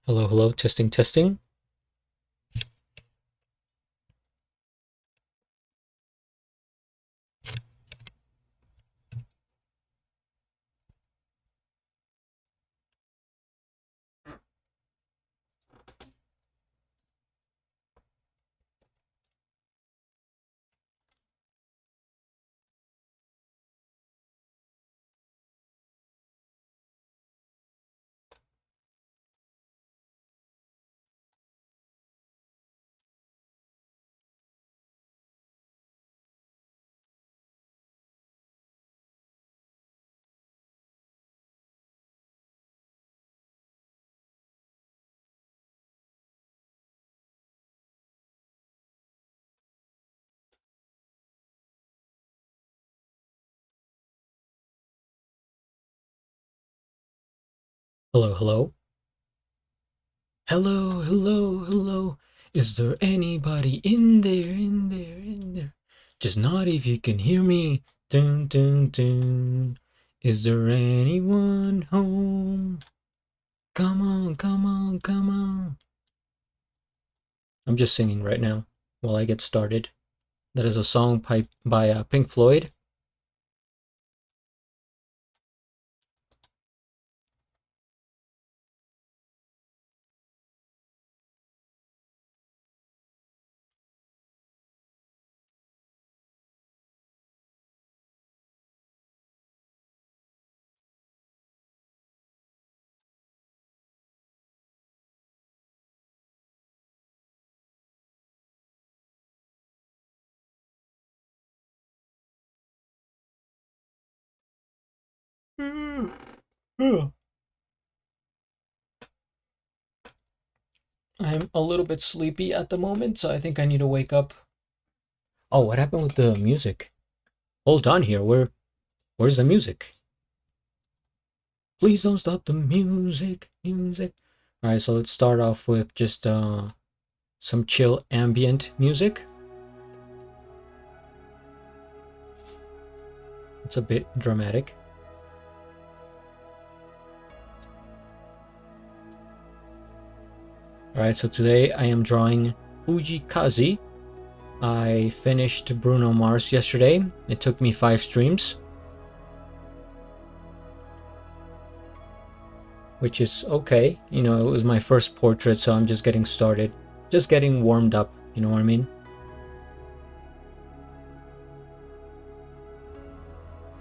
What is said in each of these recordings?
Hello, hello, testing, testing. Hello, hello. Hello, hello, hello. Is there anybody in there, in there, in there? Just nod if you can hear me. Dun, dun, dun. Is there anyone home? Come on, come on, come on. I'm just singing right now while I get started. That is a song by Pink Floyd. I'm a little bit sleepy at the moment, so I think I need to wake up. Oh, what happened with the music? Hold on here. Where's the music? Please don't stop the music, music. All right, so let's start off with just some chill ambient music. It's a bit dramatic. All right, so today I am drawing Fujii Kaze. I finished Bruno Mars yesterday. It took me 5 streams, which is okay. You know, it was my first portrait, so I'm just getting started, just getting warmed up. You know what I mean?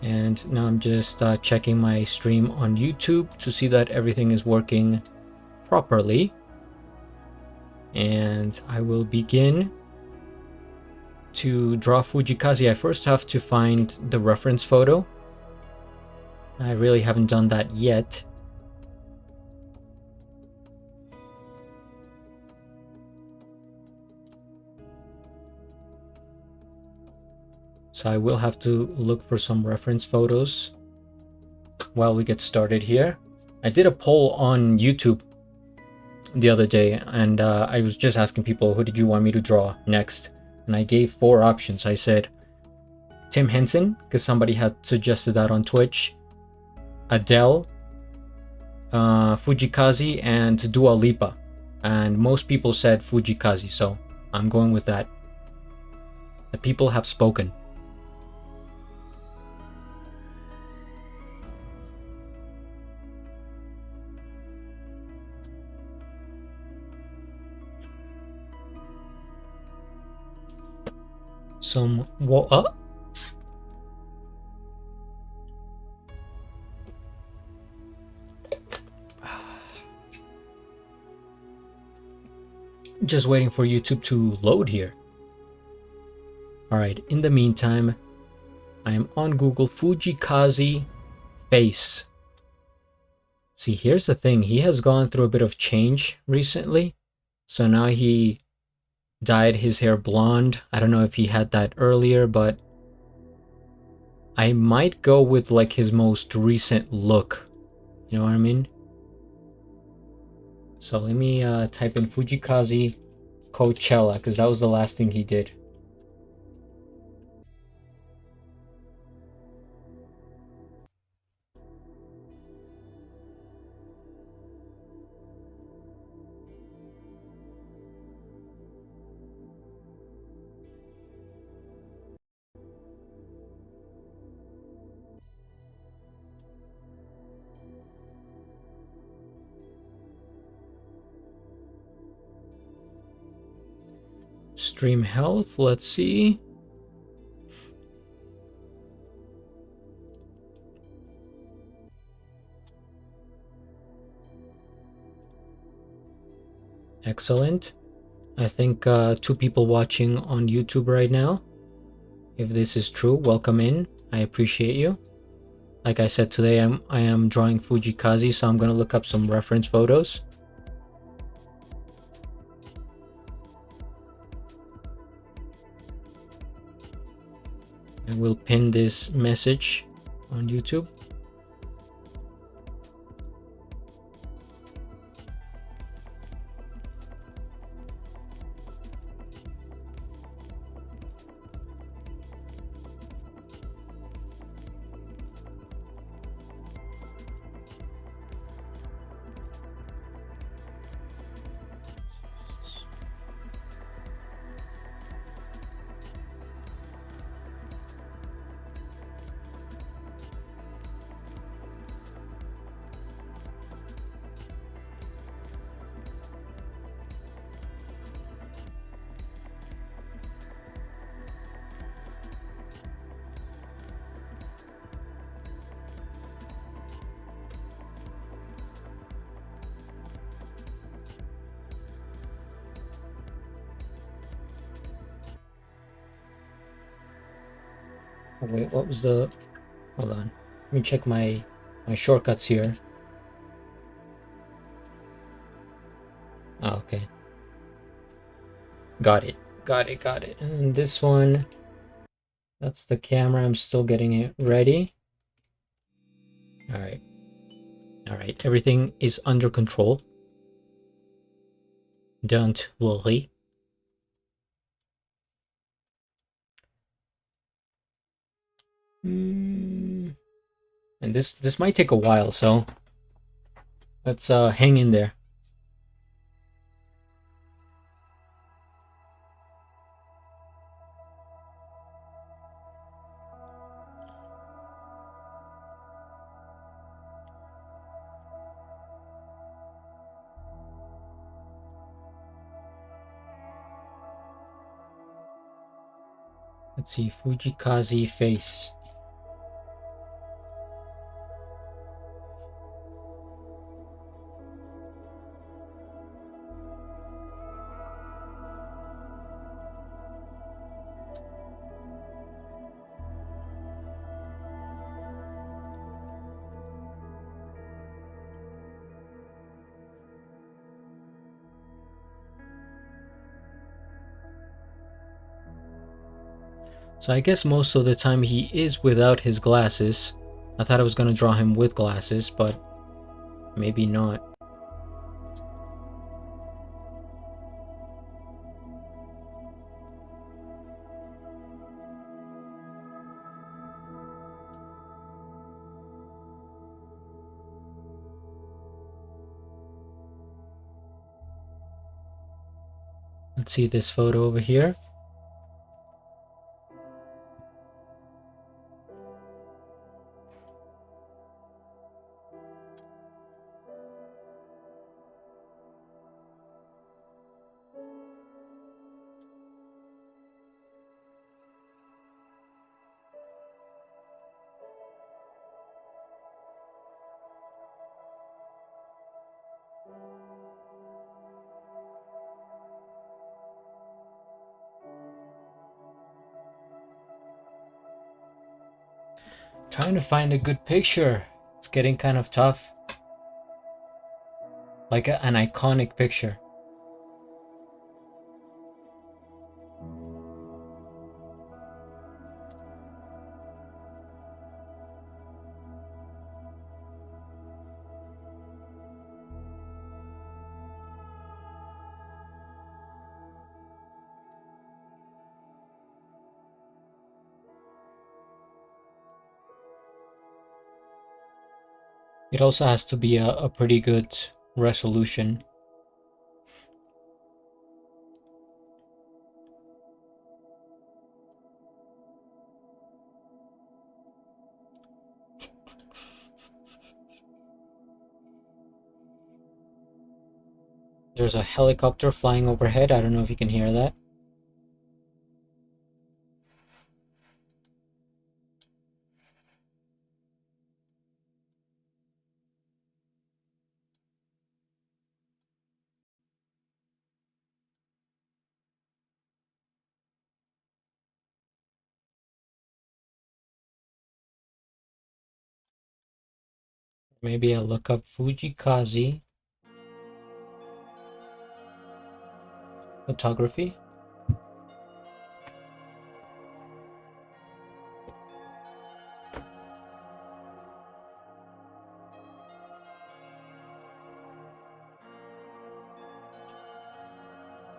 And now I'm just checking my stream on YouTube to see that everything is working properly. And I will begin to draw Fujii Kaze. I first have to find the reference photo. I really haven't done that yet. So I will have to look for some reference photos while we get started here. I did a poll on YouTube the other day, and I was just asking people, who did you want me to draw next? And I gave 4 options. I said Tim Henson, because somebody had suggested that on Twitch, Adele, Fujii Kaze, and Dua Lipa. And most people said Fujii Kaze, so I'm going with that. The people have spoken. Some just waiting for YouTube to load here. Alright, in the meantime, I am on Google. Fujii Kaze face. See, here's the thing. He has gone through a bit of change recently. So now he dyed his hair blonde. I don't know if he had that earlier, but I might go with like his most recent look. You know what I mean? So let me type in Fujii Kaze Coachella, because that was the last thing he did. Stream health, let's see. Excellent. I think 2 people watching on YouTube right now. If this is true, welcome in. I appreciate you. Like I said, today I am drawing Fujii Kaze, so I'm gonna look up some reference photos. And we'll pin this message on YouTube. Oh, wait, what was the... Hold on. Let me check my shortcuts here. Oh, okay. Got it. Got it. And this one, that's the camera. I'm still getting it ready. All right. Everything is under control. Don't worry. And this might take a while, so let's hang in there. Let's see, Fujii Kaze face. So I guess most of the time he is without his glasses. I thought I was going to draw him with glasses, but maybe not. Let's see this photo over here. Trying to find a good picture. It's getting kind of tough. Like an iconic picture. It also has to be a pretty good resolution. There's a helicopter flying overhead. I don't know if you can hear that. Maybe I'll look up Fujii Kaze photography.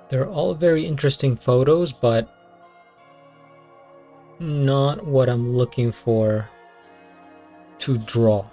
They're all very interesting photos, but not what I'm looking for to draw.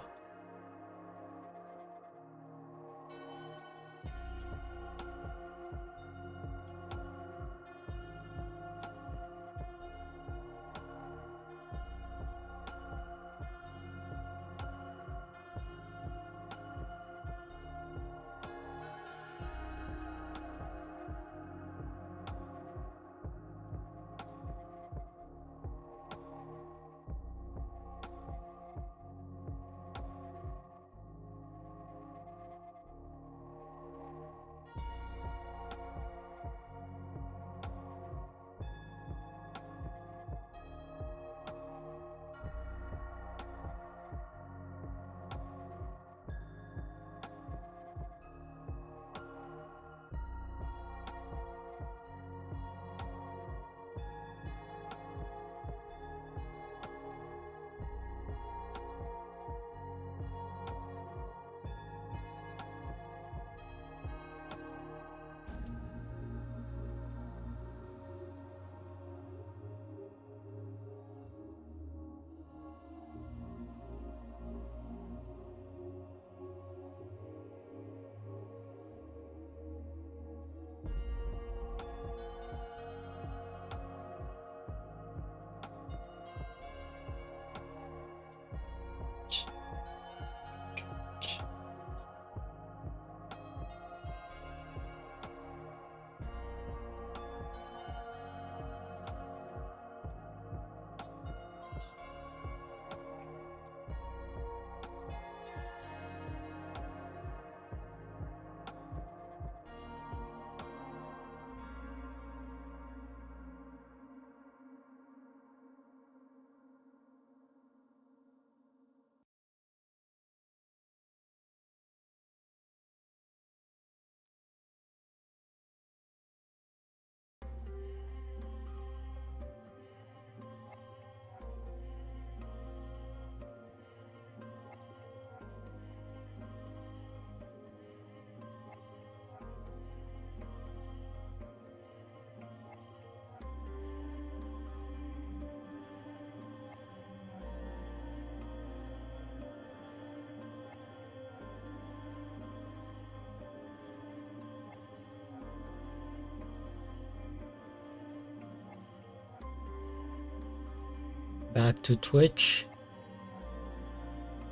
Back to Twitch.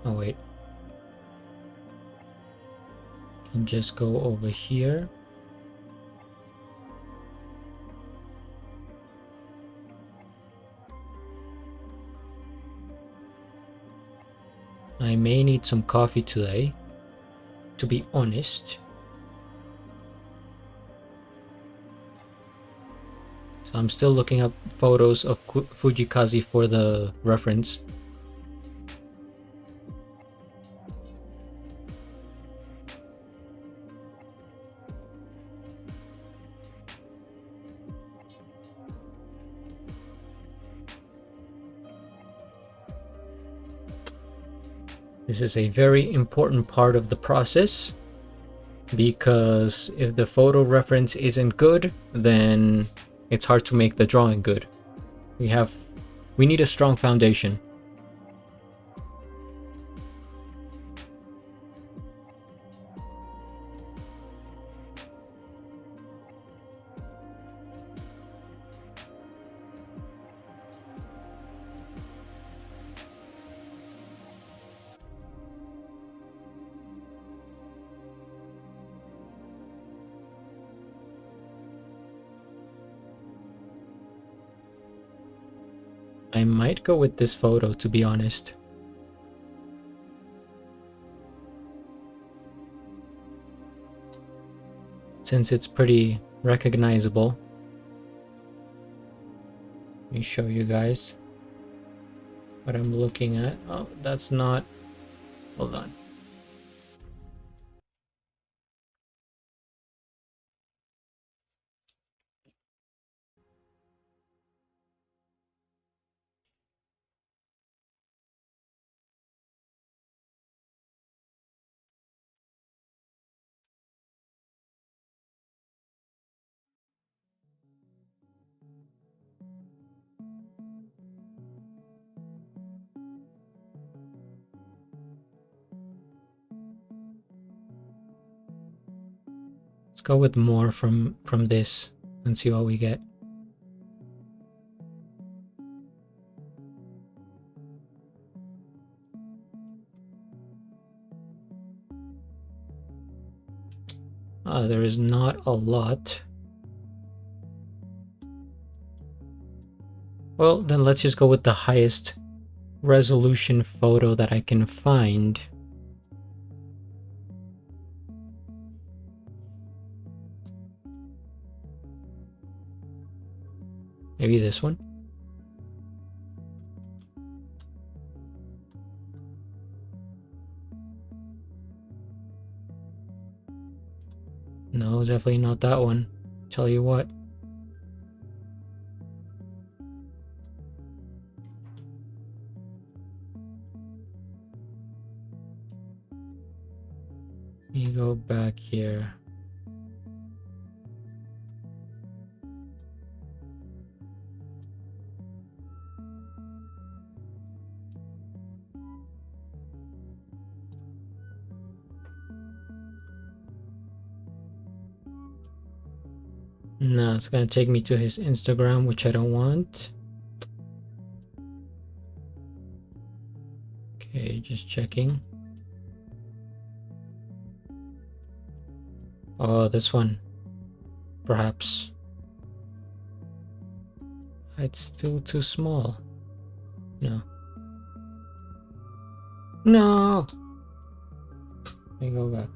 Oh wait. Can just go over here. I may need some coffee today, to be honest. So I'm still looking up photos of Fujii Kaze for the reference. This is a very important part of the process, because if the photo reference isn't good, then it's hard to make the drawing good. We need a strong foundation. I might go with this photo, to be honest. Since it's pretty recognizable. Let me show you guys what I'm looking at. Oh, that's not... Hold on. Let's go with more from this and see what we get. There is not a lot. Well, then let's just go with the highest resolution photo that I can find. Maybe this one? No, definitely not that one. Tell you what. You go back here. No, it's gonna take me to his Instagram, which I don't want. Okay, just checking. Oh, this one. Perhaps. It's still too small. No. No! Let me go back.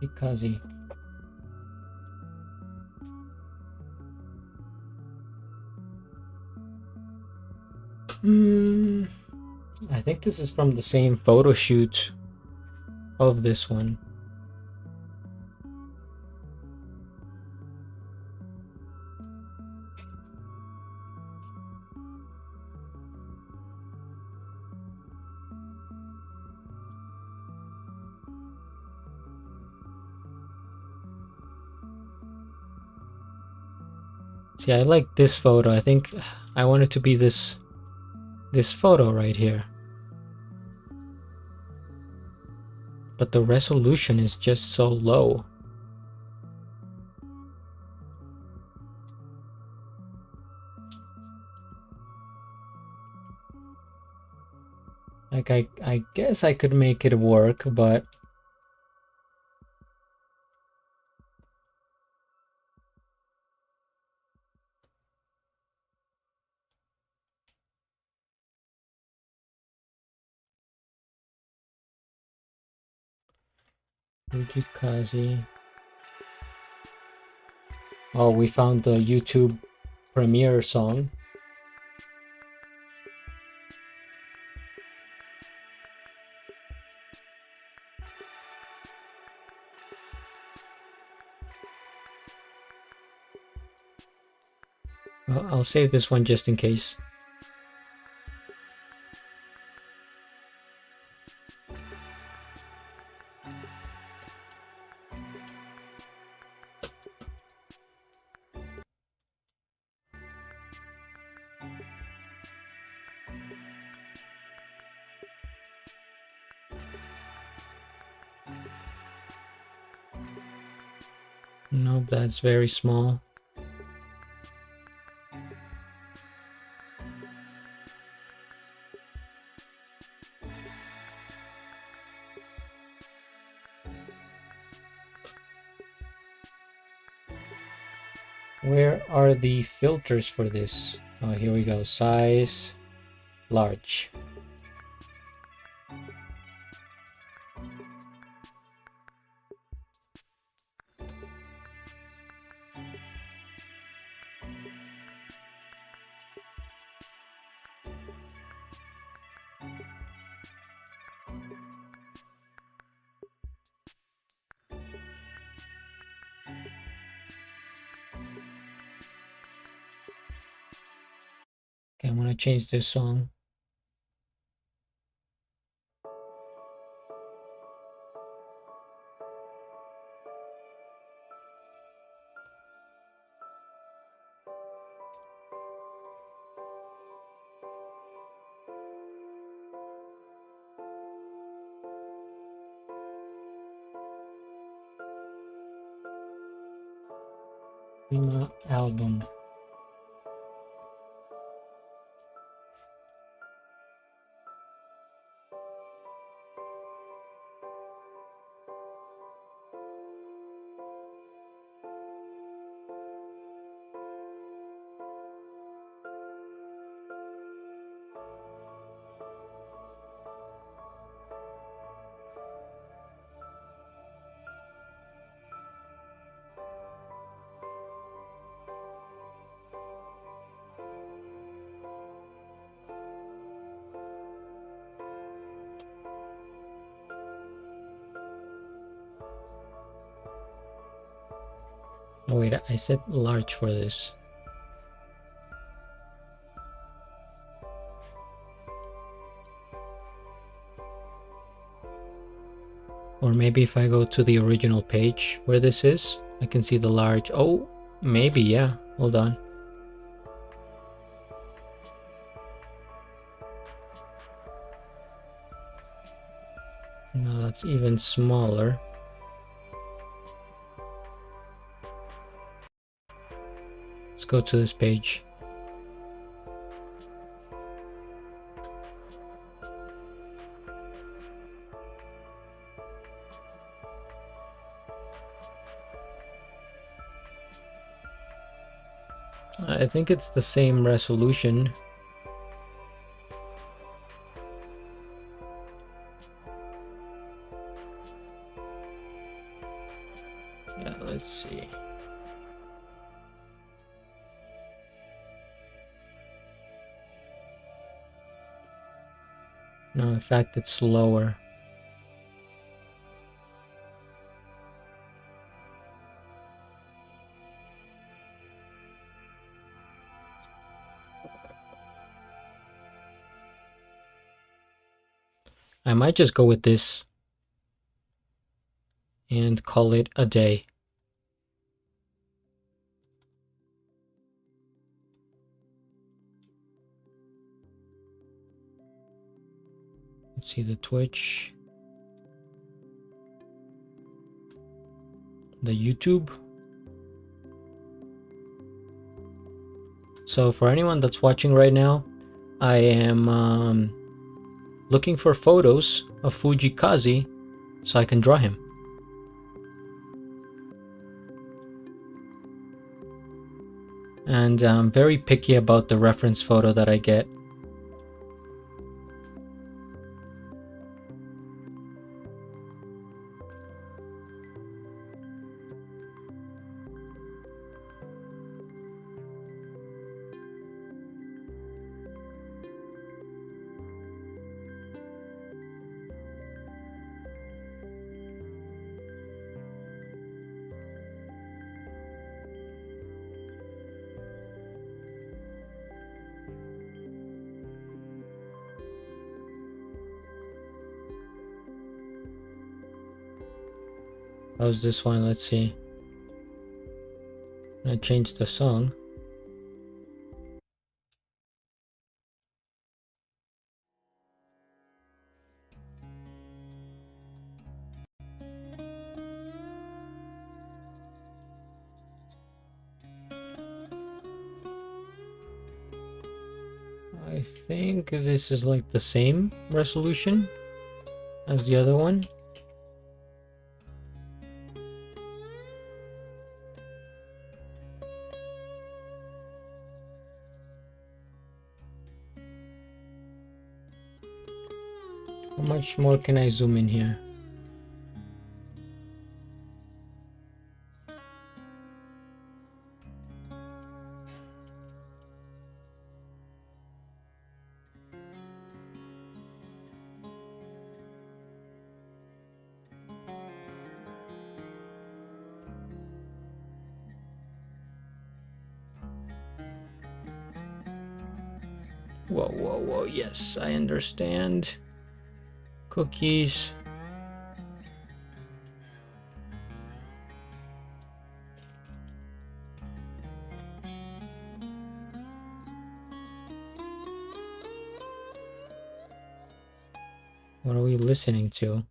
Fujii Kaze. I think this is from the same photo shoot of this one. See, I like this photo. I think I want it to be this photo right here. But the resolution is just so low. Like I guess I could make it work, but Fujii Kaze. Oh, we found the YouTube premiere song. Well, I'll save this one just in case. Nope, that's very small. Where are the filters for this? Oh, here we go. Size, large. Okay, I'm gonna change this song. Prima album. Oh wait, I said large for this. Or maybe if I go to the original page where this is, I can see the large. Oh, maybe, yeah. Hold on. No, that's even smaller. Let's go to this page. I think it's the same resolution. Yeah, let's see. No, in fact, it's lower. I might just go with this and call it a day. Let's see the Twitch, the YouTube. So for anyone that's watching right now, I am looking for photos of Fujii Kaze so I can draw him. And I'm very picky about the reference photo that I get. How's this one? Let's see. I changed the song. I think this is like the same resolution as the other one. How much more can I zoom in here? Whoa, whoa, whoa, yes, I understand. Cookies. What are we listening to?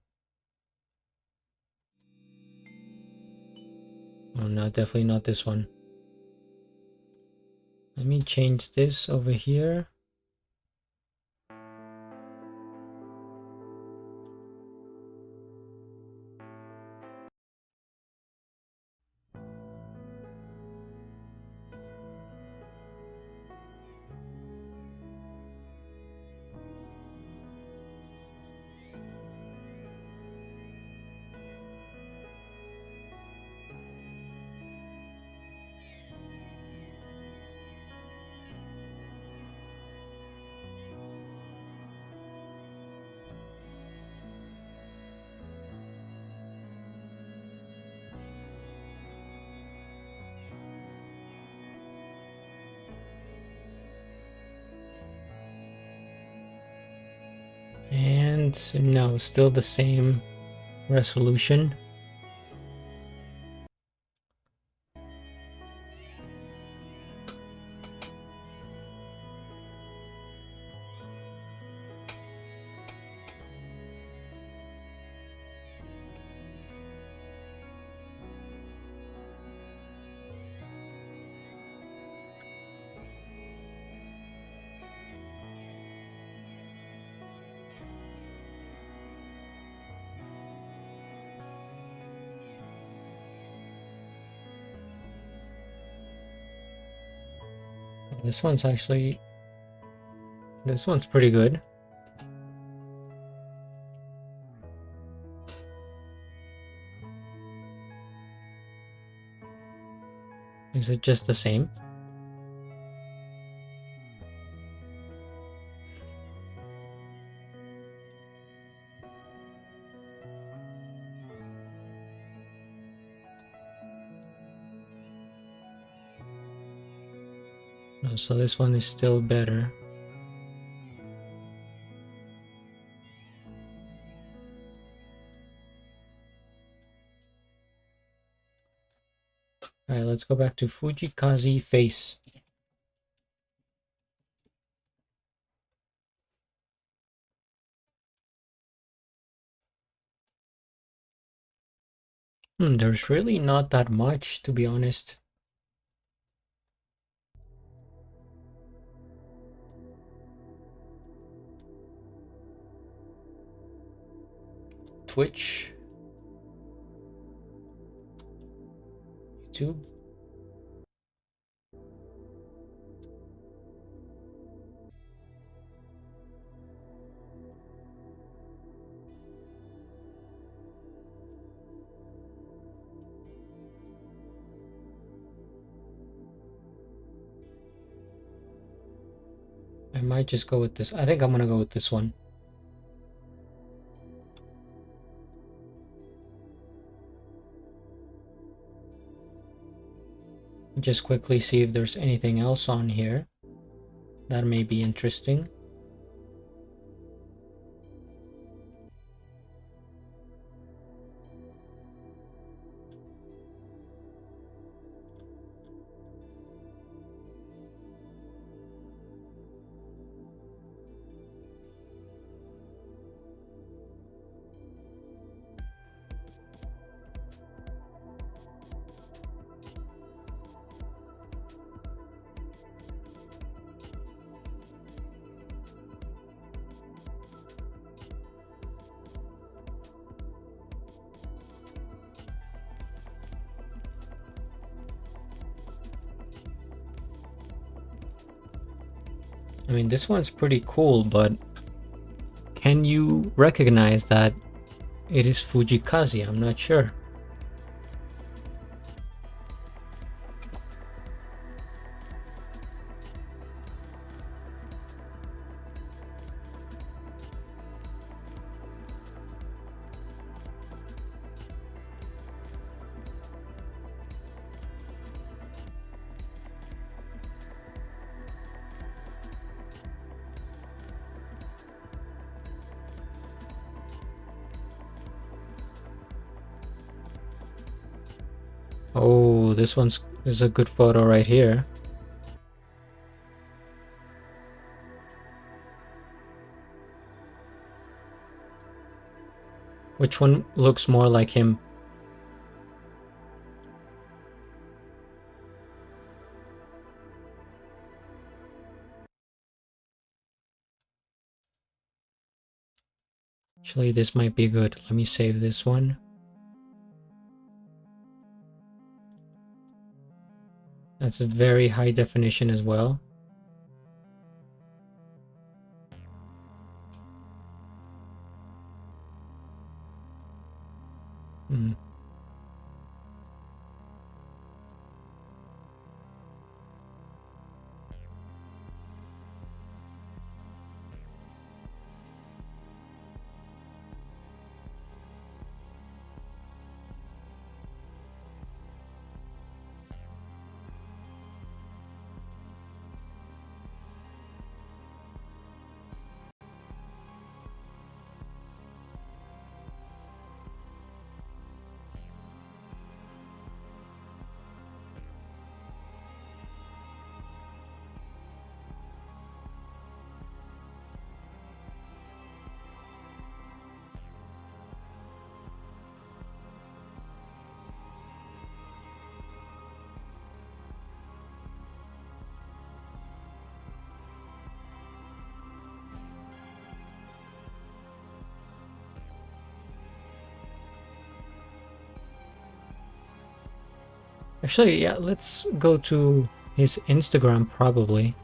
Oh no, definitely not this one. Let me change this over here. And no, still the same resolution. This one's pretty good. Is it just the same? Oh, so this one is still better. Alright, let's go back to Fujii Kaze face. There's really not that much, to be honest. Twitch, YouTube. I might just go with this. I think I'm gonna go with this one. Just quickly see if there's anything else on here that may be interesting. I mean, this one's pretty cool, but can you recognize that it is Fujii Kaze? I'm not sure. Oh, this is a good photo right here. Which one looks more like him? Actually, this might be good. Let me save this one. That's a very high definition as well. Hmm. Actually, yeah, let's go to his Instagram probably.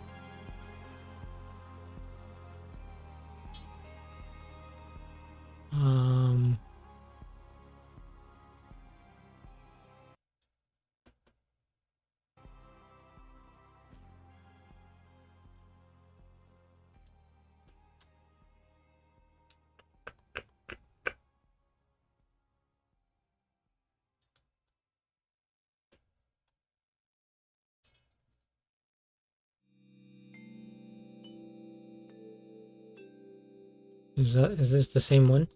Um, is this the same one?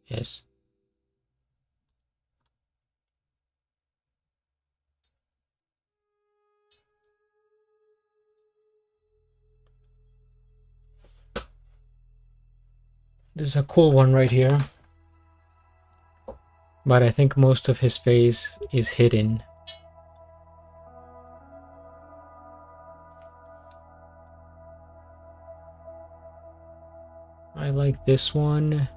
Yes. This is a cool one right here. But I think most of his face is hidden. I like this one.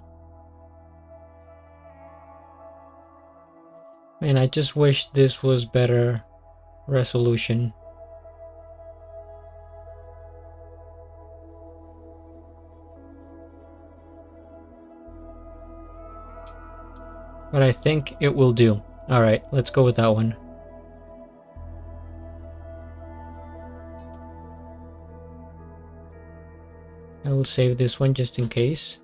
Man, I just wish this was better resolution. But I think it will do. Alright, let's go with that one. I will save this one just in case.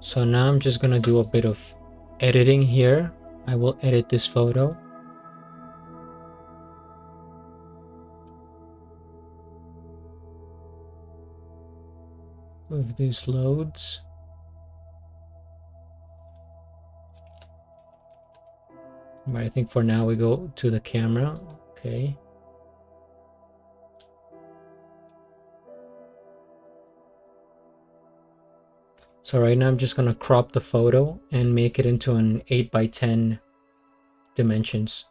So now I'm just gonna do a bit of editing here. I will edit this photo. If this loads. But I think for now we go to the camera. Okay. So right now I'm just gonna crop the photo and make it into an 8x10 dimensions.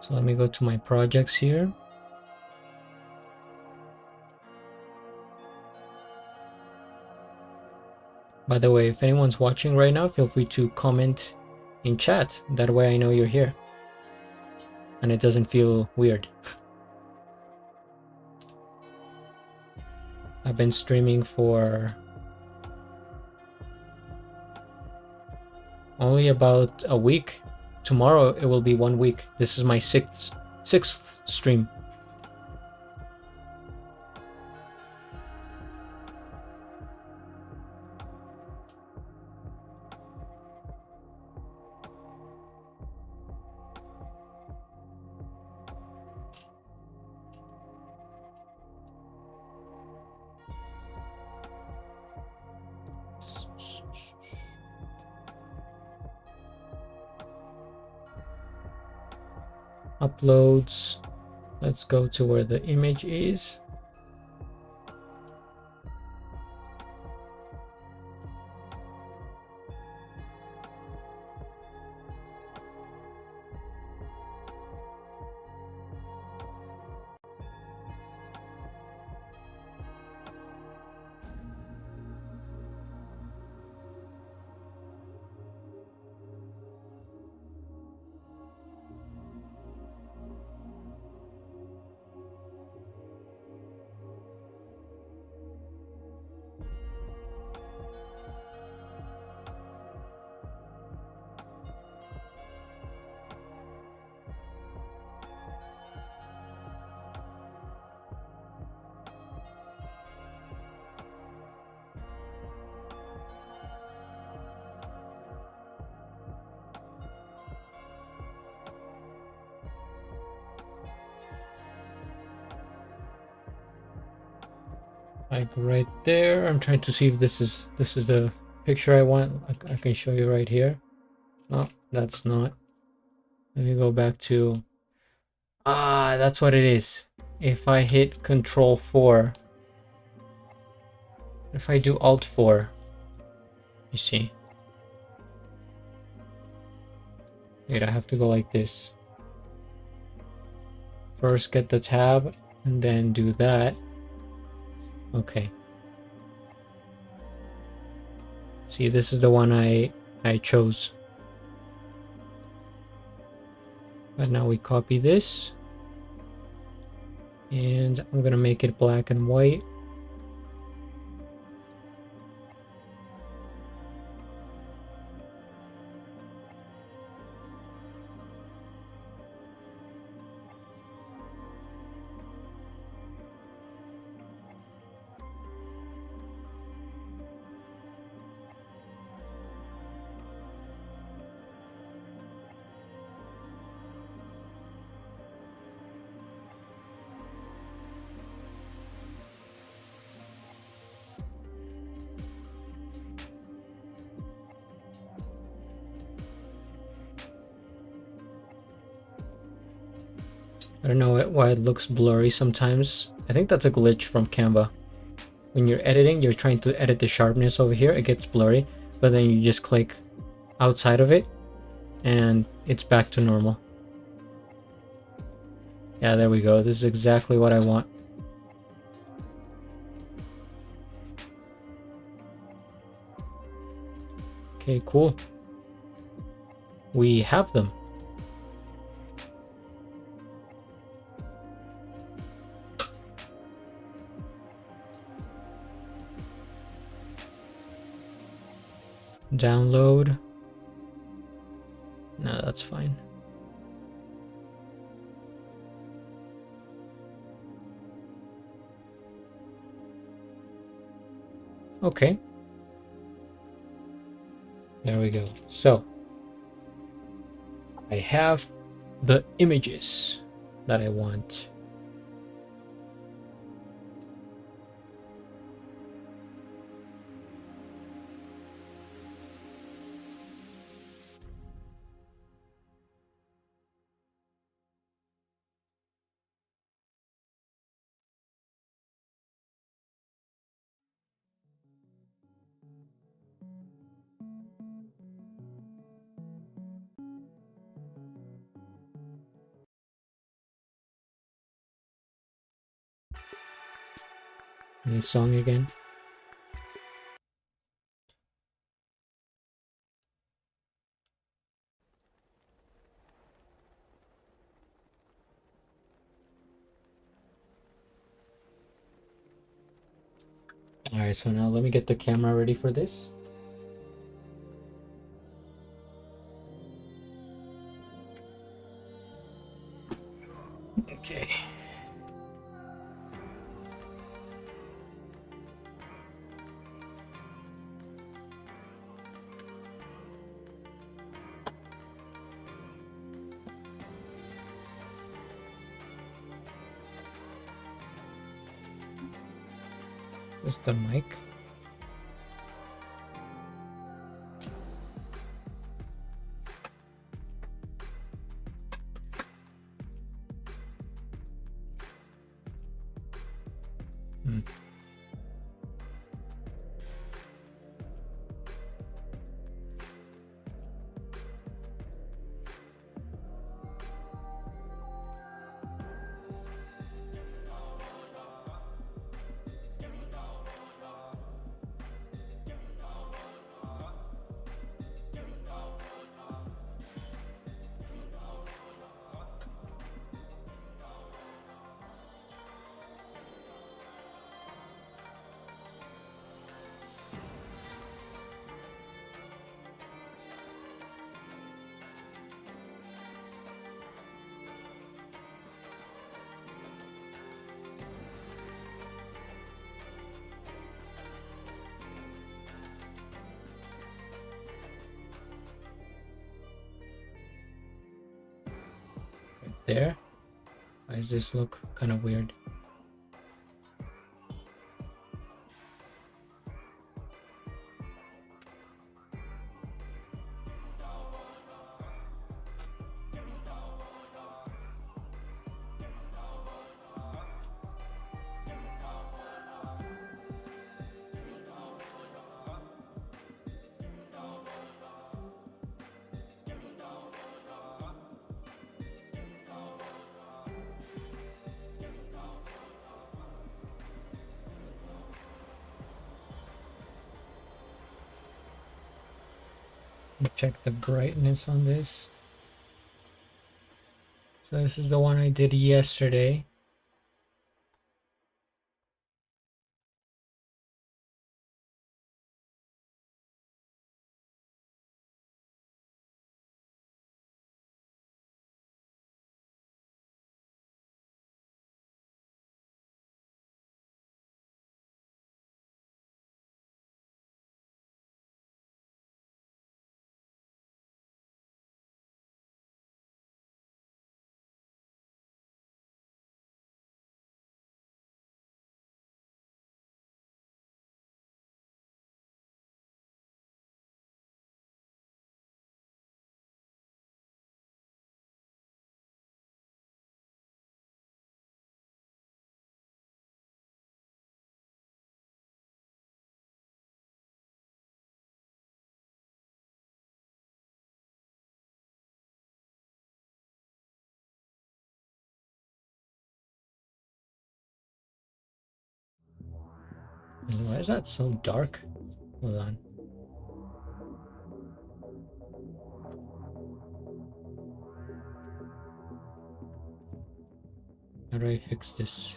So let me go to my projects here. By the way, if anyone's watching right now, feel free to comment in chat. That way I know you're here. And it doesn't feel weird. I've been streaming for only about a week. Tomorrow it will be 1 week. This is my sixth stream. Uploads. Let's go to where the image is. Like right there. I'm trying to see if this is the picture I want. I can show you right here. No, that's not. Let me go back to, that's what it is. If I hit Control 4, if I do Alt 4, you see. Wait, I have to go like this. First get the tab and then do that. Okay. See, this is the one I chose. But now we copy this. And I'm gonna make it black and white. I don't know why it looks blurry sometimes. I think that's a glitch from Canva. When you're editing, you're trying to edit the sharpness over here, it gets blurry, but then you just click outside of it and it's back to normal. Yeah, there we go. This is exactly what I want. Okay, cool. We have them. Download. No, that's fine. Okay. There we go. So I have the images that I want. Any song again? Alright, so now let me get the camera ready for this. Okay. Just the mic. there. Why does this look kind of weird? Check the brightness on this. So this is the one I did yesterday. Why is that so dark? Hold on. How do I fix this?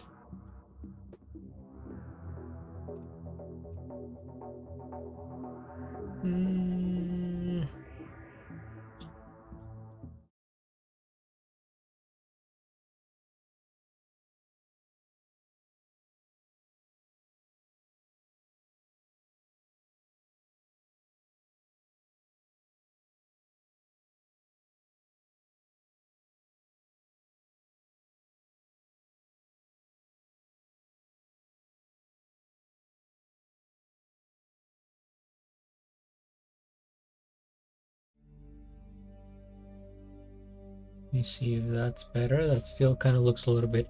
Let me see if that's better. That still kind of looks a little bit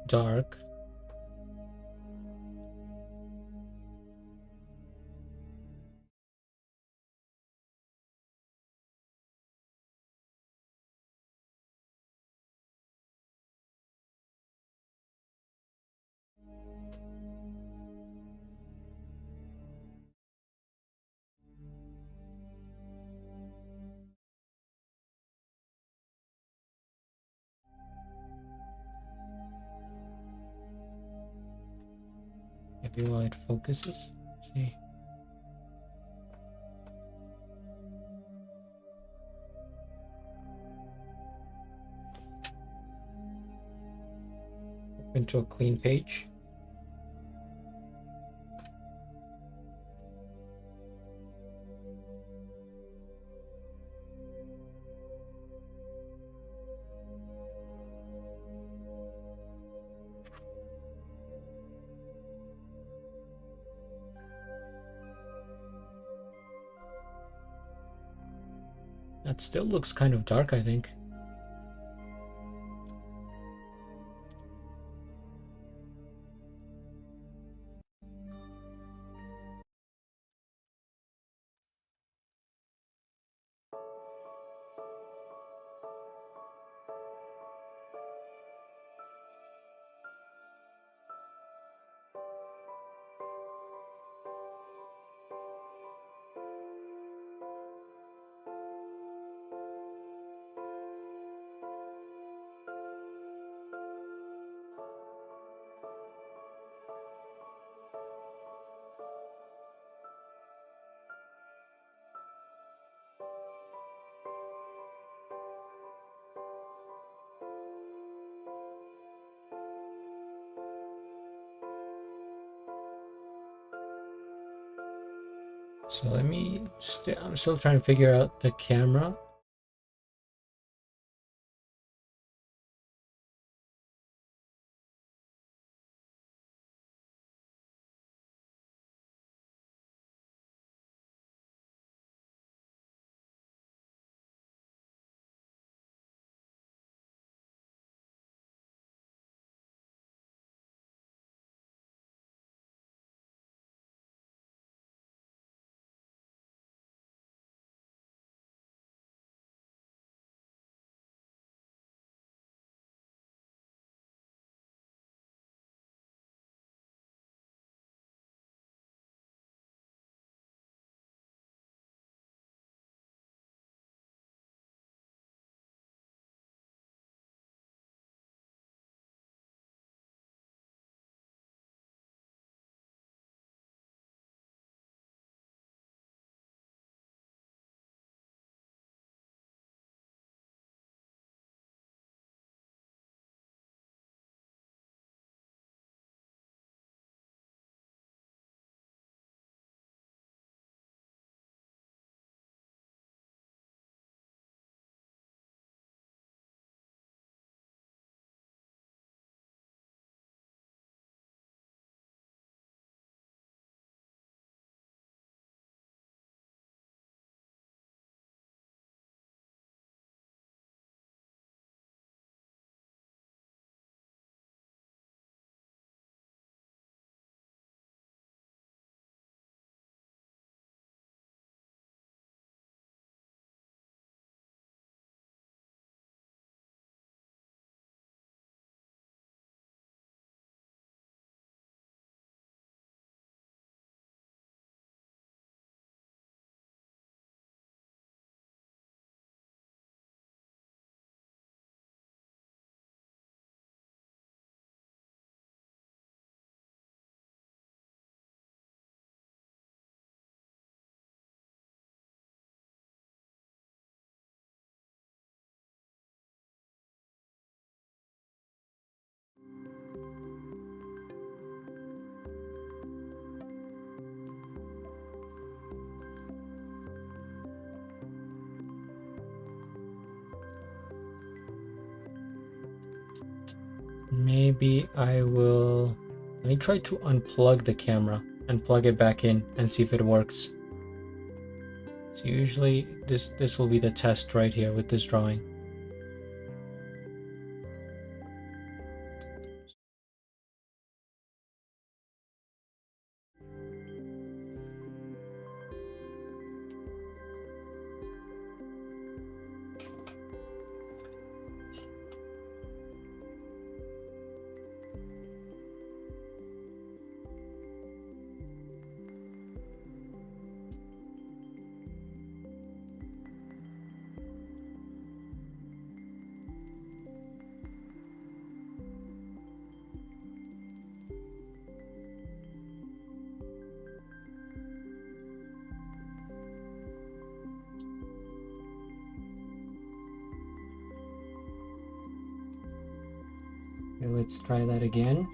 dark. Maybe while it focuses. Let's see. Into a clean page. That still looks kind of dark, I think. So let me, I'm still trying to figure out the camera. Maybe I will... Let me try to unplug the camera and plug it back in and see if it works. So usually this will be the test right here with this drawing. Okay, let's try that again.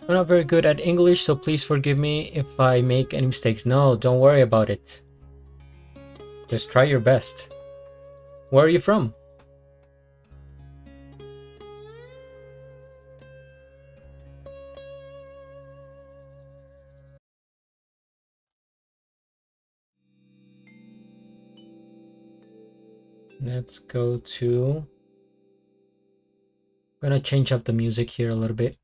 I'm not very good at English, so please forgive me if I make any mistakes. No, don't worry about it. Just try your best. Where are you from? Let's go to... I'm gonna change up the music here a little bit.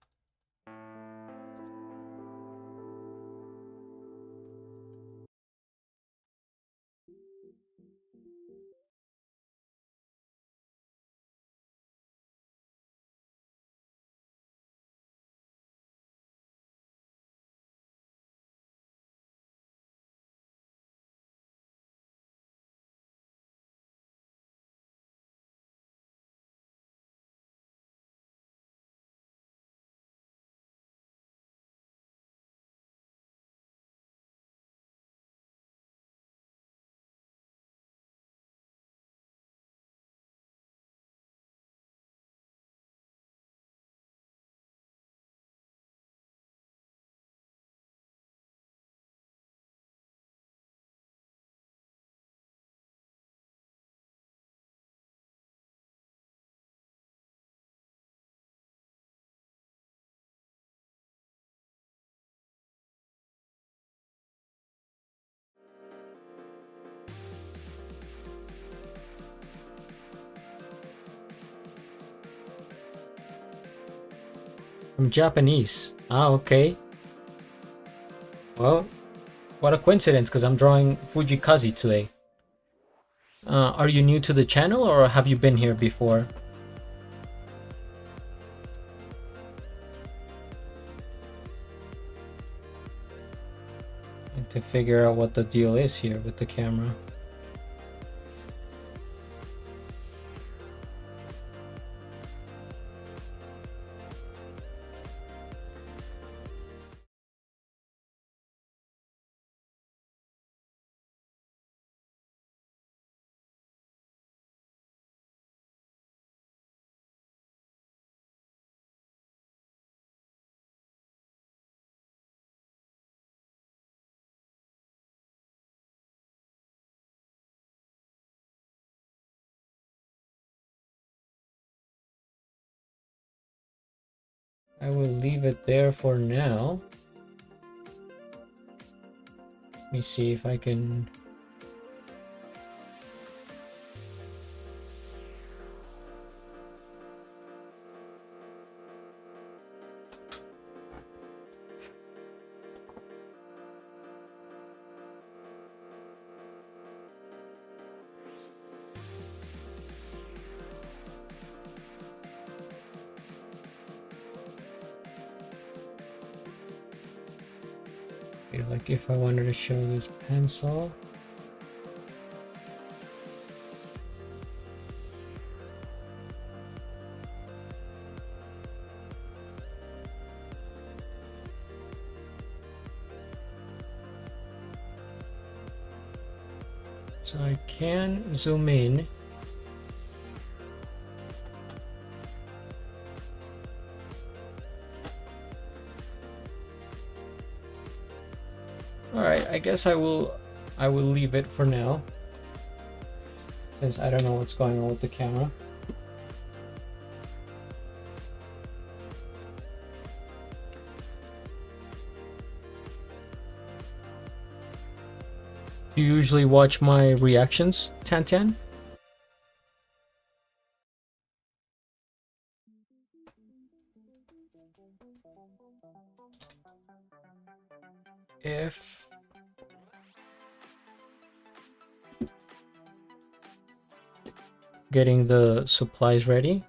I'm Japanese. Ah, okay. Well, what a coincidence, because I'm drawing Fujii Kaze today. Are you new to the channel, or have you been here before? to figure out what the deal is here with the camera. I will leave it there for now. Let me see if I can... like if I wanted to show this pencil. So I can zoom in. Alright, I guess I will leave it for now, since I don't know what's going on with the camera. Do you usually watch my reactions, Tantan? If getting the supplies ready.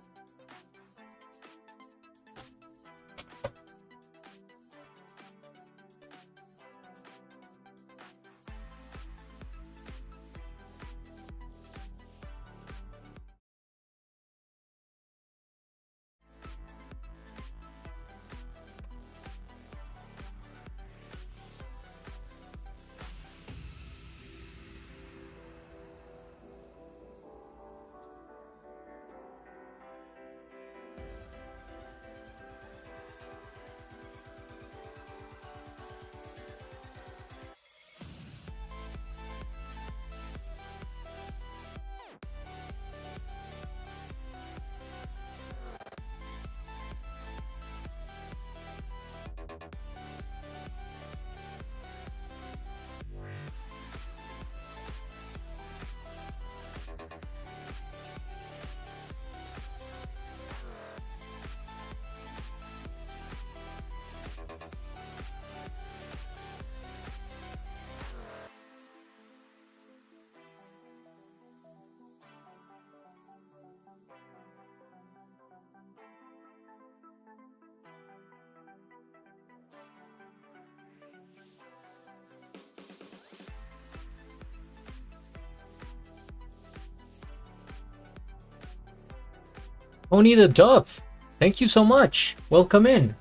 Tony the Dove, thank you so much. Welcome in.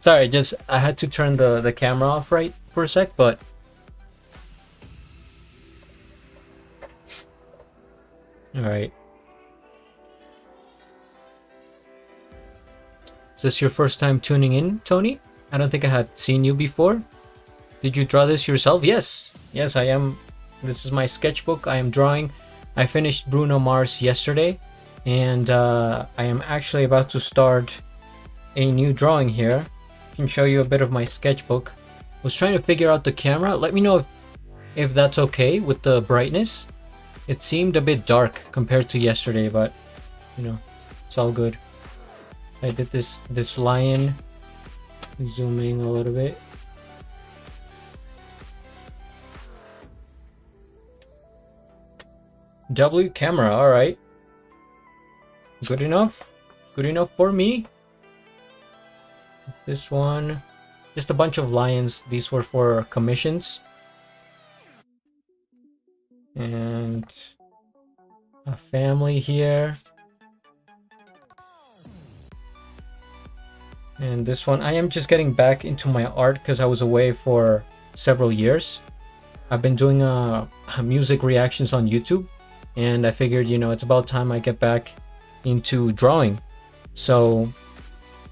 Sorry, I had to turn the camera off right for a sec, but all right. Is this your first time tuning in, Tony? I don't think I had seen you before. Did you draw this yourself? Yes, I am. This is my sketchbook. I am drawing. I finished Bruno Mars yesterday, and I am actually about to start a new drawing here. I can show you a bit of my sketchbook. I was trying to figure out the camera. Let me know if that's okay with the brightness. It seemed a bit dark compared to yesterday, but you know, it's all good. I did this lion, zooming a little bit. W camera, all right. Good enough. Good enough for me. This one, just a bunch of lions. These were for commissions. family here. And this one, I am just getting back into my art because I was away for several years. I've been doing music reactions on YouTube, and I figured, you know, it's about time I get back into drawing. So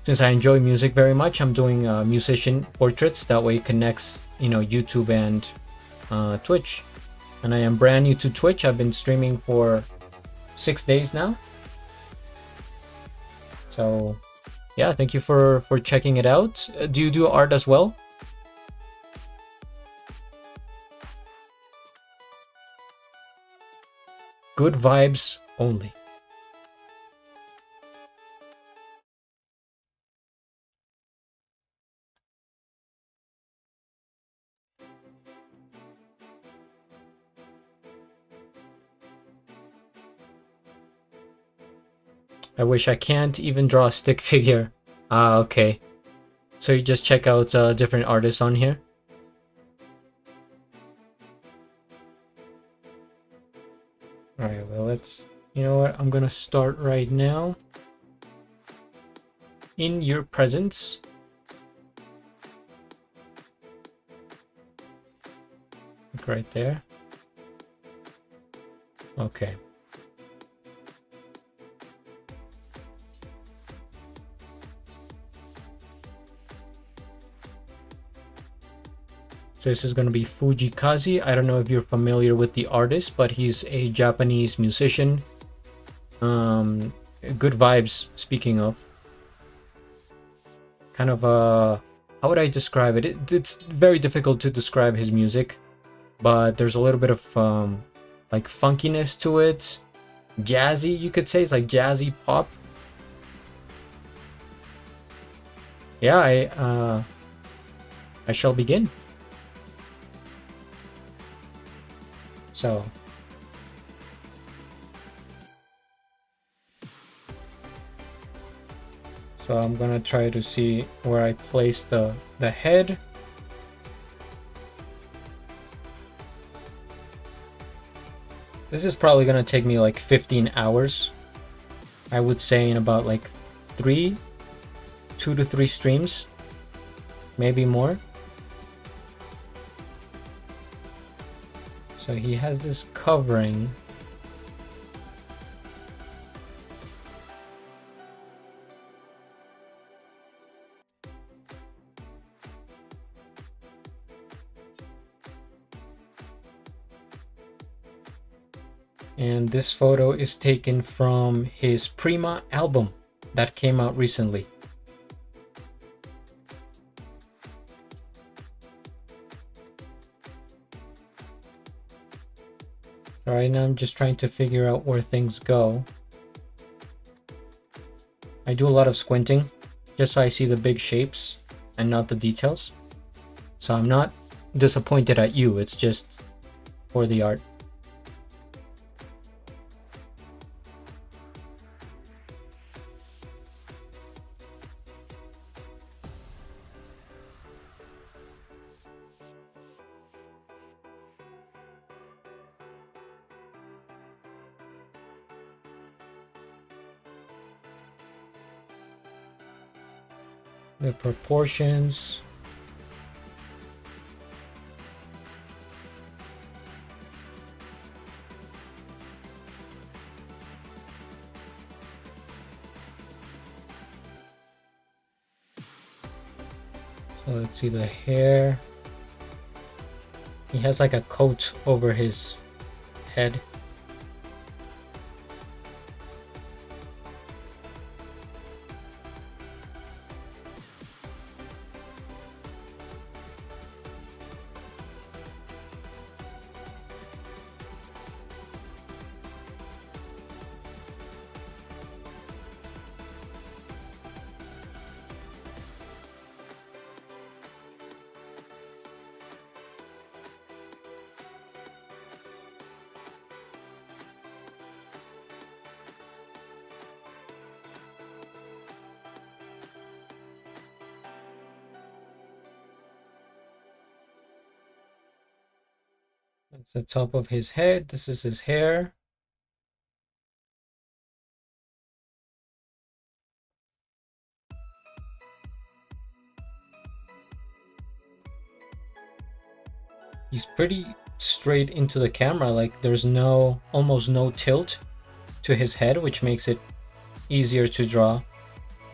since I enjoy music very much, I'm doing musician portraits. That way it connects, you know, YouTube and Twitch. And I am brand new to Twitch. I've been streaming for 6 days now. So yeah, thank you for checking it out. Do you do art as well? Good vibes only. I wish I can't even draw a stick figure. Ah, okay. So you just check out different artists on here? Alright, well, let's... You know what? I'm gonna start right now. In your presence. Look right there. Okay. So this is going to be Fujii Kaze. I don't know if you're familiar with the artist, but he's a Japanese musician. Good vibes, speaking of. Kind of how would I describe it? It's very difficult to describe his music, but there's a little bit of like funkiness to it. Jazzy, you could say. It's like jazzy pop. Yeah, I shall begin. So I'm gonna try to see where I place the head. This is probably gonna take me like 15 hours. I would say in about like 2 to 3 streams, maybe more. So he has this covering. And this photo is taken from his Prima album that came out recently. So right now I'm just trying to figure out where things go. I do a lot of squinting just so I see the big shapes and not the details. So I'm not disappointed at you, it's just for the art. The proportions. So let's see the hair. He has like a coat over his head. That's the top of his head. This is his hair. He's pretty straight into the camera, like there's almost no tilt to his head, which makes it easier to draw.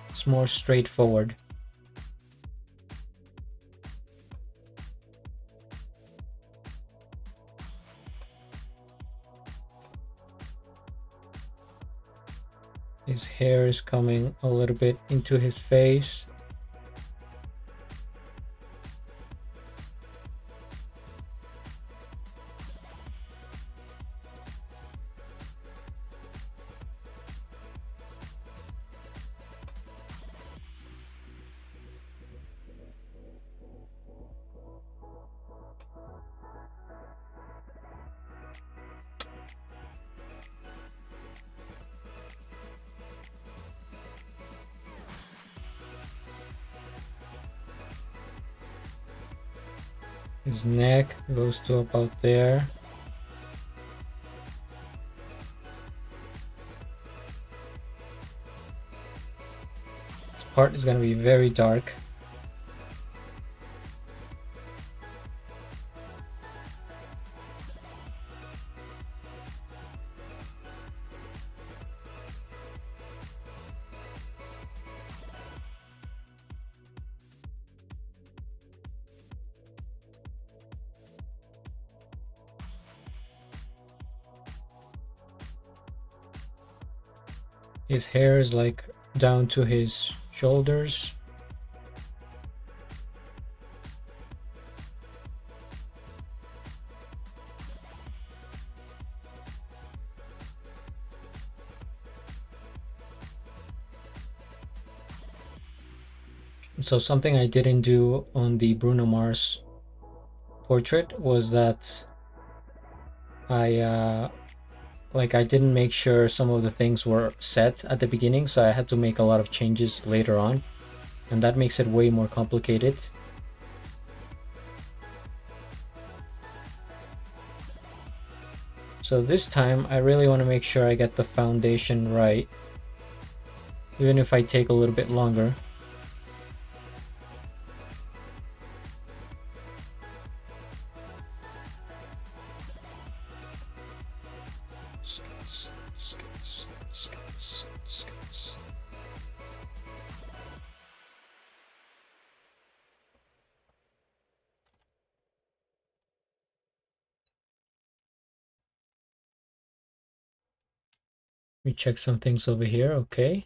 It's more straightforward. His hair is coming a little bit into his face. His neck goes to about there. This part is going to be very dark. His hair is like down to his shoulders. So something I didn't do on the Bruno Mars portrait was that I didn't make sure some of the things were set at the beginning, so I had to make a lot of changes later on, and that makes it way more complicated. So this time I really want to make sure I get the foundation right, even if I take a little bit longer. Let me check some things over here. Okay.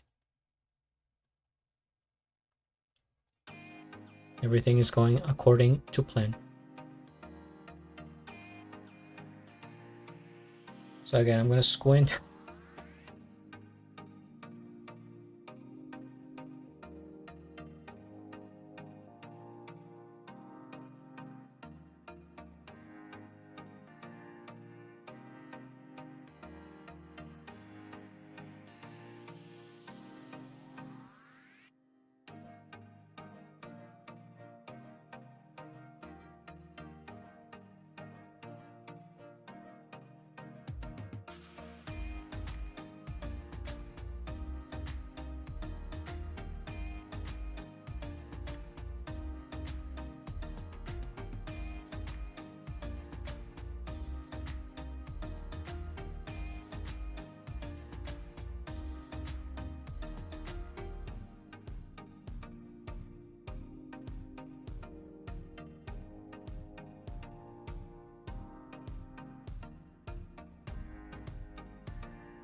Everything is going according to plan. So again, I'm going to squint.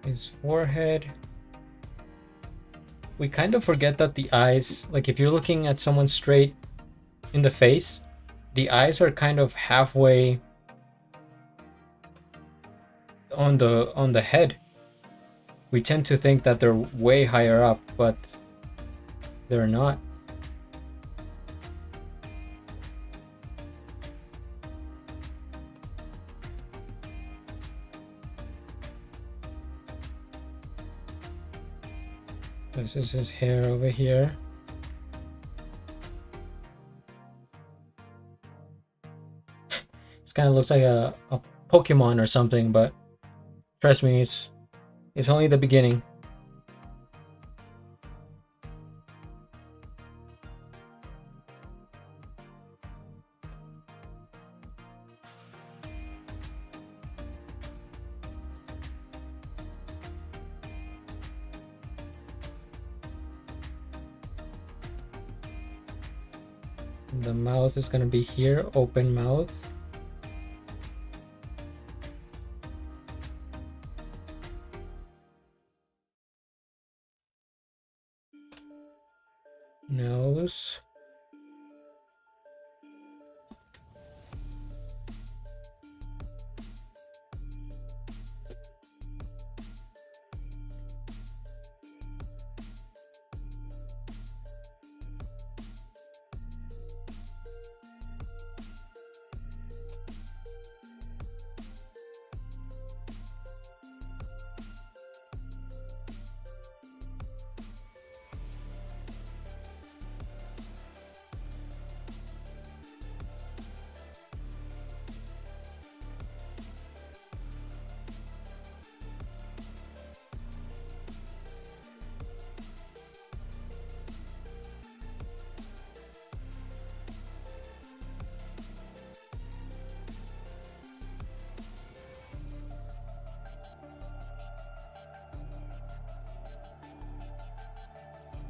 His forehead. We kind of forget that the eyes, like if you're looking at someone straight in the face, the eyes are kind of halfway on the head. We tend to think that they're way higher up, but they're not. This is his hair over here. This kind of looks like a Pokemon or something, but trust me, it's only the beginning. The mouth is gonna be here, open mouth. Nose.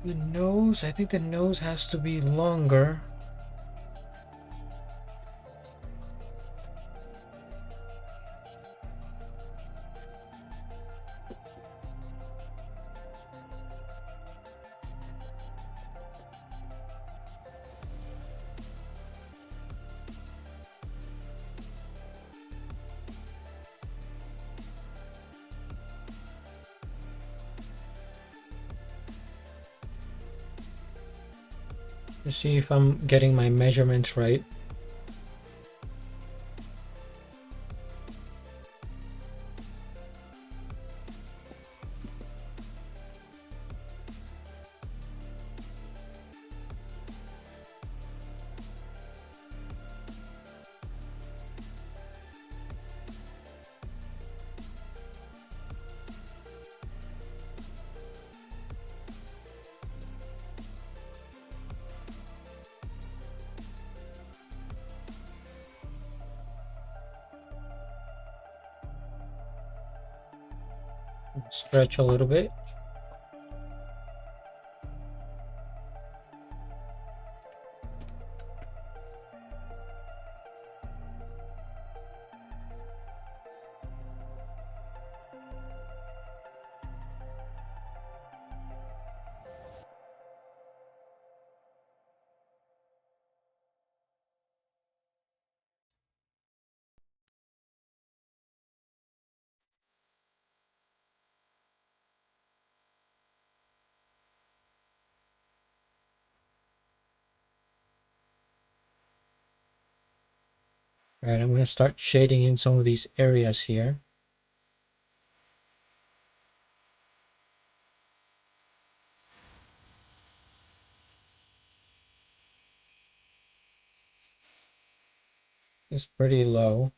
The nose, I think the nose has to be longer. Let's see if I'm getting my measurements right. Stretch a little bit. All right, I'm going to start shading in some of these areas here. It's pretty low.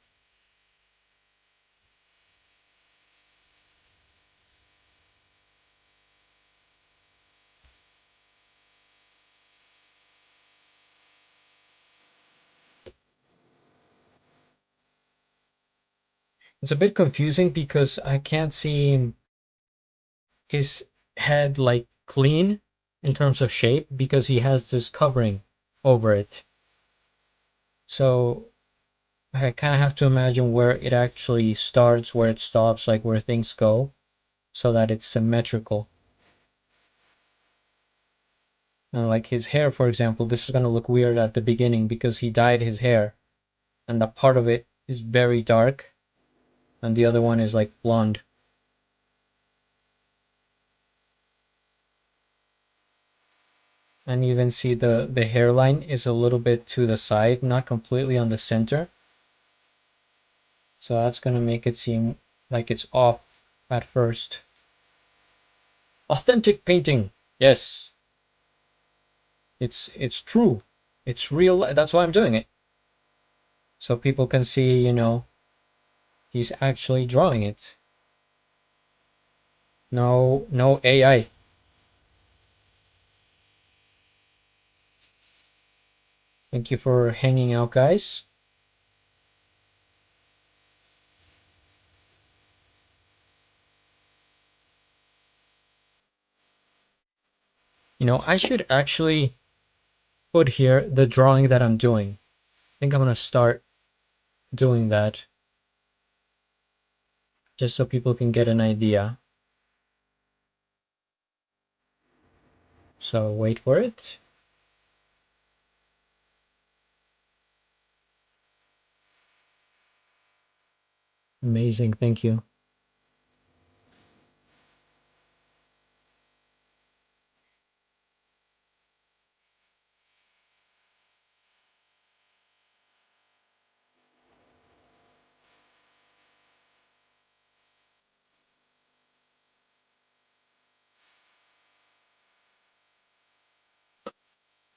It's a bit confusing because I can't see his head like clean in terms of shape because he has this covering over it. So I kind of have to imagine where it actually starts, where it stops, like where things go, so that it's symmetrical. And like his hair, for example, this is going to look weird at the beginning because he dyed his hair, and that part of it is very dark, and the other one is like blonde. And you even see the hairline is a little bit to the side, not completely on the center. So that's going to make it seem like it's off at first. Authentic painting. Yes. It's true. It's real. That's why I'm doing it. So people can see, he's actually drawing it. No AI. Thank you for hanging out, guys. I should actually put here the drawing that I'm doing. I think I'm gonna start doing that just so people can get an idea. So wait for it. Amazing, thank you.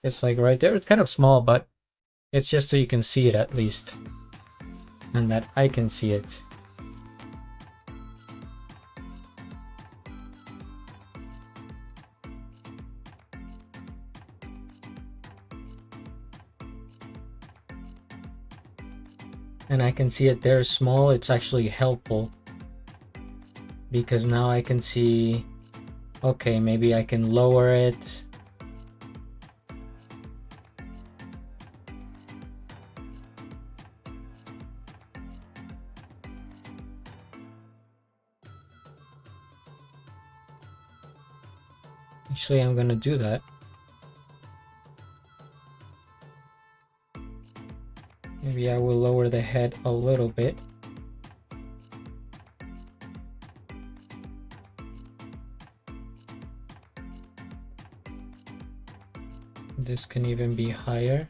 It's like right there. It's kind of small, but it's just so you can see it at least. And that I can see it. And I can see it there small. It's actually helpful because now I can see, okay, maybe I can lower it. Actually, I'm gonna do that. Maybe I will lower the head a little bit. This can even be higher.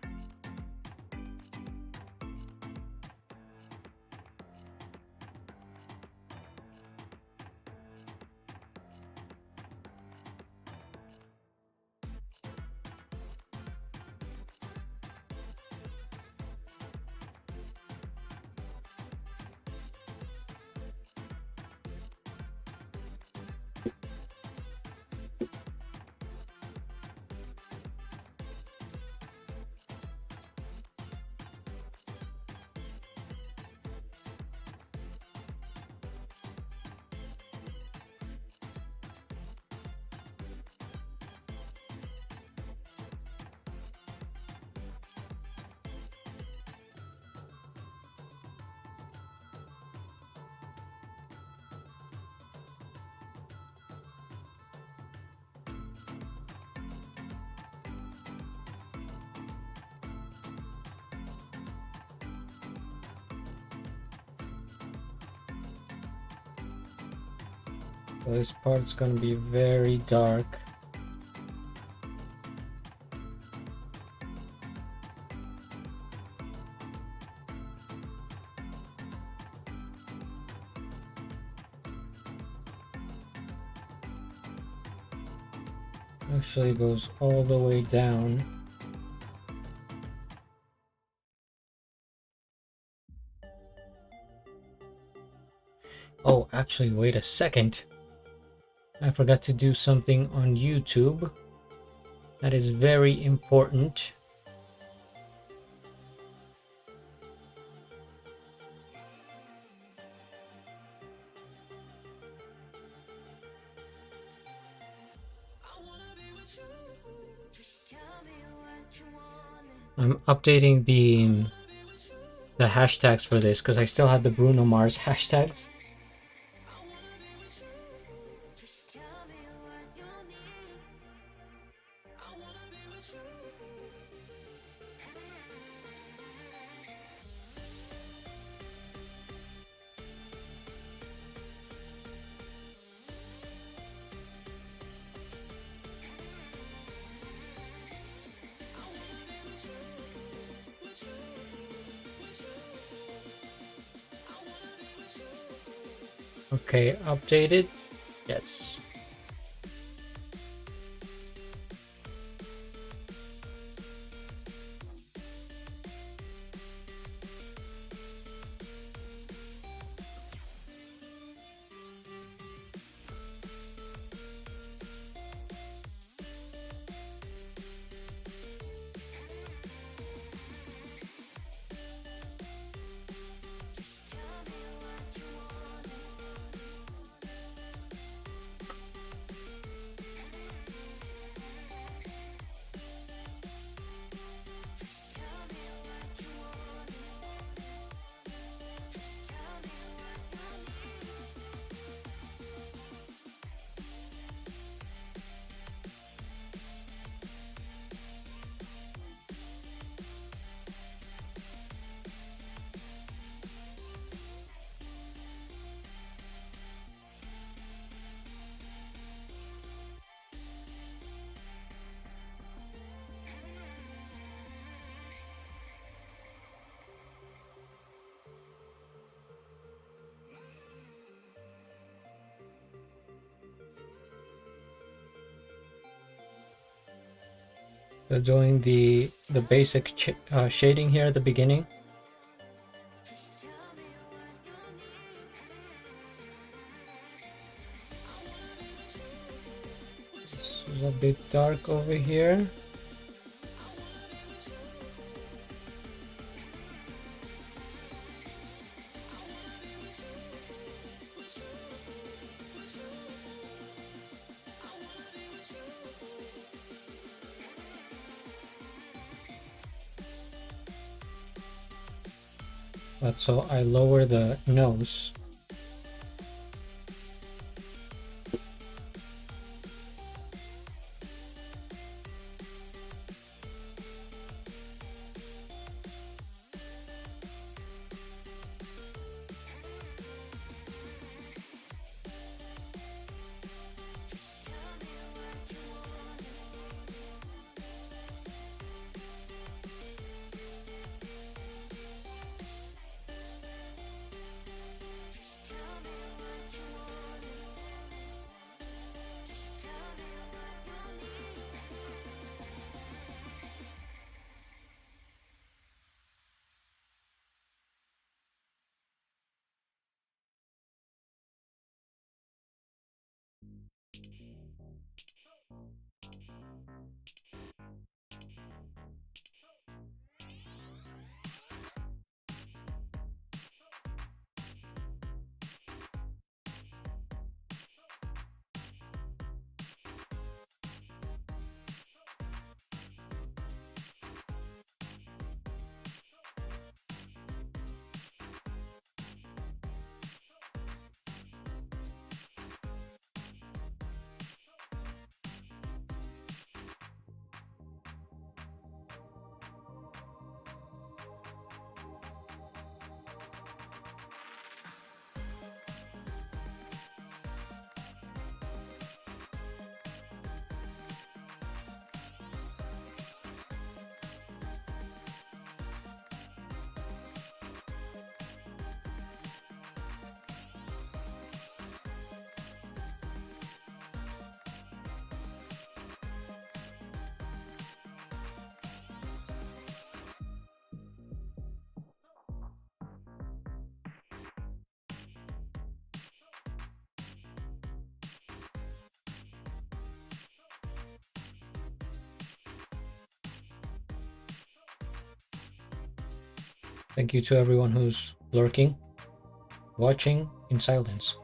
So this part's gonna be very dark. Actually goes all the way down. Oh, actually, wait a second. I forgot to do something on YouTube. That is very important. I'm updating the hashtags for this because I still have the Bruno Mars hashtags. Okay, updated. Yes. So doing the basic shading here at the beginning. This is a bit dark over here. But so I lower the nose. Thank you to everyone who's lurking, watching in silence.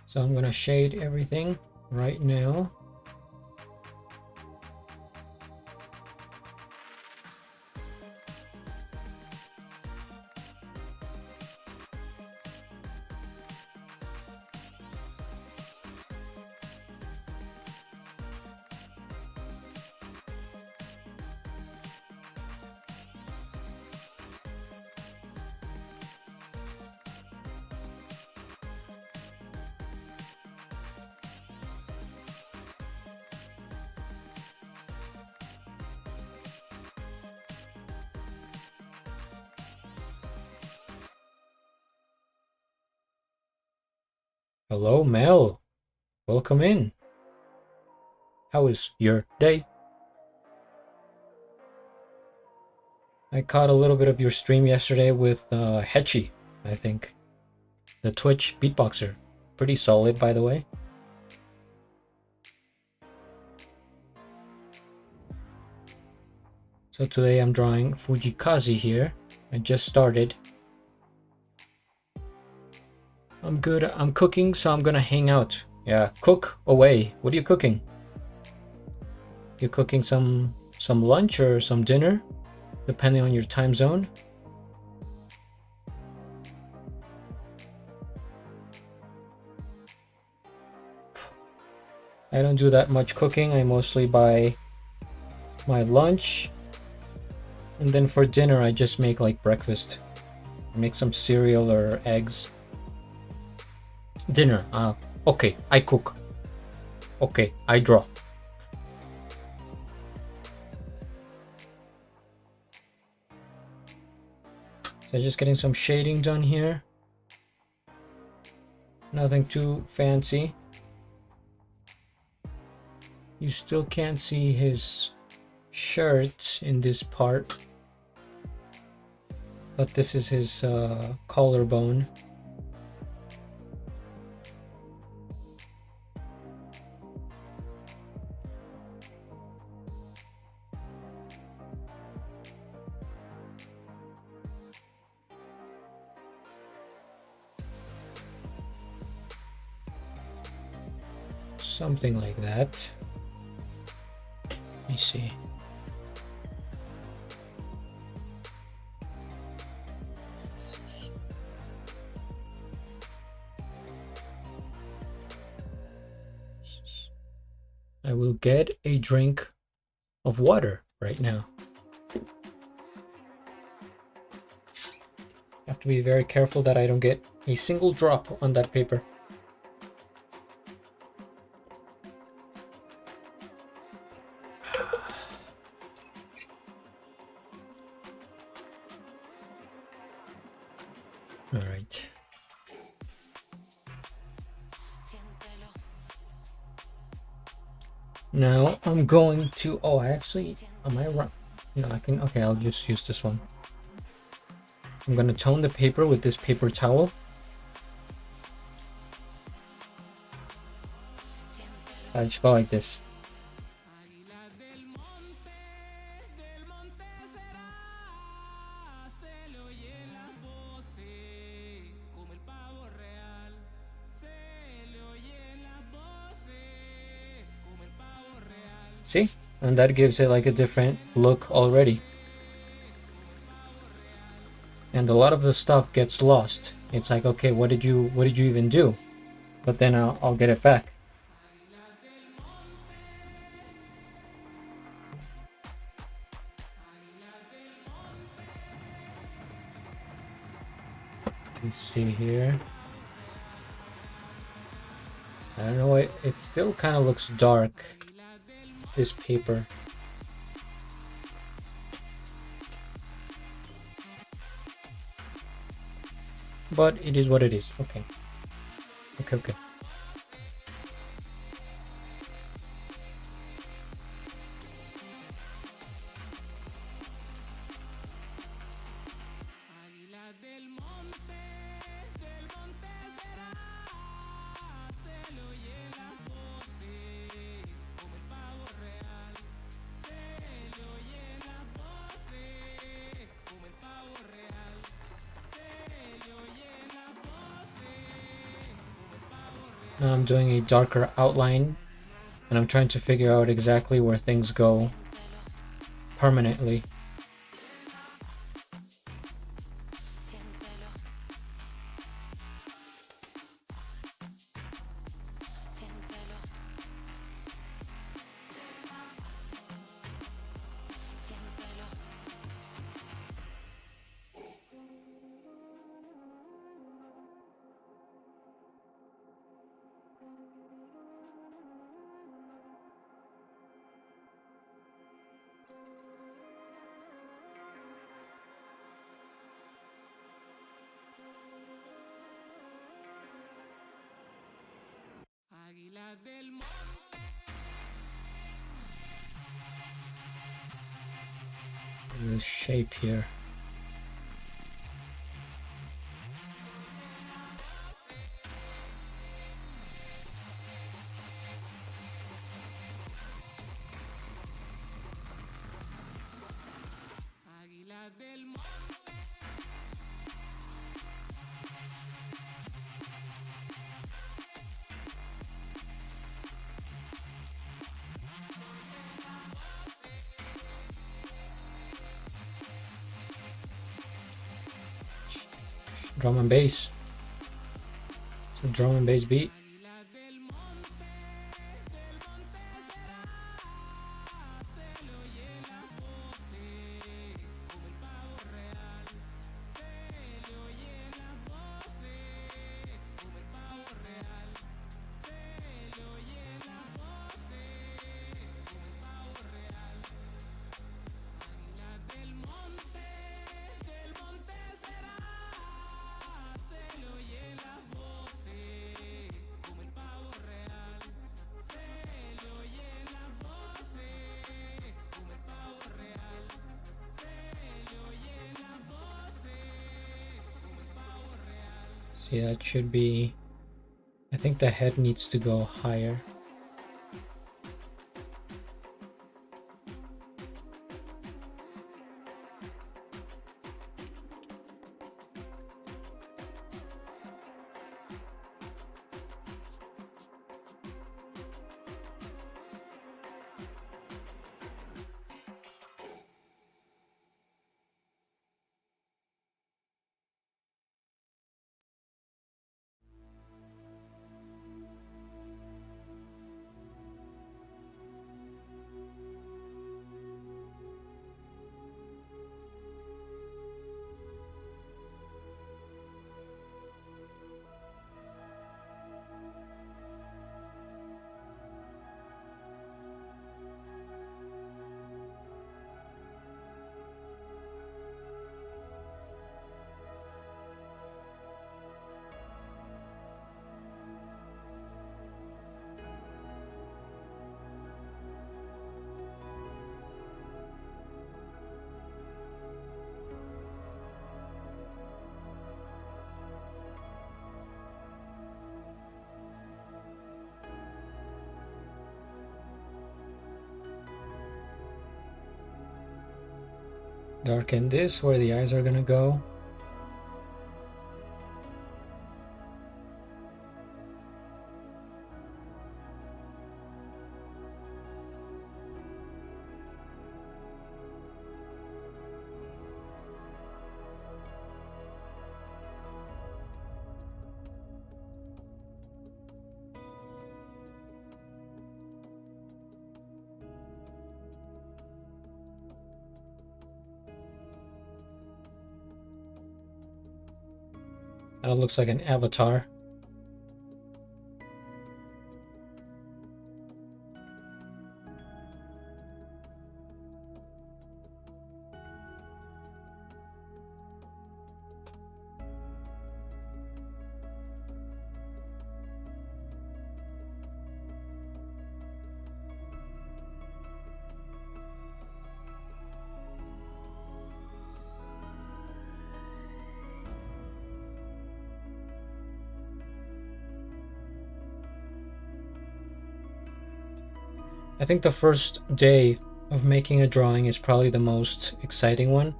So I'm gonna shade everything right now. Hello, Mel. Welcome in. How is your day? I caught a little bit of your stream yesterday with Hetchy, I think. The Twitch beatboxer. Pretty solid, by the way. So today I'm drawing Fujii Kaze here. I just started. I'm good. I'm cooking, so I'm gonna hang out. Yeah, cook away. What are you cooking? You cooking some lunch or some dinner, depending on your time zone? I don't do that much cooking. I mostly buy my lunch And then for dinner, I just make like breakfast. I make some cereal or eggs. Dinner. Okay, I cook. Okay, I draw. So just getting some shading done here. Nothing too fancy. You still can't see his shirt in this part, but this is his collarbone. Something like that. Let me see. I will get a drink of water right now. I have to be very careful that I don't get a single drop on that paper. All right. Now I'm going to, oh, I actually, am I wrong? No, I can, okay, I'll just use this one. I'm gonna tone the paper with this paper towel. I just go like this. See? And that gives it like a different look already. And a lot of the stuff gets lost. It's like, okay, what did you even do? But then I'll get it back. Let's see here. I don't know, it still kind of looks dark, this paper. But it is what it is. Okay. Okay. Now I'm doing a darker outline, and I'm trying to figure out exactly where things go permanently. This shape here. Drum and bass. It's a drum and bass beat. Okay, that should be... I think the head needs to go higher. Darken this where the eyes are gonna go. Kind of looks like an avatar. I think the first day of making a drawing is probably the most exciting one,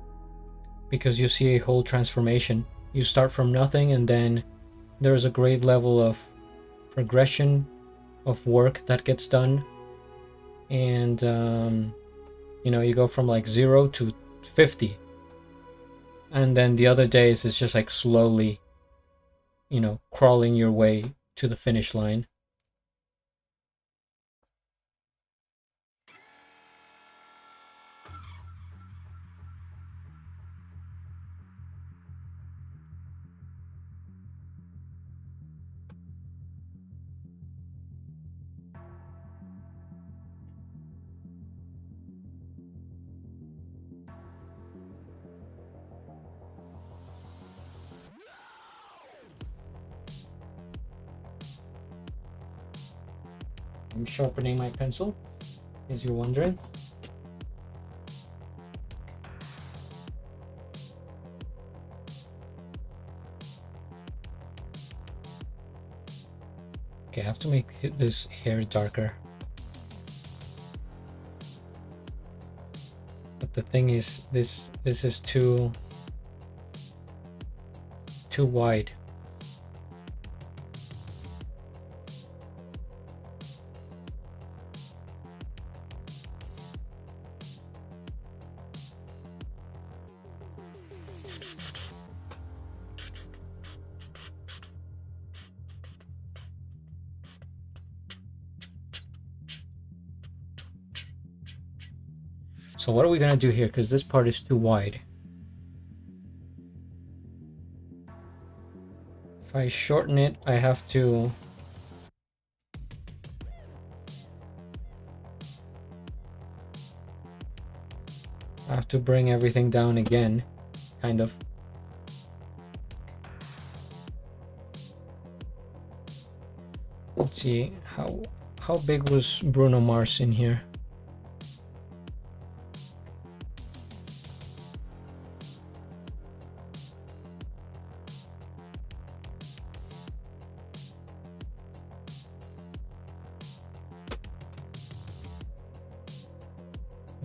because you see a whole transformation. You start from nothing, and then there's a great level of progression of work that gets done, and you know, you go from like 0 to 50, and then the other days is just like slowly, you know, crawling your way to the finish line. I'm sharpening my pencil, as you're wondering. Okay, I have to make this hair darker. But the thing is, this is too wide. So what are we gonna do here? Because this part is too wide. If I shorten it, I have to bring everything down again, kind of. Let's see, how big was Bruno Mars in here?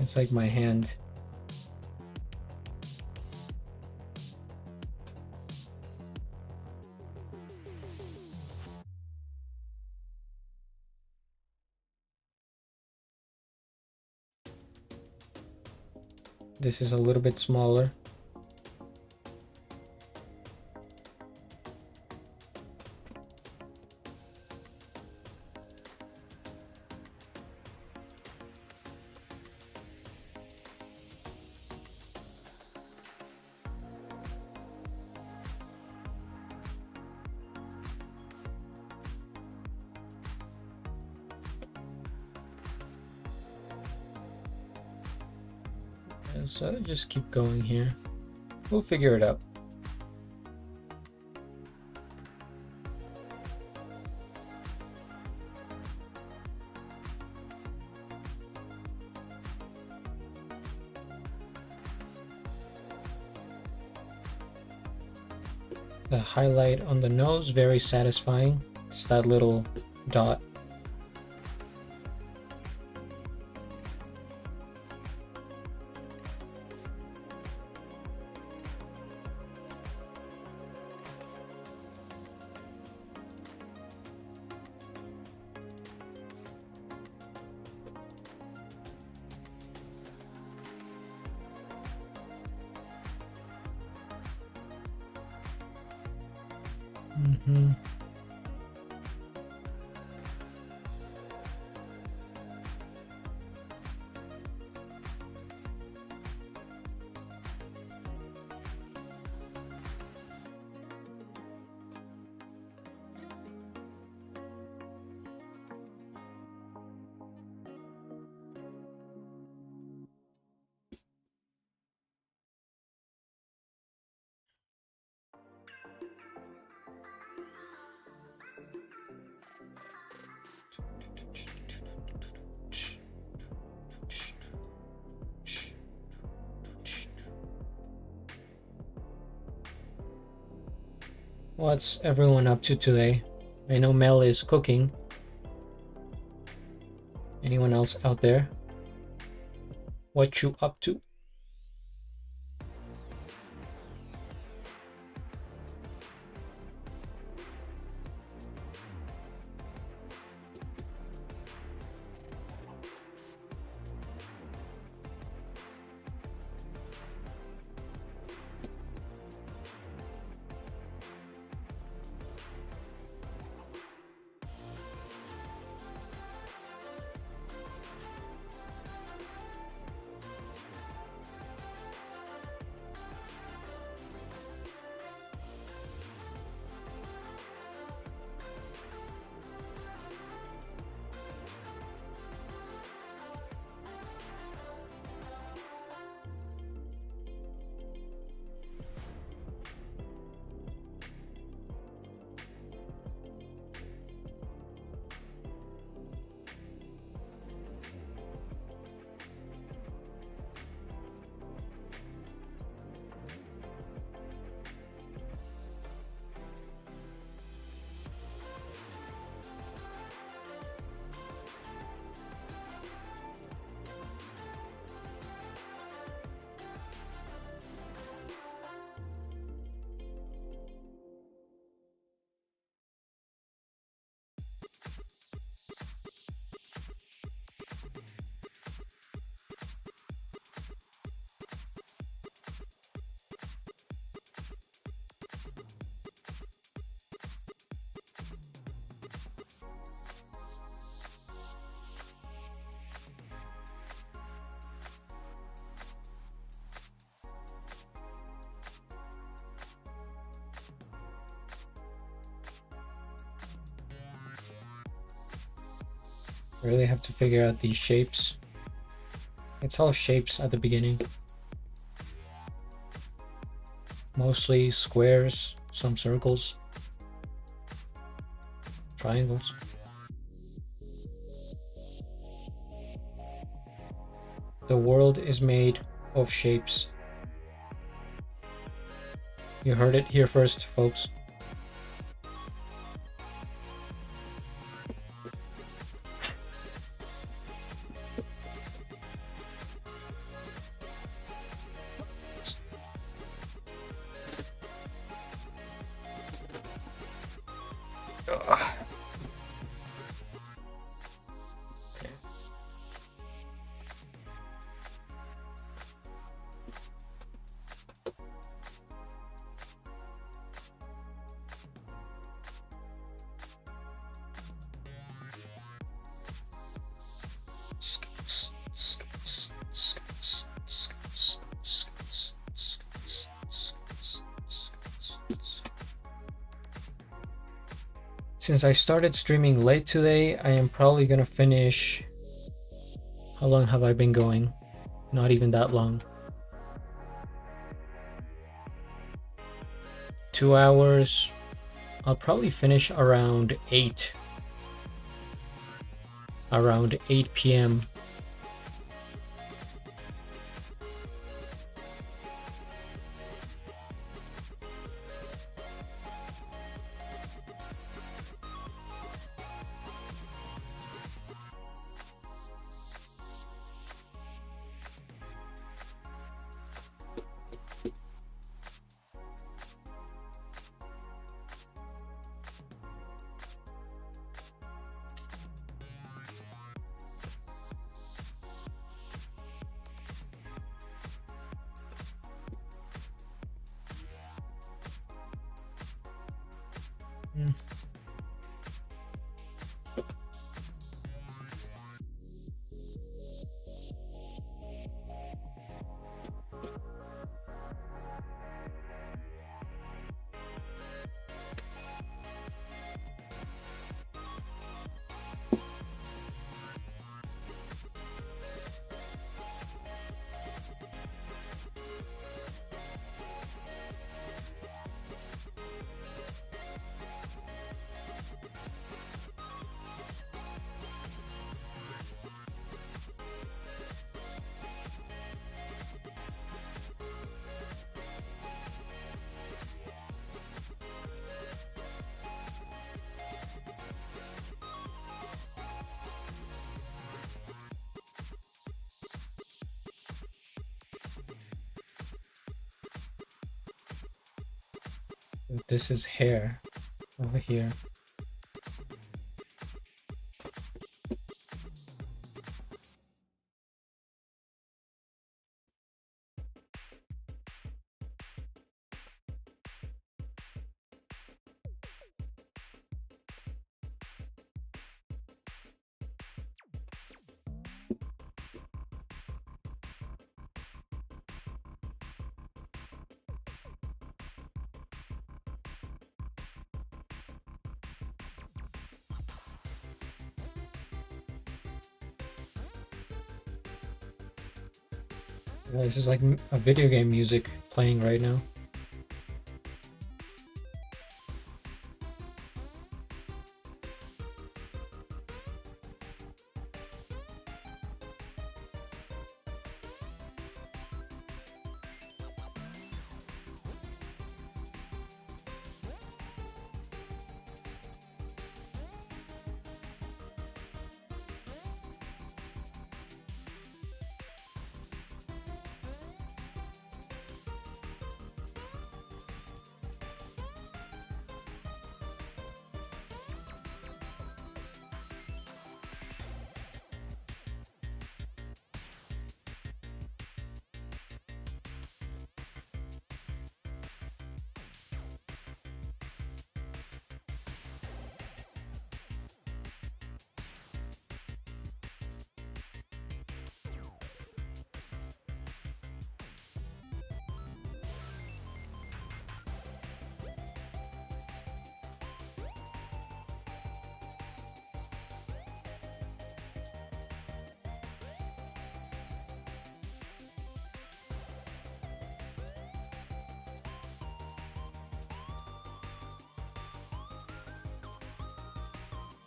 It's like my hand. This is a little bit smaller. So just keep going here. We'll figure it out. The highlight on the nose, very satisfying. It's that little dot. Mm-hmm. What's everyone up to today? I know Mel is cooking. Anyone else out there? What you up to? Really have to figure out these shapes. It's all shapes at the beginning. Mostly squares, some circles, triangles. The world is made of shapes. You heard it here first, folks. Ugh. Okay. Since I started streaming late today, I am probably gonna finish. How long have I been going? Not even that long. 2 hours. I'll probably finish around 8. Around 8 p.m. This is hair over here. This is like a video game music playing right now.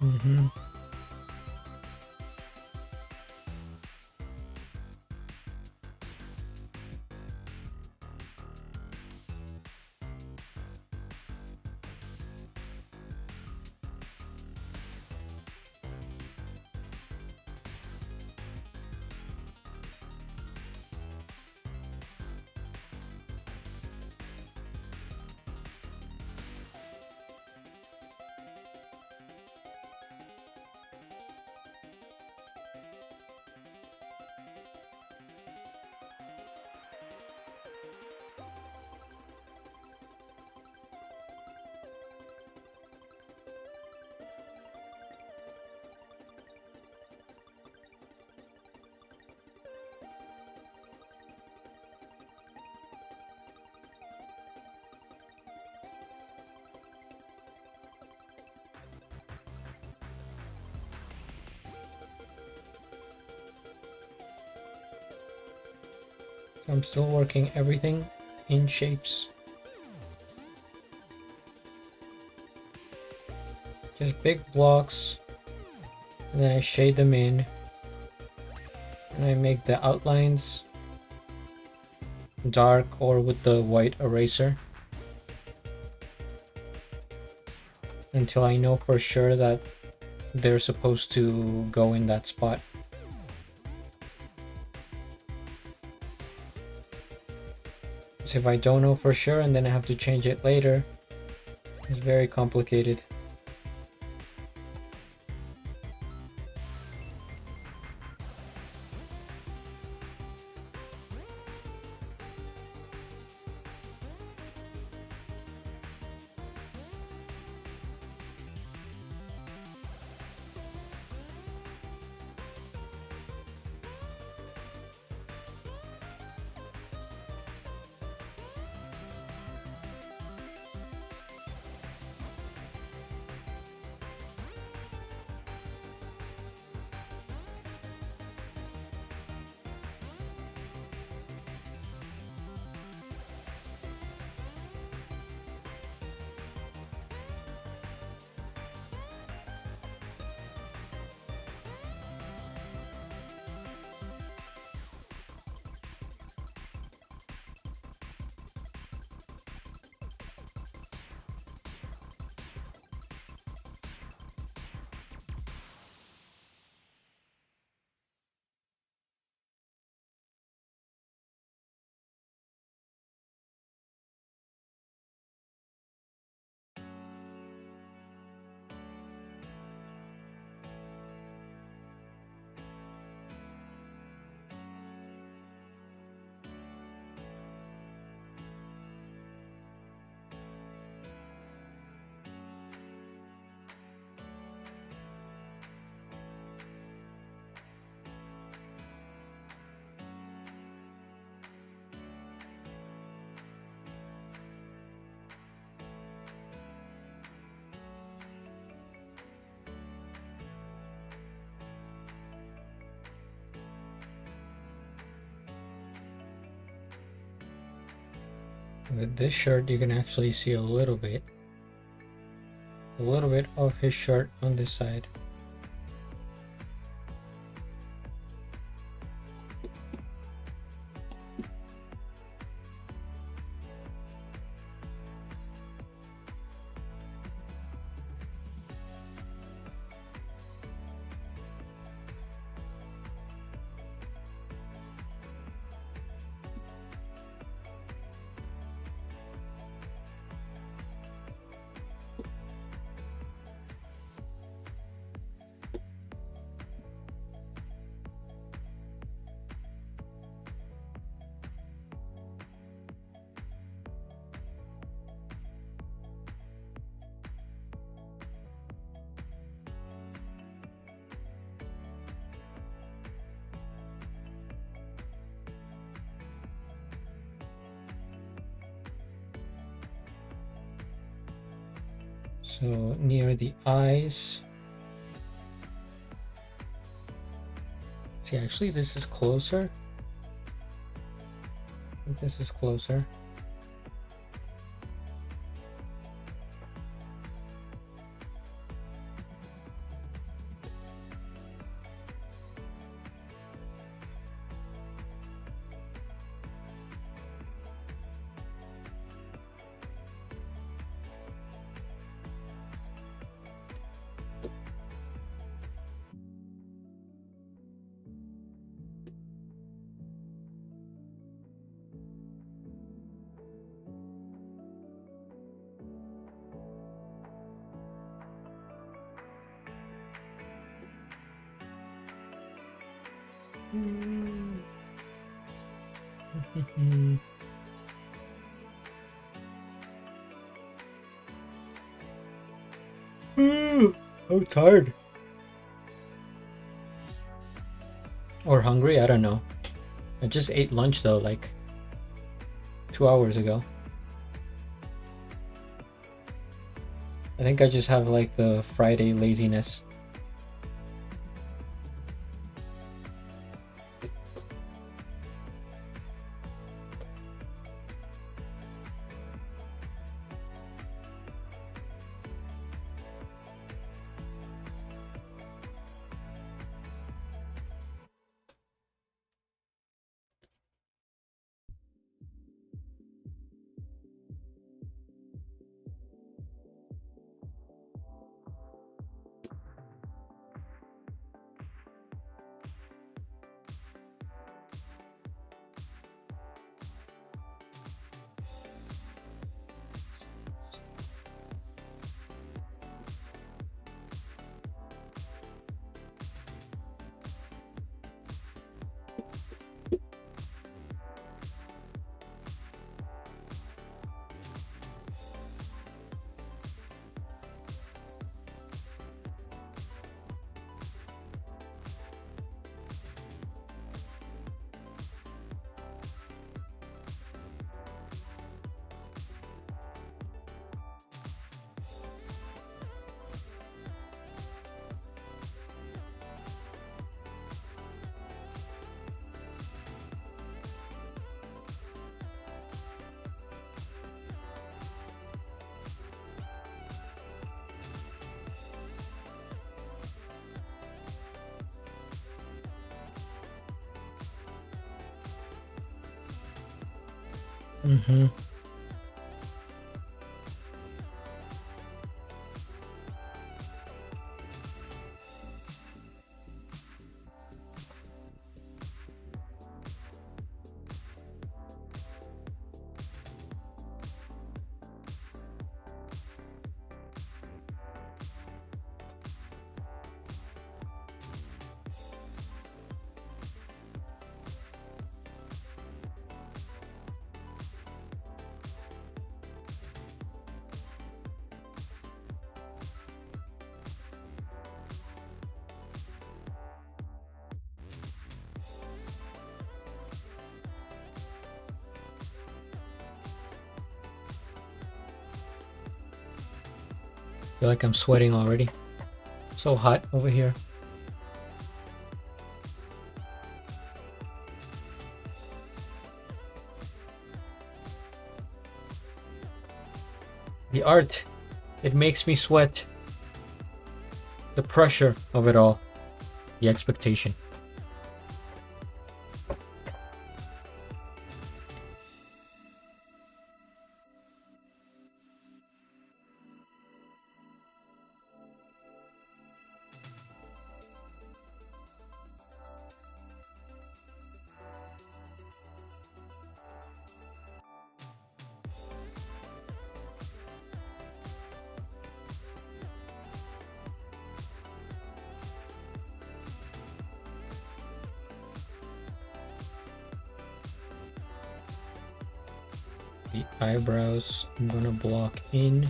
Mm-hmm. I'm still working everything in shapes. Just big blocks, and then I shade them in, and I make the outlines dark or with the white eraser until I know for sure that they're supposed to go in that spot. So if I don't know for sure and then I have to change it later, it's very complicated. With this shirt, you can actually see a little bit of his shirt on this side. So near the eyes. See, actually this is closer. I think this is closer. I'm tired. Or hungry, I don't know. I just ate lunch though, like 2 hours ago. I think I just have like the Friday laziness. Mm-hmm. Feel like I'm sweating already. So hot over here. The art, it makes me sweat. The pressure of it all. The expectation. The eyebrows, I'm gonna block in.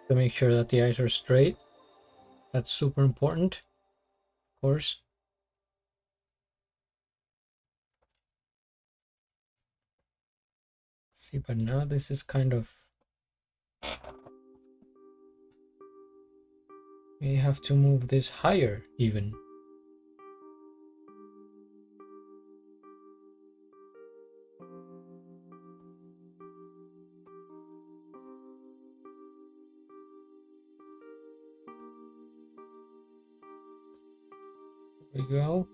To make sure that the eyes are straight. That's super important, of course. See, but now this is kind of... You have to move this higher even. There we go.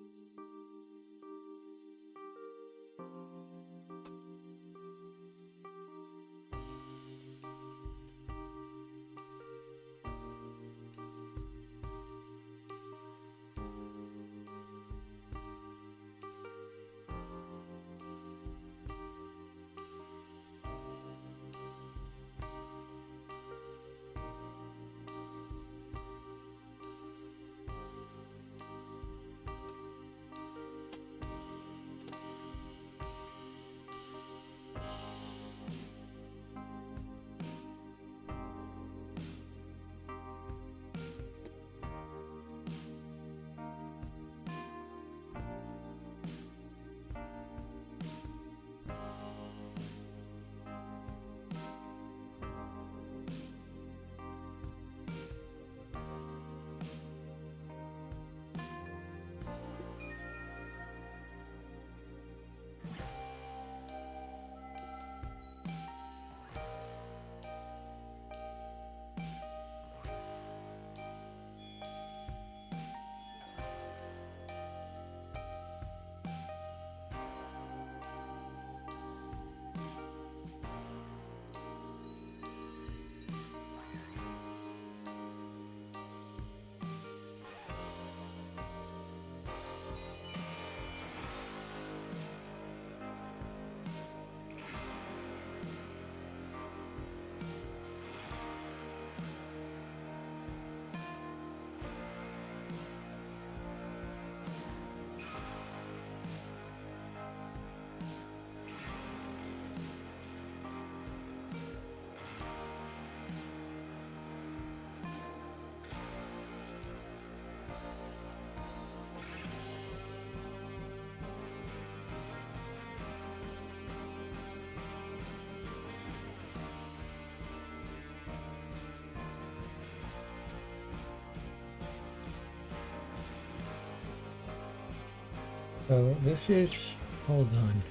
So this is, hold on.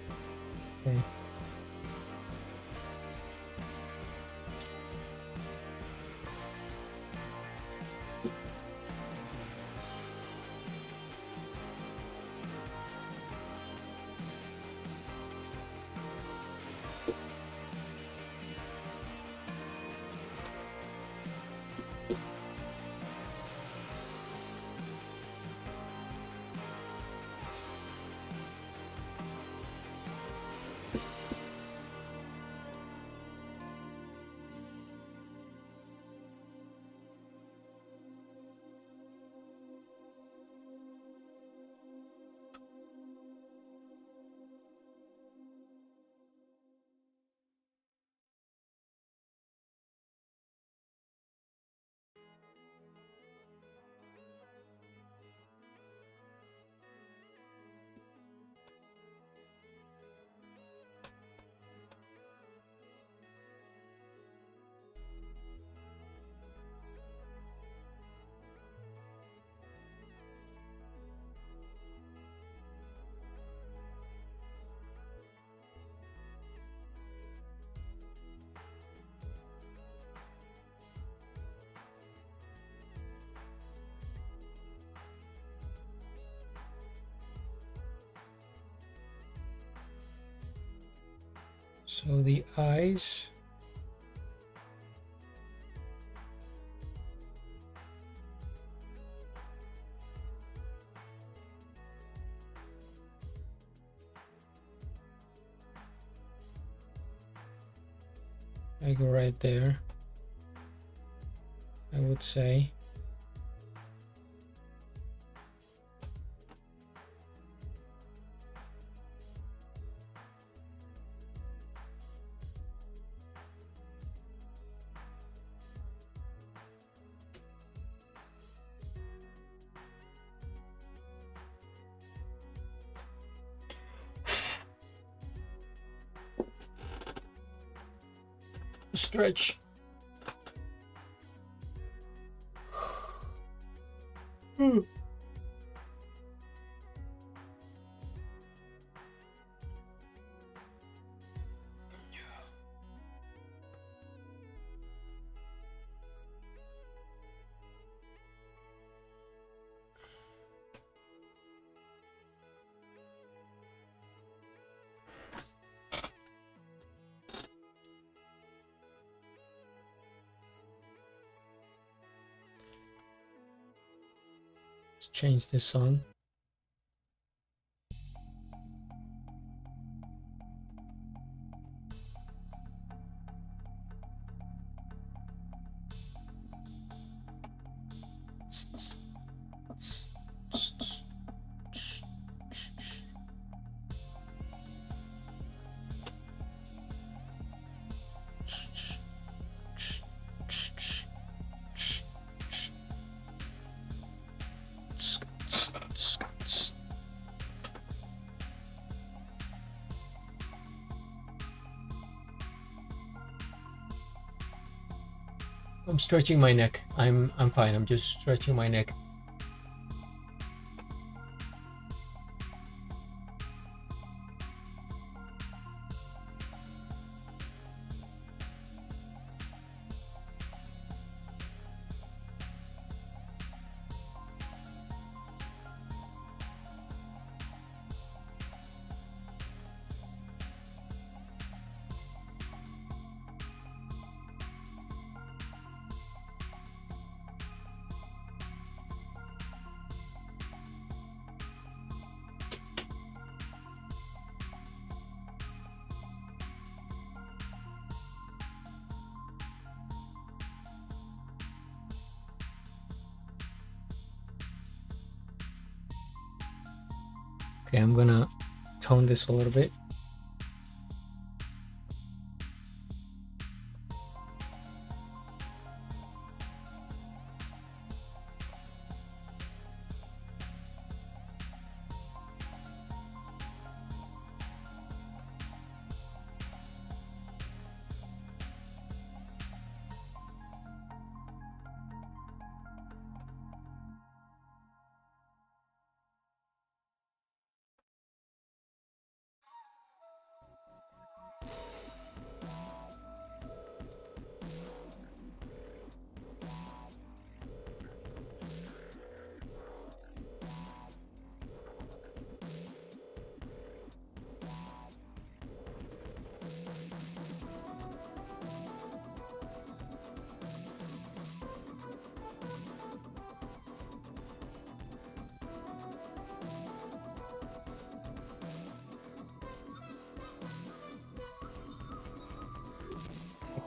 Okay. So the eyes. I go right there, I would say. Stretch. Let's change this song. I'm stretching my neck. I'm fine. I'm just stretching my neck. Okay, I'm gonna tone this a little bit.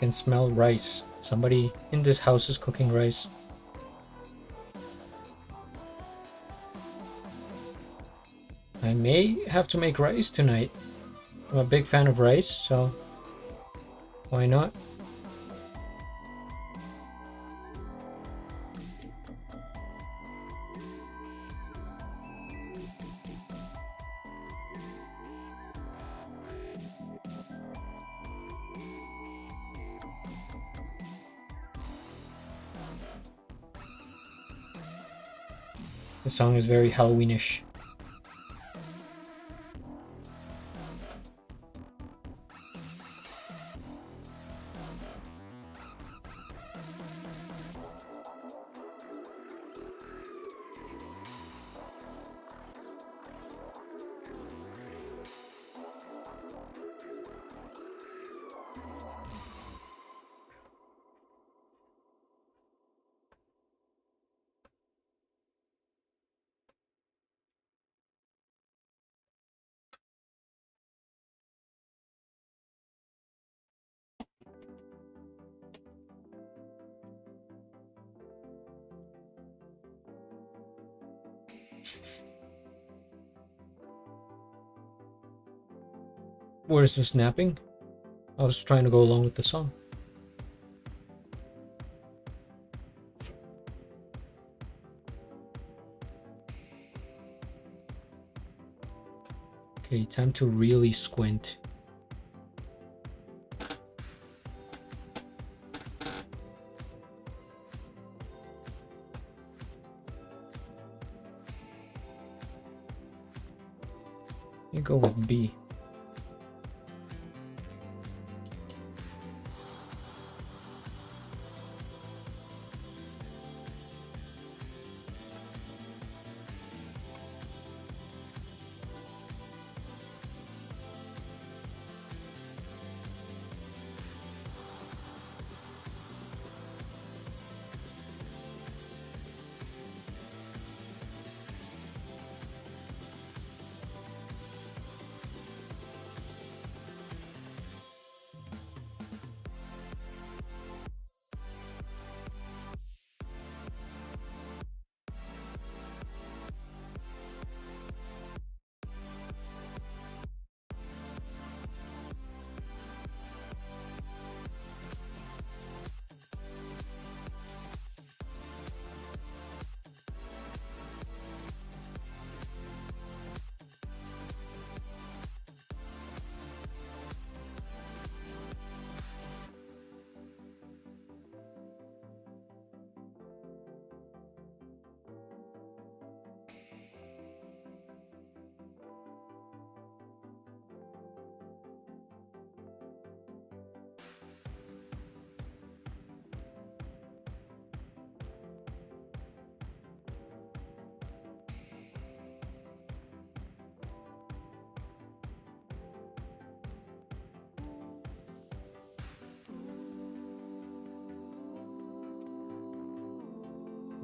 can smell rice. Somebody in this house is cooking rice. I may have to make rice tonight. I'm a big fan of rice, so why not? The song is very Halloweenish. Where's the snapping? I was trying to go along with the song. Okay, time to really squint. You go with B.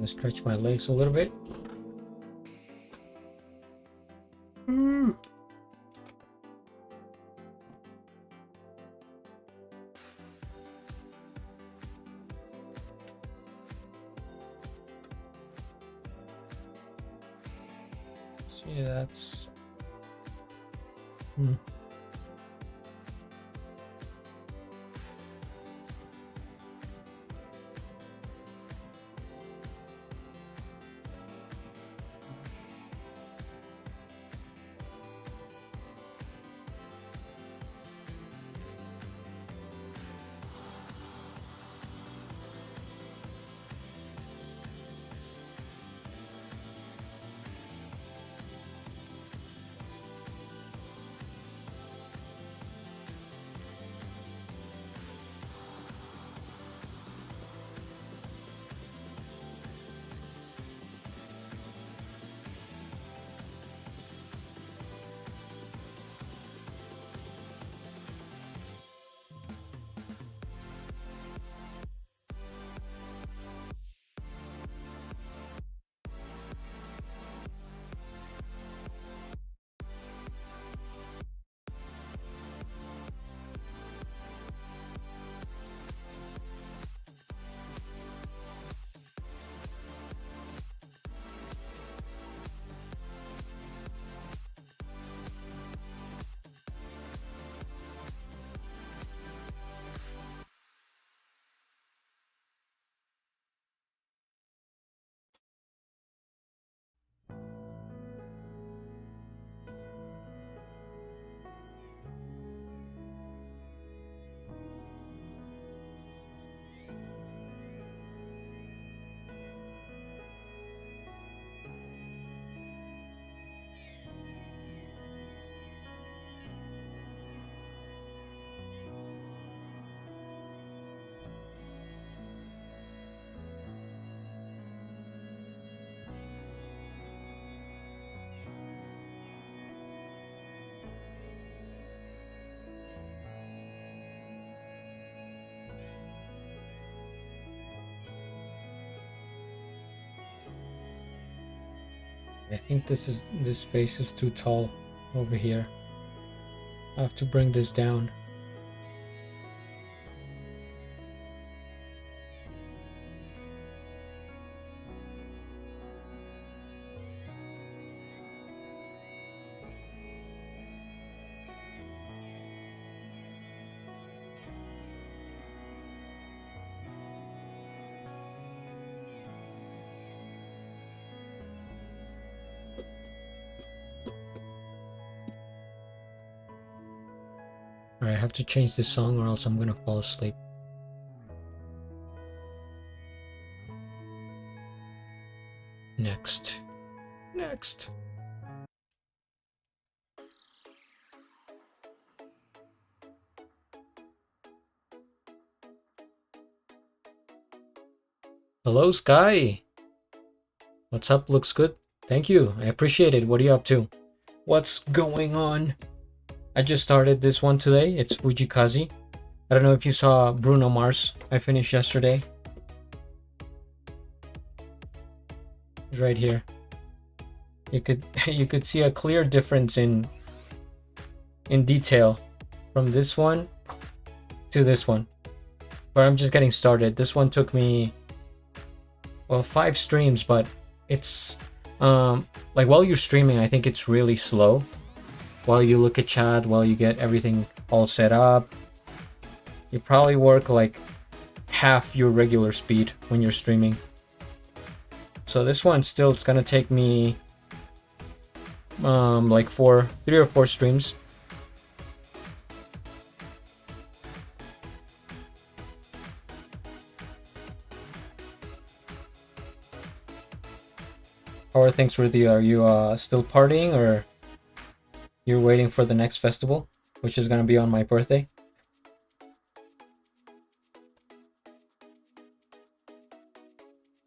I'm gonna stretch my legs a little bit. See, that's... I think this space is too tall over here. I have to bring this down. Alright, I have to change this song or else I'm gonna fall asleep. Next. Hello, Sky. What's up? Looks good. Thank you. I appreciate it. What are you up to? What's going on? I just started this one today. It's Fujii Kaze. I don't know if you saw Bruno Mars. I finished yesterday. It's right here. You could see a clear difference in detail from this one to this one. But I'm just getting started. This one took me, well, 5 streams, but it's like while you're streaming, I think it's really slow. While you look at chat, while you get everything all set up, you probably work like half your regular speed when you're streaming. So this one still, it's gonna take me like 3 or 4 streams. How are things with you? Are you still partying, or you're waiting for the next festival, which is gonna be on my birthday?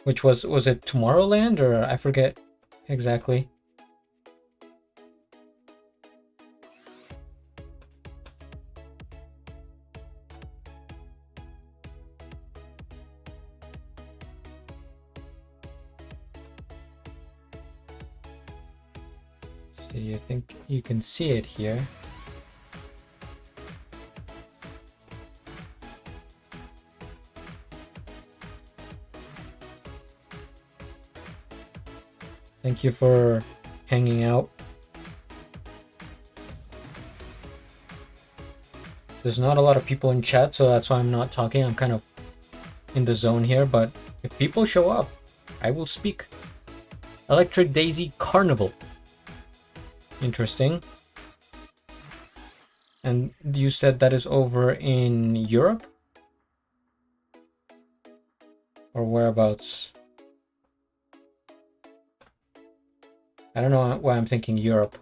Which was it Tomorrowland, or I forget exactly. See, I think you can see it here. Thank you for hanging out. There's not a lot of people in chat, so that's why I'm not talking. I'm kind of in the zone here, but if people show up, I will speak. Electric Daisy Carnival. Interesting. And you said that is over in Europe? Or whereabouts? I don't know why I'm thinking Europe.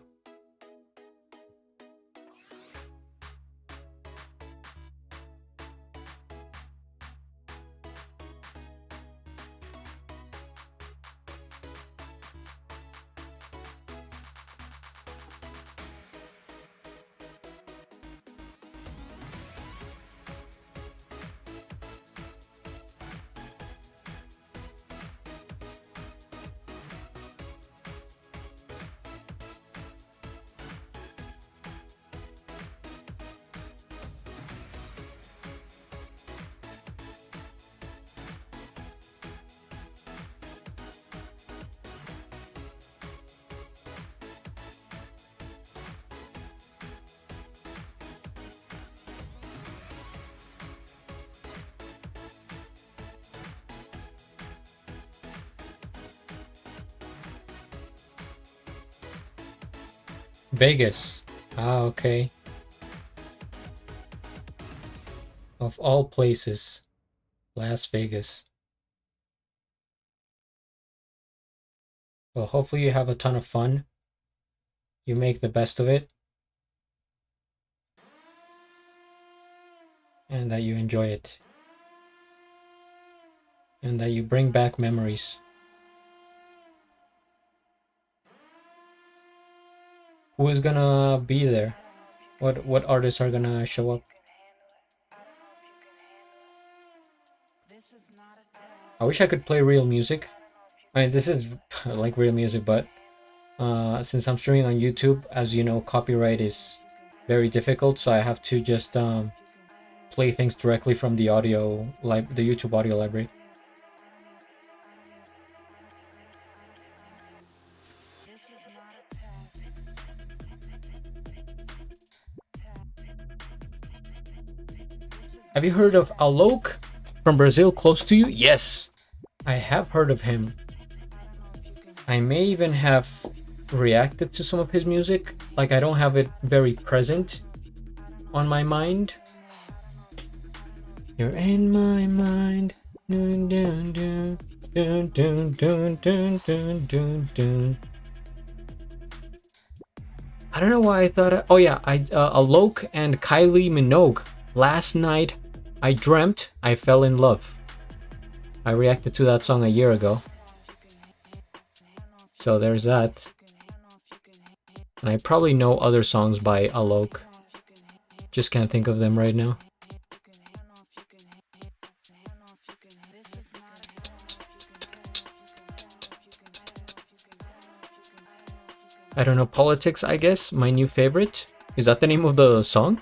Vegas. Ah, okay. Of all places, Las Vegas. Well, hopefully you have a ton of fun. You make the best of it. And that you enjoy it. And that you bring back memories. Who is gonna be there? What artists are gonna show up? I wish I could play real music. I mean, this is like real music, but since I'm streaming on YouTube, as you know, copyright is very difficult, so I have to just play things directly from the audio, like the YouTube audio library. Have you heard of Alok from Brazil, close to you? Yes, I have heard of him. I may even have reacted to some of his music. Like, I don't have it very present on my mind. You're in my mind. Dun, dun, dun, dun, dun, dun, dun, dun, dun, dun. I don't know why I thought. Oh yeah, Alok and Kylie Minogue. Last night, I dreamt I fell in love. I reacted to that song a year ago. So there's that. And I probably know other songs by Alok. Just can't think of them right now. I don't know, Politics, I guess, my new favorite. Is that the name of the song?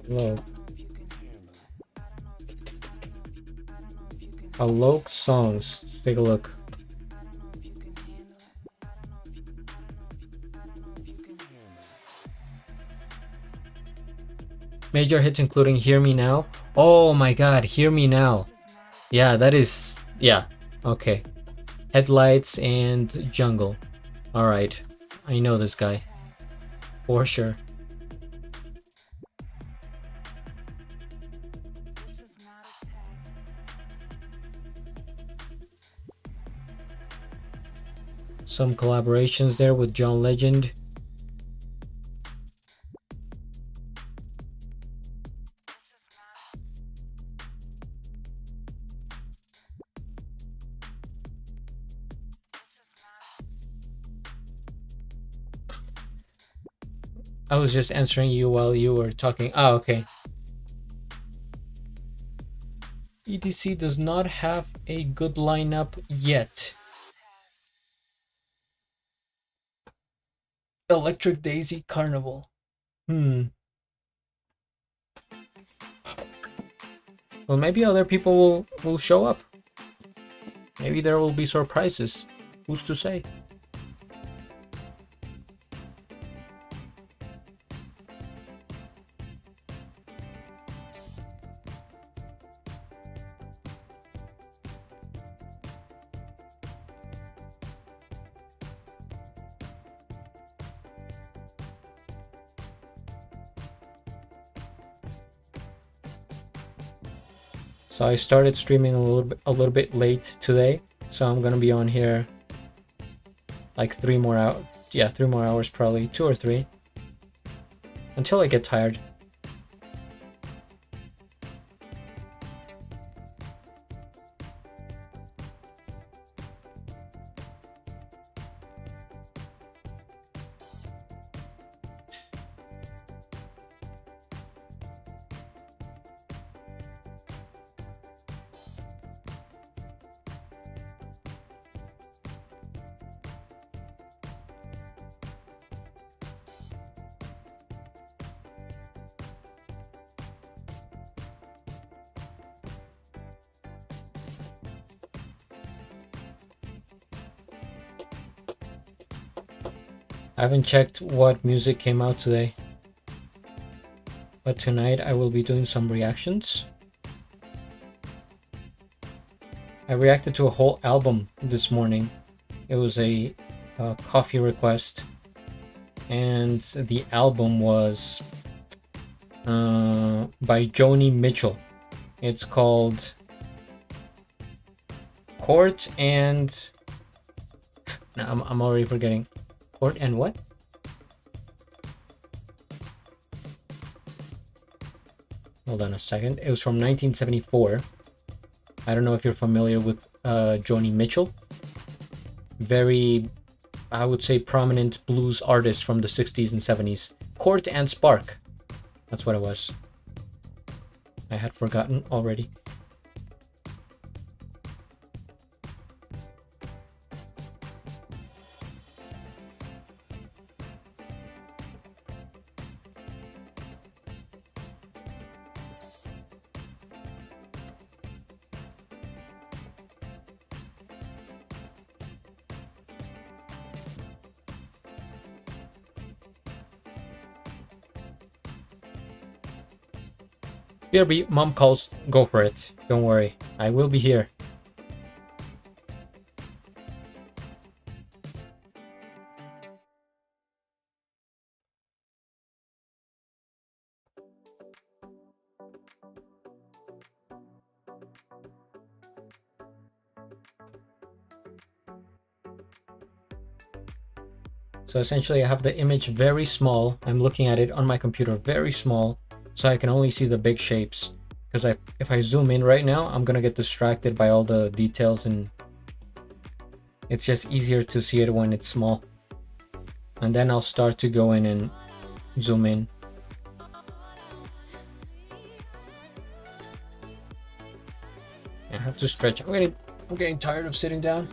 Alok. Alok songs. Let's take a look. Major hits including Hear Me Now. Oh my god, Hear Me Now. Yeah, that is... yeah, okay. Headlights and Jungle. Alright, I know this guy. For sure. Some collaborations there with John Legend. I was just answering you while you were talking. Oh, okay. EDC does not have a good lineup yet. Electric Daisy Carnival. Well, maybe other people will show up. Maybe there will be surprises. Who's to say? So I started streaming a little bit late today, so I'm gonna be on here like 3 more hours. Yeah, 3 more hours probably, 2 or 3, until I get tired. I haven't checked what music came out today, but tonight I will be doing some reactions. I reacted to a whole album this morning. It was a coffee request, and the album was by Joni Mitchell. It's called Court and... No, I'm already forgetting. Court and what? Hold on a second. It was from 1974. I don't know if you're familiar with Joni Mitchell. Very, I would say, prominent blues artist from the 60s and 70s. Court and Spark. That's what it was. I had forgotten already. BRB, mom calls, go for it. Don't worry, I will be here. So essentially I have the image very small. I'm looking at it on my computer very small, so I can only see the big shapes. Because if I zoom in right now, I'm gonna get distracted by all the details, and it's just easier to see it when it's small. And then I'll start to go in and zoom in. I have to stretch. I'm getting tired of sitting down.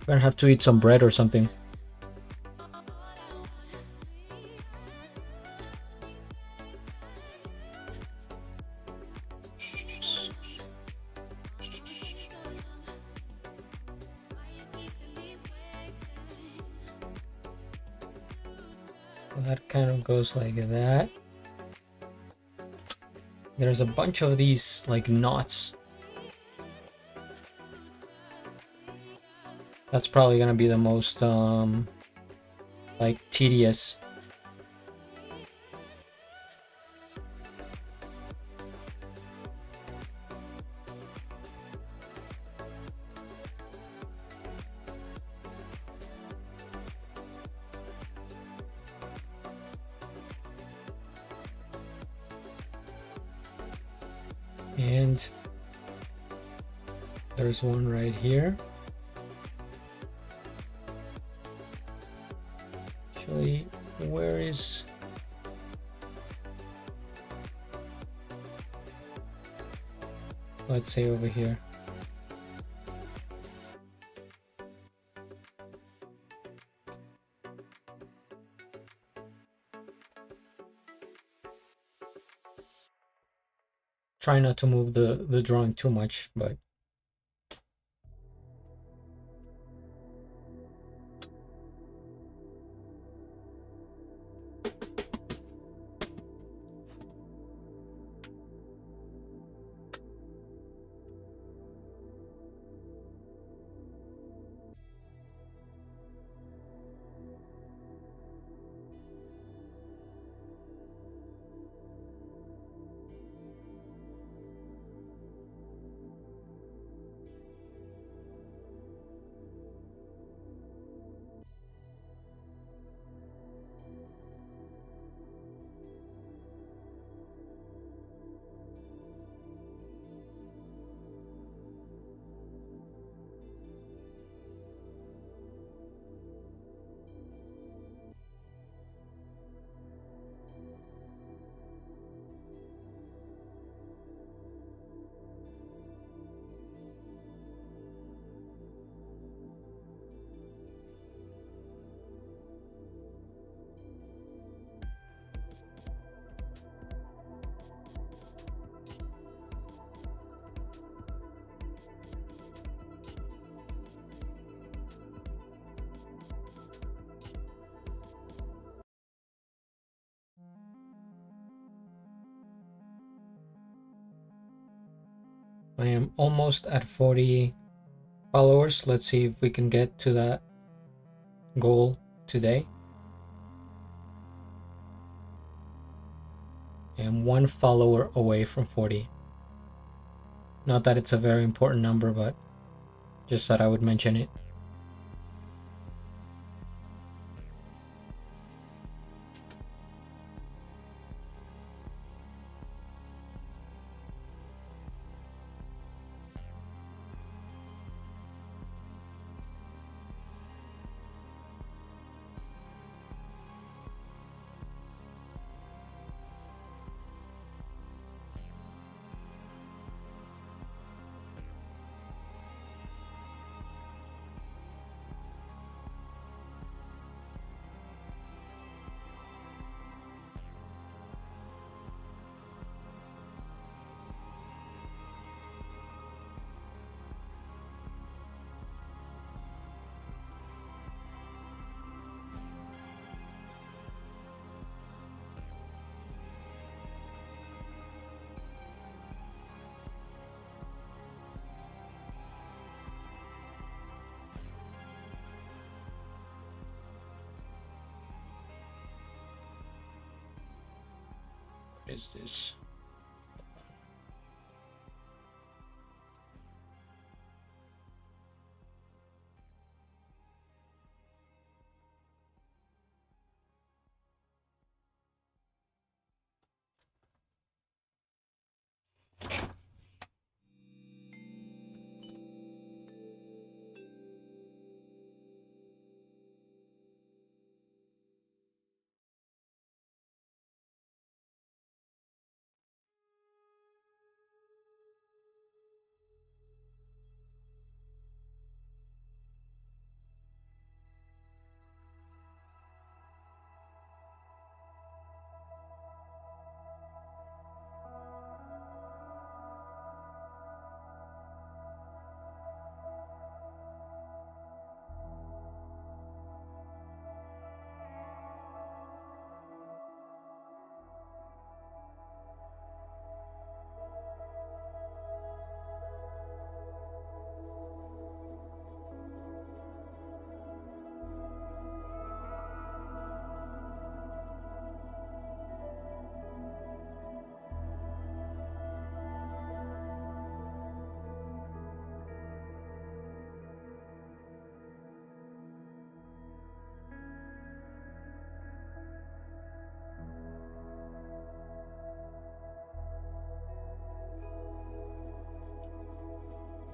I'm gonna have to eat some bread or something. That kind of goes like that. There's a bunch of these like knots. That's probably gonna be the most like tedious. And there's one right here. Actually, where is... Let's say over here. Try not to move the drawing too much, but I am almost at 40 followers. Let's see if we can get to that goal today. I am 1 follower away from 40. Not that it's a very important number, but just thought I would mention it. What is this?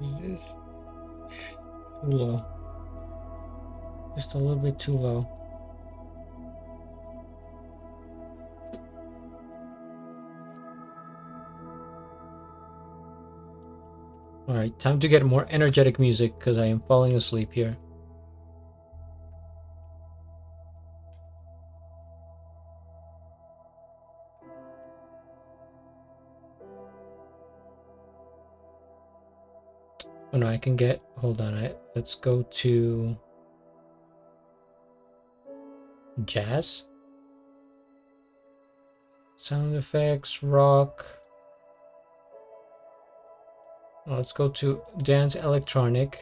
Is this too low? Just a little bit too low. Alright, time to get more energetic music because I am falling asleep here. Oh no, I can get, hold on, let's go to jazz, sound effects, rock. Let's go to dance electronic.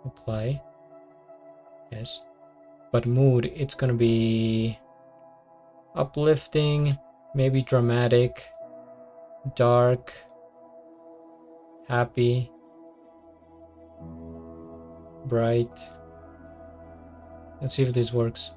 Apply. Yes. But mood, it's gonna be uplifting, maybe dramatic, dark, happy, bright. Let's see if this works.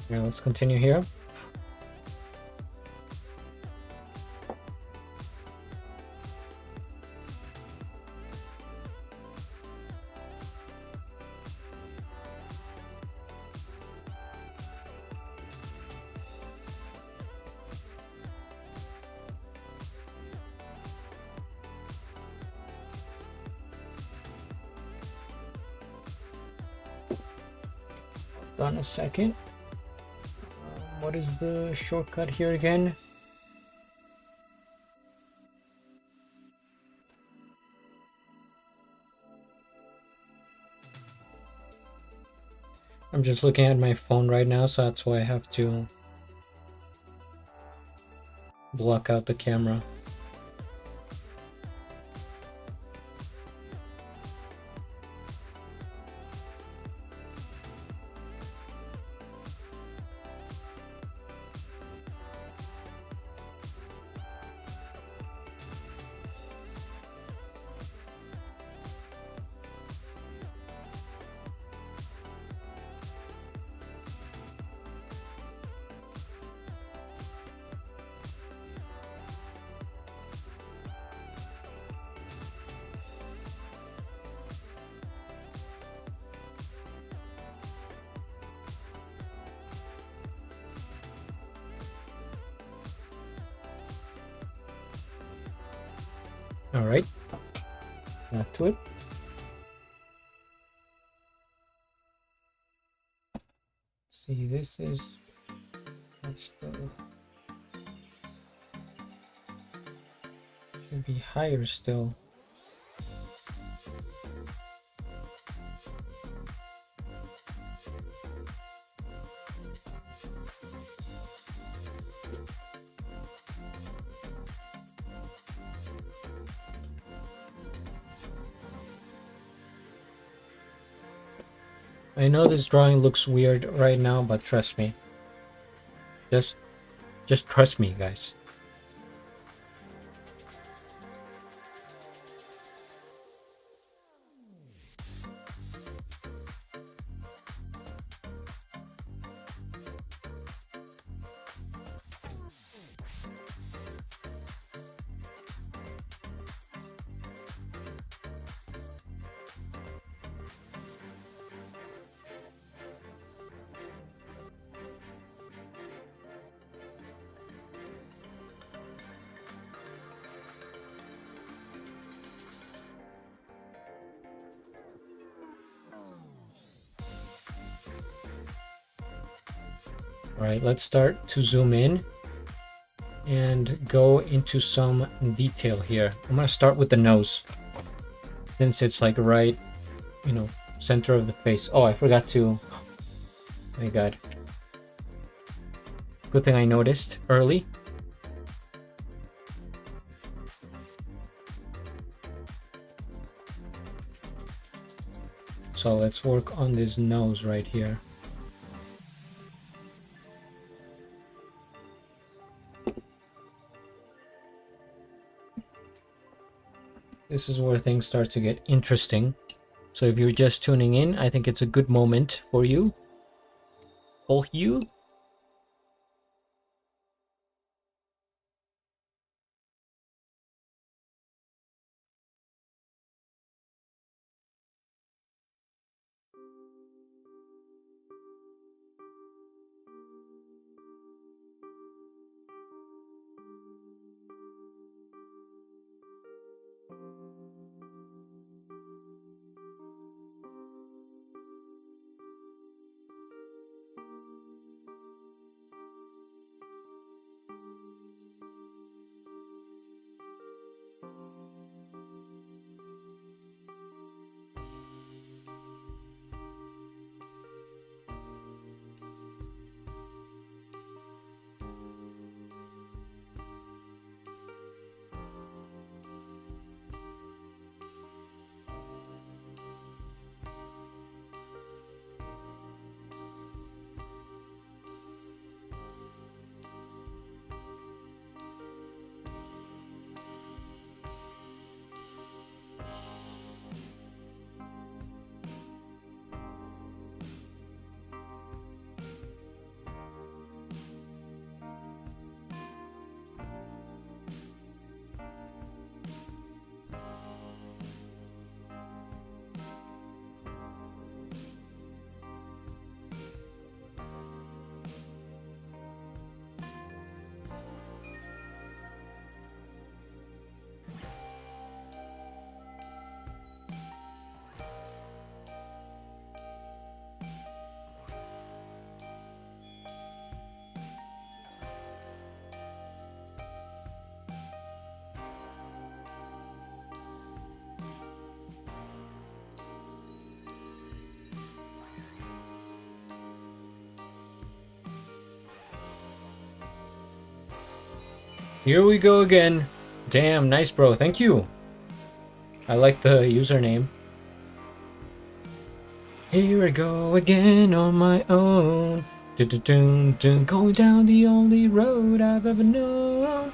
Now let's continue here. on a second. What is the shortcut here again? I'm just looking at my phone right now, so that's why I have to block out the camera. All right, back to it. See, that's the, should be higher still. I know this drawing looks weird right now, but trust me. Just trust me, guys. All right, let's start to zoom in and go into some detail here. I'm gonna start with the nose, since it's like right, center of the face. Oh, I forgot to, my God. Good thing I noticed early. So let's work on this nose right here. This is where things start to get interesting. So if you're just tuning in, I think it's a good moment for you. For you. Here we go again. Damn, nice, bro. Thank you. I like the username. Here I go again on my own. Going down the only road I've ever known.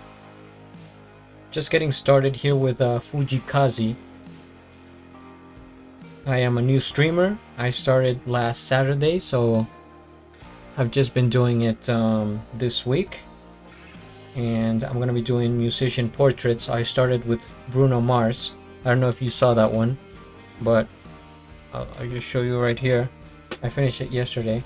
Just getting started here with Fujii Kaze. I am a new streamer. I started last Saturday, so I've just been doing it this week. And I'm gonna be doing musician portraits. I started with Bruno Mars. I don't know if you saw that one, but I'll just show you right here. I finished it yesterday.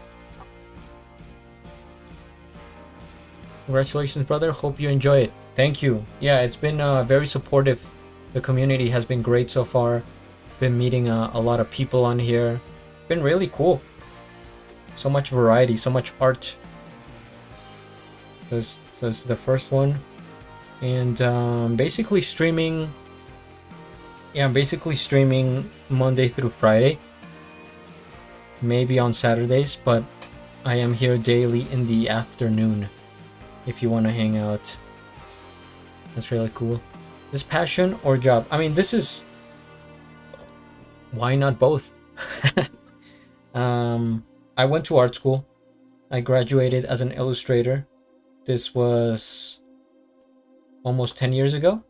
Congratulations, brother. Hope you enjoy it. Thank you. Yeah, it's been very supportive. The community has been great so far. Been meeting a lot of people on here. Been really cool. So much variety, so much art. This is the first one. And basically streaming. Yeah, I'm basically streaming Monday through Friday. Maybe on Saturdays, but I am here daily in the afternoon. If you want to hang out. That's really cool. This passion or job? I mean, this is... Why not both? I went to art school. I graduated as an illustrator. This was almost 10 years ago.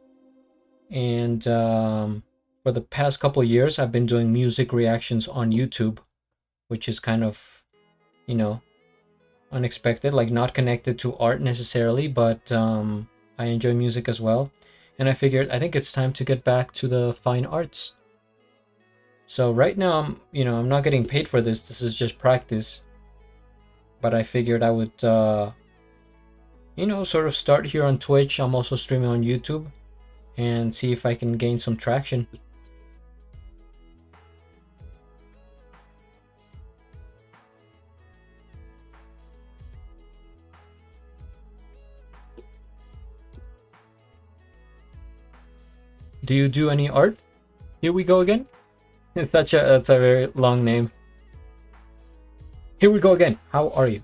And for the past couple of years, I've been doing music reactions on YouTube, which is kind of, you know, unexpected, like not connected to art necessarily, but I enjoy music as well. And I figured I think it's time to get back to the fine arts. So right now I'm not getting paid for this. This is just practice. But I figured I would sort of start here on Twitch. I'm also streaming on YouTube and see if I can gain some traction. Do you do any art? Here we go again. That's a very long name. Here we go again. How are you?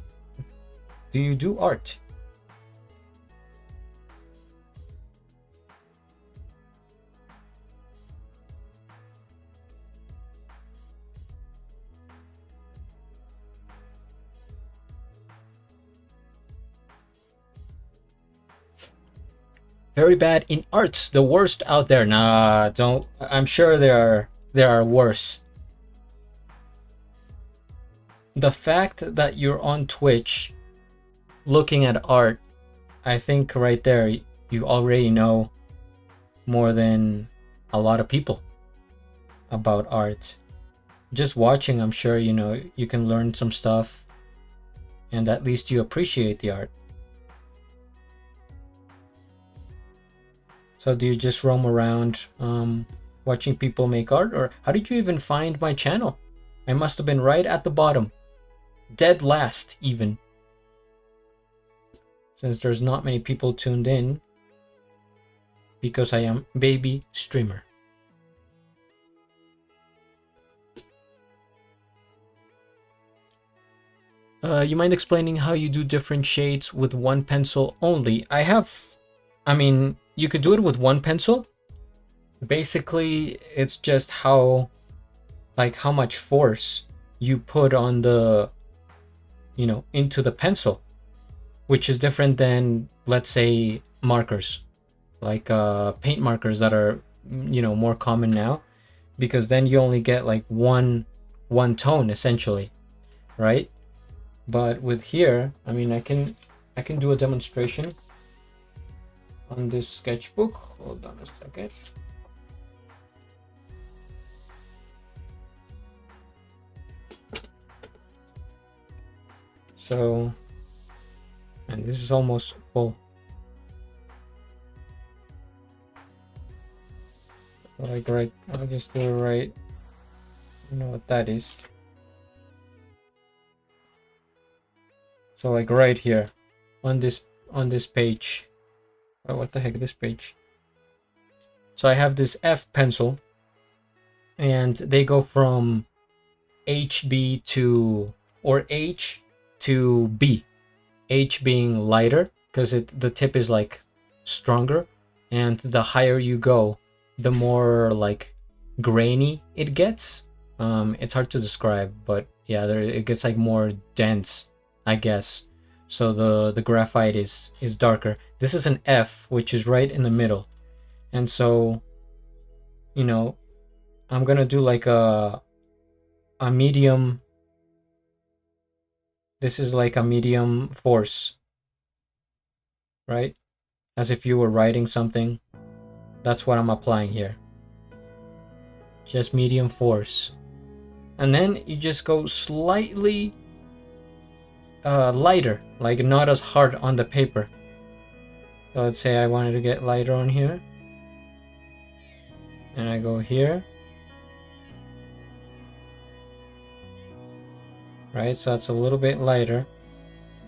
Do you do art? Very bad in arts, the worst out there. Nah, don't. I'm sure there are worse. The fact that you're on Twitch looking at art, I think right there you already know more than a lot of people about art. Just watching, I'm sure you can learn some stuff, and at least you appreciate the art. So do you just roam around watching people make art? Or how did you even find my channel? I must have been right at the bottom. Dead last, even. Since there's not many people tuned in. Because I am baby streamer. You mind explaining how you do different shades with one pencil only? I mean, you could do it with one pencil. Basically, it's just how much force you put on the, into the pencil, which is different than, let's say, markers, like paint markers that are, more common now, because then you only get like one tone essentially, right? But with here, I mean, I can do a demonstration on this sketchbook. Hold on a second. So, and this is almost full. Like right, I'll just do it right. You know what that is. So like right here, on this page. Oh, what the heck, this page? So I have this F pencil, and they go from HB to, or H to B. H being lighter, because the tip is like stronger, and the higher you go, the more like grainy it gets. It's hard to describe, but yeah, it gets like more dense, I guess. So the graphite is darker. This is an F, which is right in the middle, and so, you know, I'm gonna do like a medium. This is like a medium force, right? As if you were writing something. That's what I'm applying here. Just medium force. And then you just go slightly lighter, like not as hard on the paper. So let's say I wanted to get lighter on here. And I go here. Right, so that's a little bit lighter.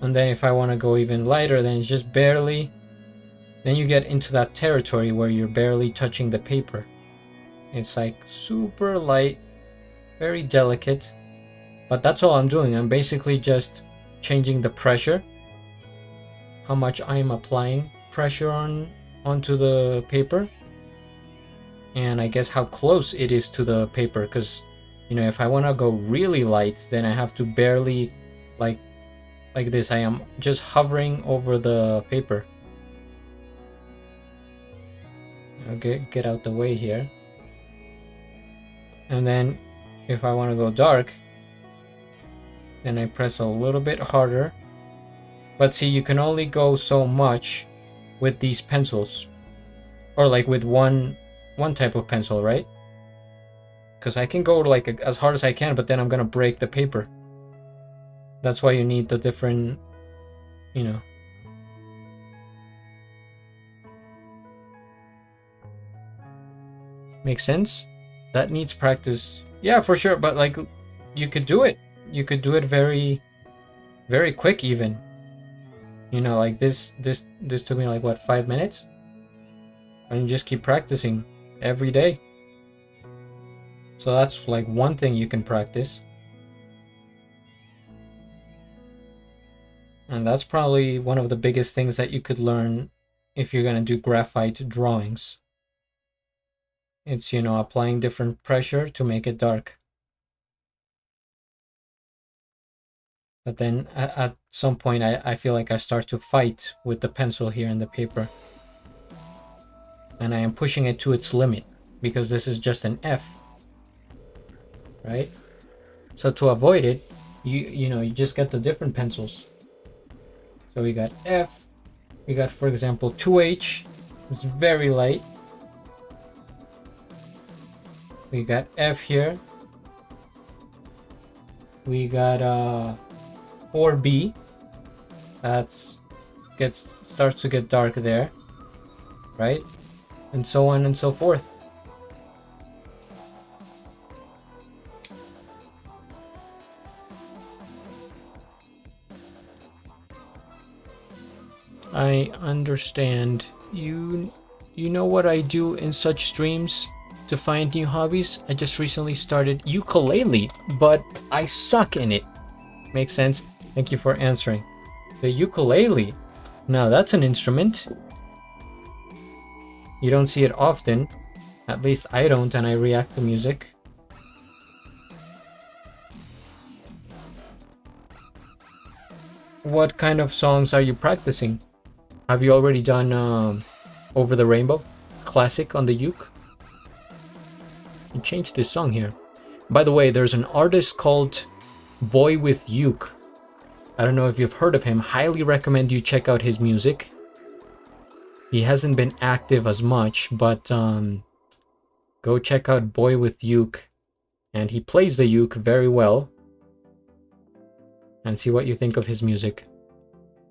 And then if I want to go even lighter, then it's just barely. Then you get into that territory where you're barely touching the paper. It's like super light, very delicate. But that's all I'm doing. I'm basically just changing the pressure, how much I'm applying pressure onto the paper, and I guess how close it is to the paper, because, you know, if I want to go really light, then I have to barely, like this, I am just hovering over the paper. Okay, get out the way here. And then if I want to go dark, then I press a little bit harder. But see, you can only go so much with these pencils, or like with one type of pencil, right? Because I can go like as hard as I can, but then I'm gonna break the paper. That's why you need the different, you know. Makes sense? That needs practice. Yeah, for sure, but like, you could do it. You could do it very, very quick even. You know, like this took me like what, 5 minutes? And you just keep practicing every day. So that's like one thing you can practice. And that's probably one of the biggest things that you could learn if you're going to do graphite drawings. It's, you know, applying different pressure to make it dark. But then at some point I feel like I start to fight with the pencil here in the paper. And I am pushing it to its limit because this is just an F. Right? So to avoid it, you know, you just get the different pencils. So we got F, we got, for example, 2H, it's very light. We got F here. We got 4B. Starts to get dark there, right? And so on and so forth. I understand. You know what I do in such streams to find new hobbies? I just recently started ukulele, but I suck in it. Makes sense? Thank you for answering. The ukulele. Now that's an instrument. You don't see it often. At least I don't, and I react to music. What kind of songs are you practicing? Have you already done Over the Rainbow? Classic on the uke? You changed this song here. By the way, there's an artist called Boy with Uke. I don't know if you've heard of him. Highly recommend you check out his music. He hasn't been active as much, but go check out Boy with Uke. And he plays the uke very well. And see what you think of his music.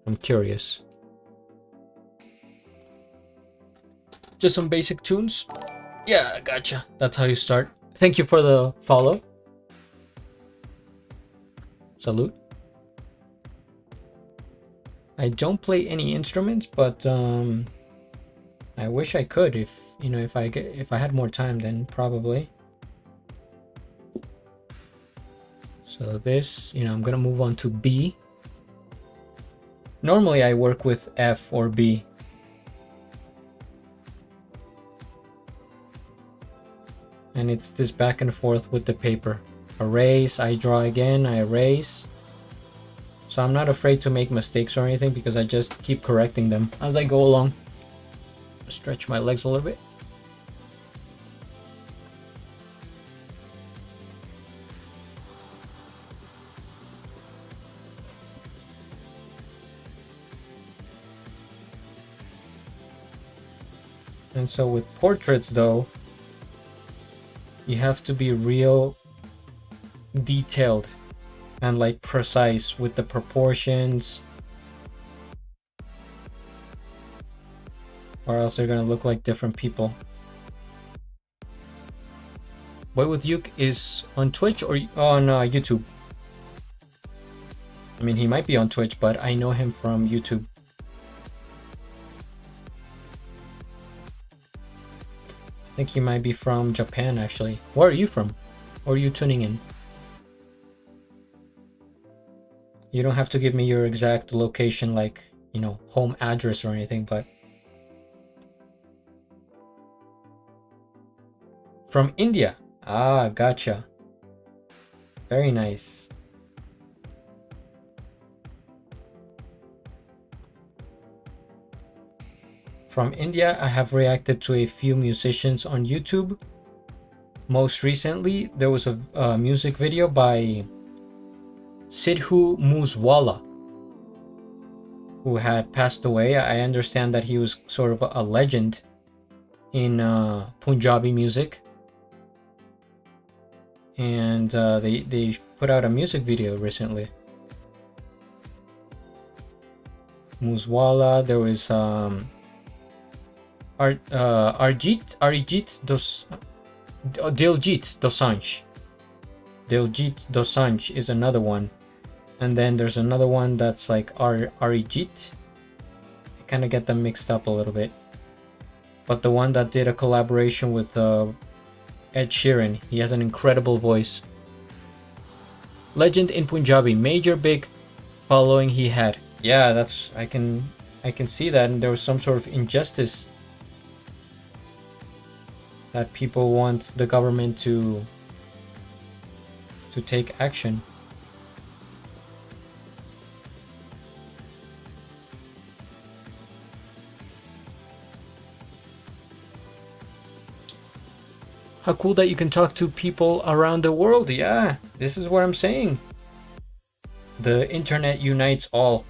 I'm curious. Just some basic tunes? Yeah, gotcha. That's how you start. Thank you for the follow. Salute. I don't play any instruments, but I wish I could. If I had more time, then probably. So this, I'm gonna move on to B. Normally I work with F or B, and it's this back and forth with the paper. Erase, I draw again, I erase. So I'm not afraid to make mistakes or anything because I just keep correcting them as I go along. Stretch my legs a little bit. And so with portraits though, you have to be real detailed and like precise with the proportions, or else they're gonna look like different people. Boy with Uke is on Twitch or on YouTube. I mean, he might be on Twitch, but I know him from YouTube. I think he might be from Japan, actually. Where are you from? Or are you tuning in? You don't have to give me your exact location, like, you know, home address or anything, but... From India. Ah, gotcha. Very nice. From India, I have reacted to a few musicians on YouTube. Most recently, there was a music video by Sidhu Moosewala, who had passed away. I understand that he was sort of a legend in Punjabi music. And they put out a music video recently. Moosewala, there was Diljit Dosanjh. Diljit Dosanjh is another one. And then there's another one that's like Arijit. I kind of get them mixed up a little bit. But the one that did a collaboration with Ed Sheeran, he has an incredible voice. Legend in Punjabi, major big following he had. Yeah, that's I can see that, and there was some sort of injustice that people want the government to take action. How cool that you can talk to people around the world. Yeah, this is what I'm saying. The internet unites all.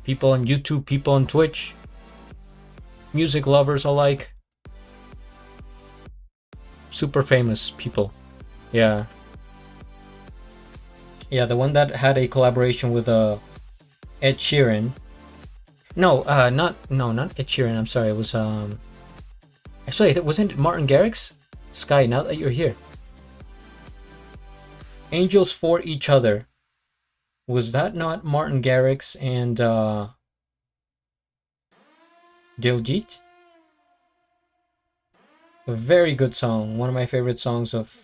People on YouTube, people on Twitch, music lovers alike. Super famous people. Yeah. Yeah, the one that had a collaboration with Ed Sheeran. No, not Ed Sheeran, I'm sorry. It was actually, wasn't it Martin Garrix? Sky, now that you're here. Angels for Each Other. Was that not Martin Garrix and Diljit? A very good song. One of my favorite songs of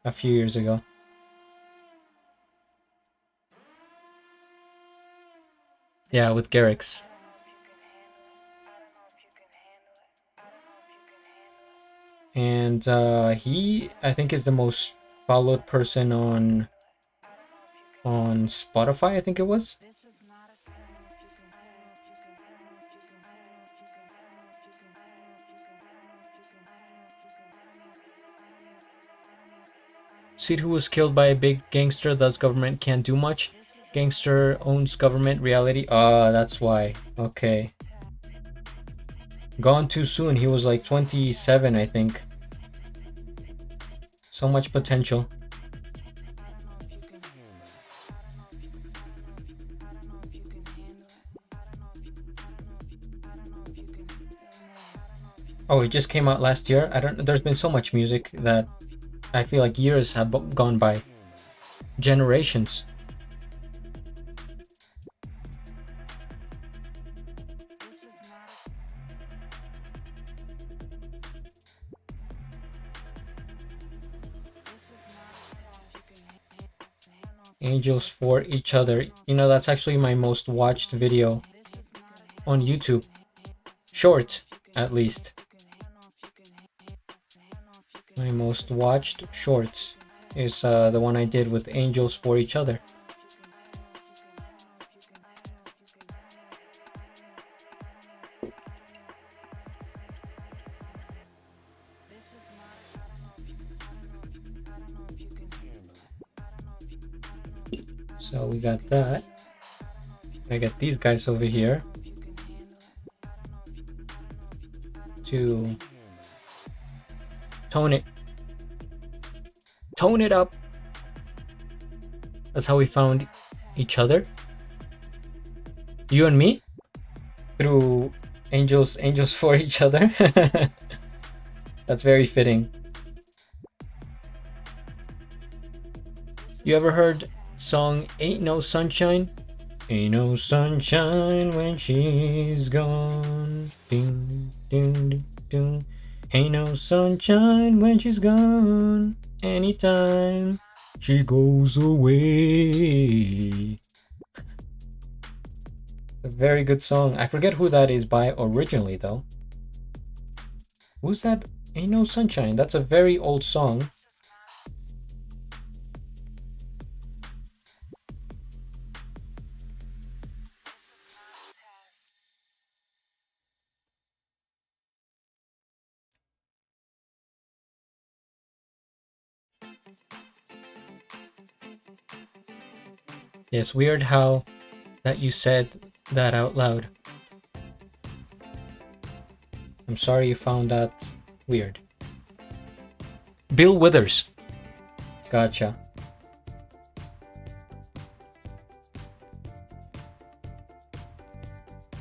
a few years ago. Yeah, with Garrix. And he, I think, is the most followed person on Spotify, I think it was. Sidhu was killed by a big gangster, thus government can't do much. Gangster owns government reality. Ah, that's why. Okay. Gone too soon. He was like 27, I think. So much potential. Oh, it just came out last year. I don't. There's been so much music that I feel like years have gone by. Generations. Angels for Each Other. You know, that's actually my most watched video on YouTube. Short, at least. My most watched shorts is the one I did with Angels for Each Other. So we got that. I got these guys over here to tone it up. That's how we found each other. You and me through Angels for Each Other. That's very fitting. You ever heard song Ain't No Sunshine? Ain't no sunshine when she's gone. Ding, ding, ding, ding. Ain't no sunshine when she's gone. Anytime she goes away. A very good song. I forget who that is by originally though. Who's that? Ain't No Sunshine. That's a very old song. Yes, weird how that you said that out loud. I'm sorry you found that weird. Bill Withers. Gotcha.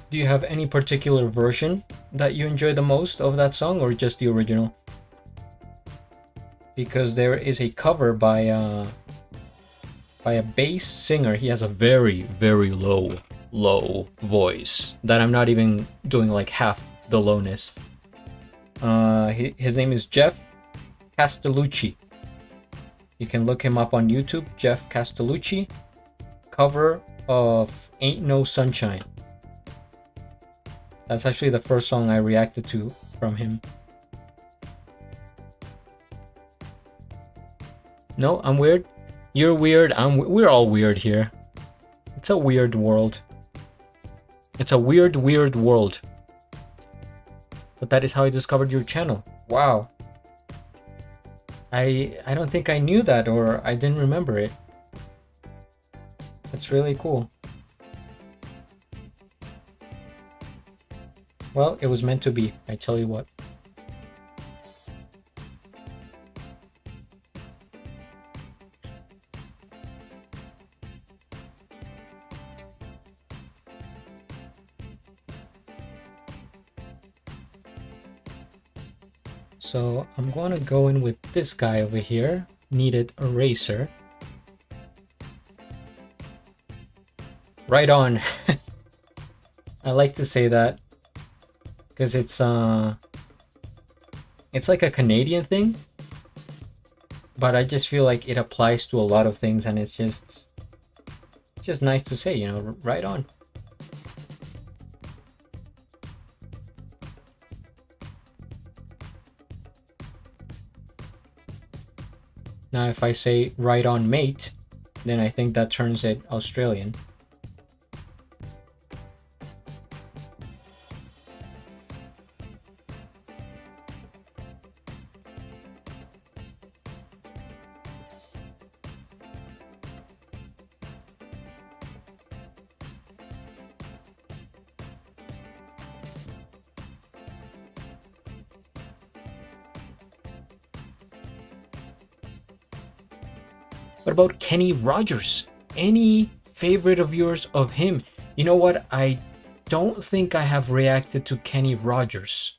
Do you have any particular version that you enjoy the most of that song, or just the original? Because there is a cover by a bass singer. He has a very, very low voice that I'm not even doing like half the lowness. His name is Jeff Castellucci. You can look him up on YouTube. Jeff Castellucci, cover of Ain't No Sunshine. That's actually the first song I reacted to from him. No, I'm weird. You're weird. We're all weird here. It's a weird world. It's a weird world. But that is how I discovered your channel. Wow. I don't think I knew that, or I didn't remember it. That's really cool. Well, it was meant to be, I tell you what. So I'm going to go in with this guy over here, Kneaded Eraser. Right on. I like to say that because it's like a Canadian thing, but I just feel like it applies to a lot of things, and it's just nice to say, you know, right on. Now, if I say right on mate, then I think that turns it Australian. What about Kenny Rogers? Any favorite of yours of him? You know what? I don't think I have reacted to Kenny Rogers,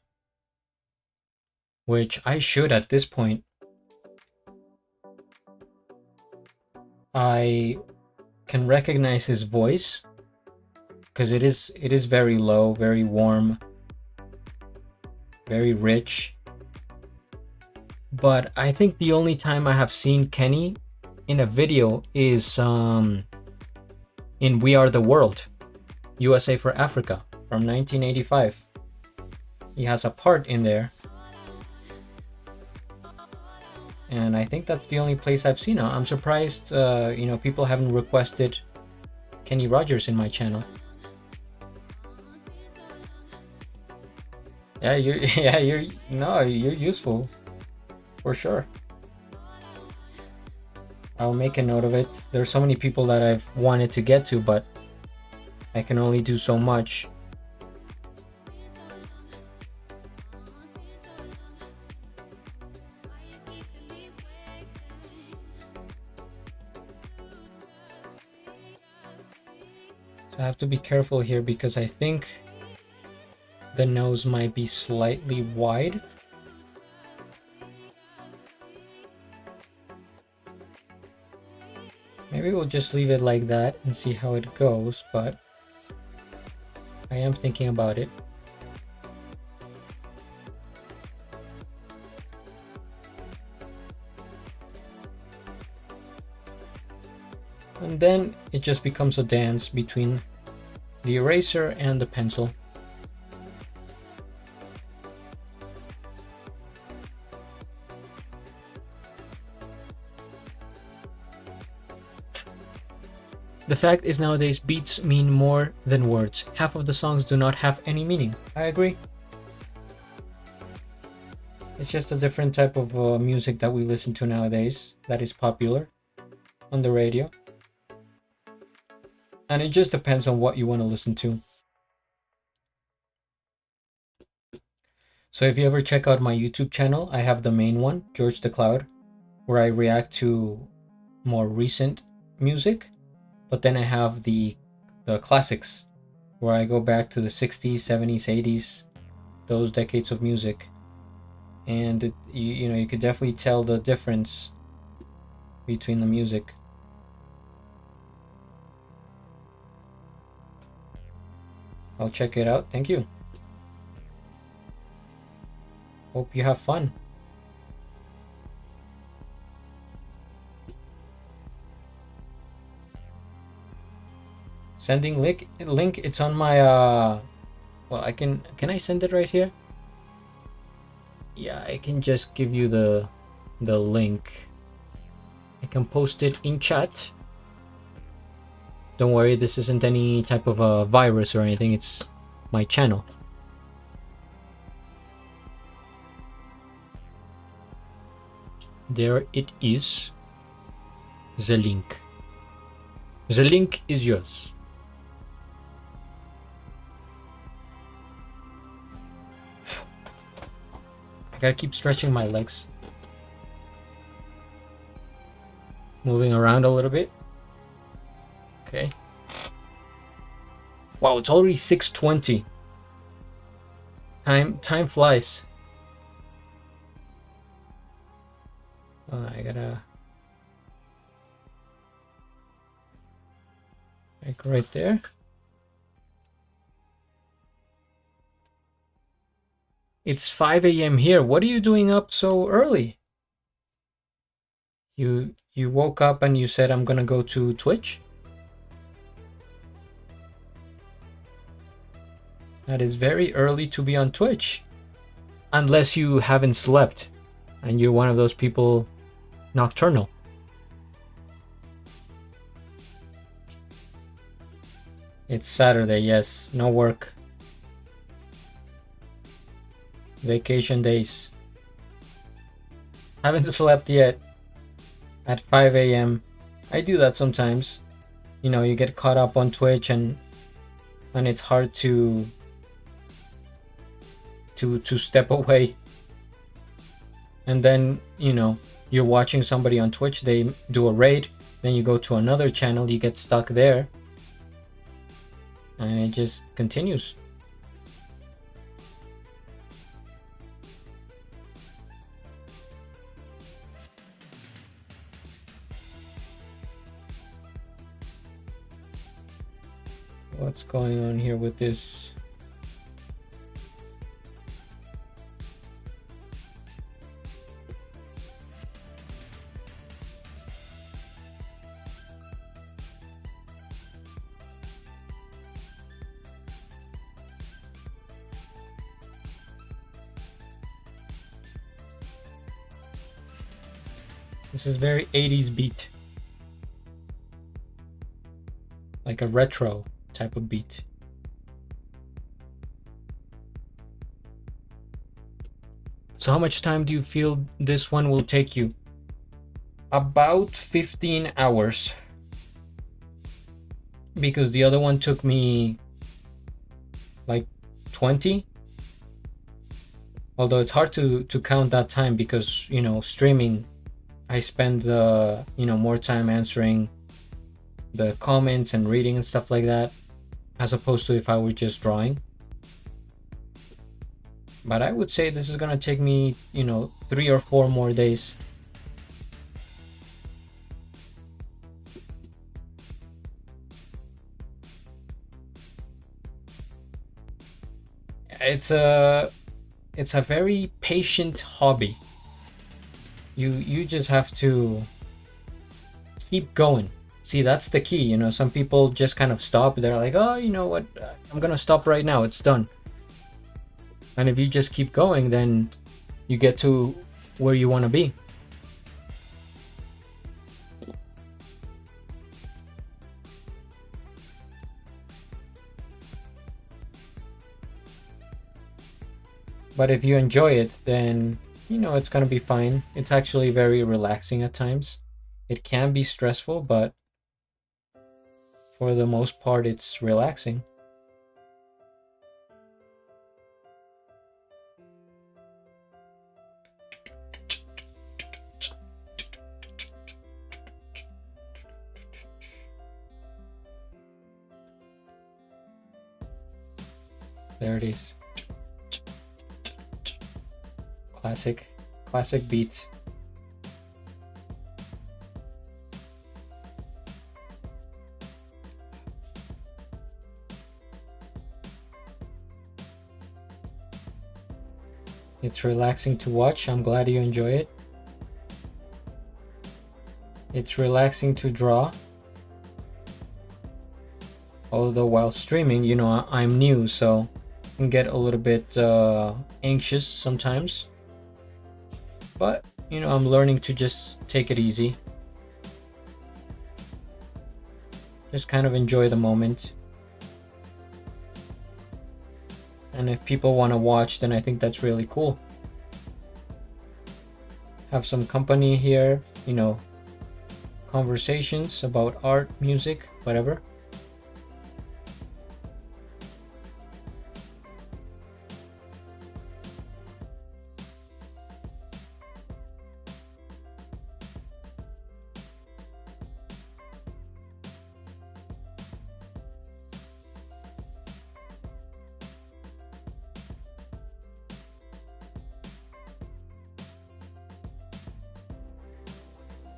which I should at this point. I can recognize his voice because it is very low, very warm, very rich. But I think the only time I have seen Kenny in a video is in We Are the World, USA for Africa from 1985. He has a part in there. and I think that's the only place I've seen it. I'm surprised, you know, people haven't requested Kenny Rogers in my channel. Yeah, you're useful for sure. I'll make a note of it. There's so many people that I've wanted to get to, but I can only do so much. So I have to be careful here because I think the nose might be slightly wide. Maybe we'll just leave it like that and see how it goes, but I am thinking about it. And then it just becomes a dance between the eraser and the pencil. The fact is nowadays beats mean more than words. Half of the songs do not have any meaning. I agree. It's just a different type of music that we listen to nowadays that is popular on the radio. And it just depends on what you want to listen to. So if you ever check out my YouTube channel, I have the main one, George the Cloud, where I react to more recent music. But then I have the classics, where I go back to the 60s, 70s, 80s, those decades of music. And you know, you could definitely tell the difference between the music. I'll check it out. Thank you. Hope you have fun. Sending link, it's on my well, can I send it right here? Yeah, I can just give you the link. I can post it in chat. Don't worry, this isn't any type of a virus or anything. It's my channel. There it is. The link. The link is yours. I gotta keep stretching my legs. Moving around a little bit. Okay. Wow, it's already 6:20. Time flies. I gotta like right there. It's 5 a.m. here. What are you doing up so early? You woke up and you said I'm gonna go to Twitch? That is very early to be on Twitch. Unless you haven't slept and you're one of those people nocturnal. It's Saturday, yes. No work. Vacation days. Haven't slept yet. At 5 a.m. I do that sometimes. You know, you get caught up on Twitch and it's hard to step away. And then, you know, you're watching somebody on Twitch, they do a raid, then you go to another channel, you get stuck there. And it just continues. What's going on here with this? This is very 80s beat, like a retro type of beat. So how much time do you feel this one will take you? About 15 hours. Because the other one took me like 20. Although it's hard to count that time because, you know, streaming, I spend more time answering the comments and reading and stuff like that, as opposed to if I were just drawing. But I would say this is gonna take me, 3 or 4 more days. It's a very patient hobby. You just have to keep going. See, that's the key. You know, some people just kind of stop. They're like, oh, you know what? I'm gonna stop right now. It's done. And if you just keep going, then you get to where you want to be. But if you enjoy it, then, it's going to be fine. It's actually very relaxing at times. It can be stressful, but for the most part, it's relaxing. There it is. Classic beat. It's relaxing to watch. I'm glad you enjoy it. It's relaxing to draw. Although while streaming, I'm new, so I can get a little bit anxious sometimes. But, I'm learning to just take it easy. Just kind of enjoy the moment. And if people want to watch, then I think that's really cool. Have some company here, conversations about art, music, whatever.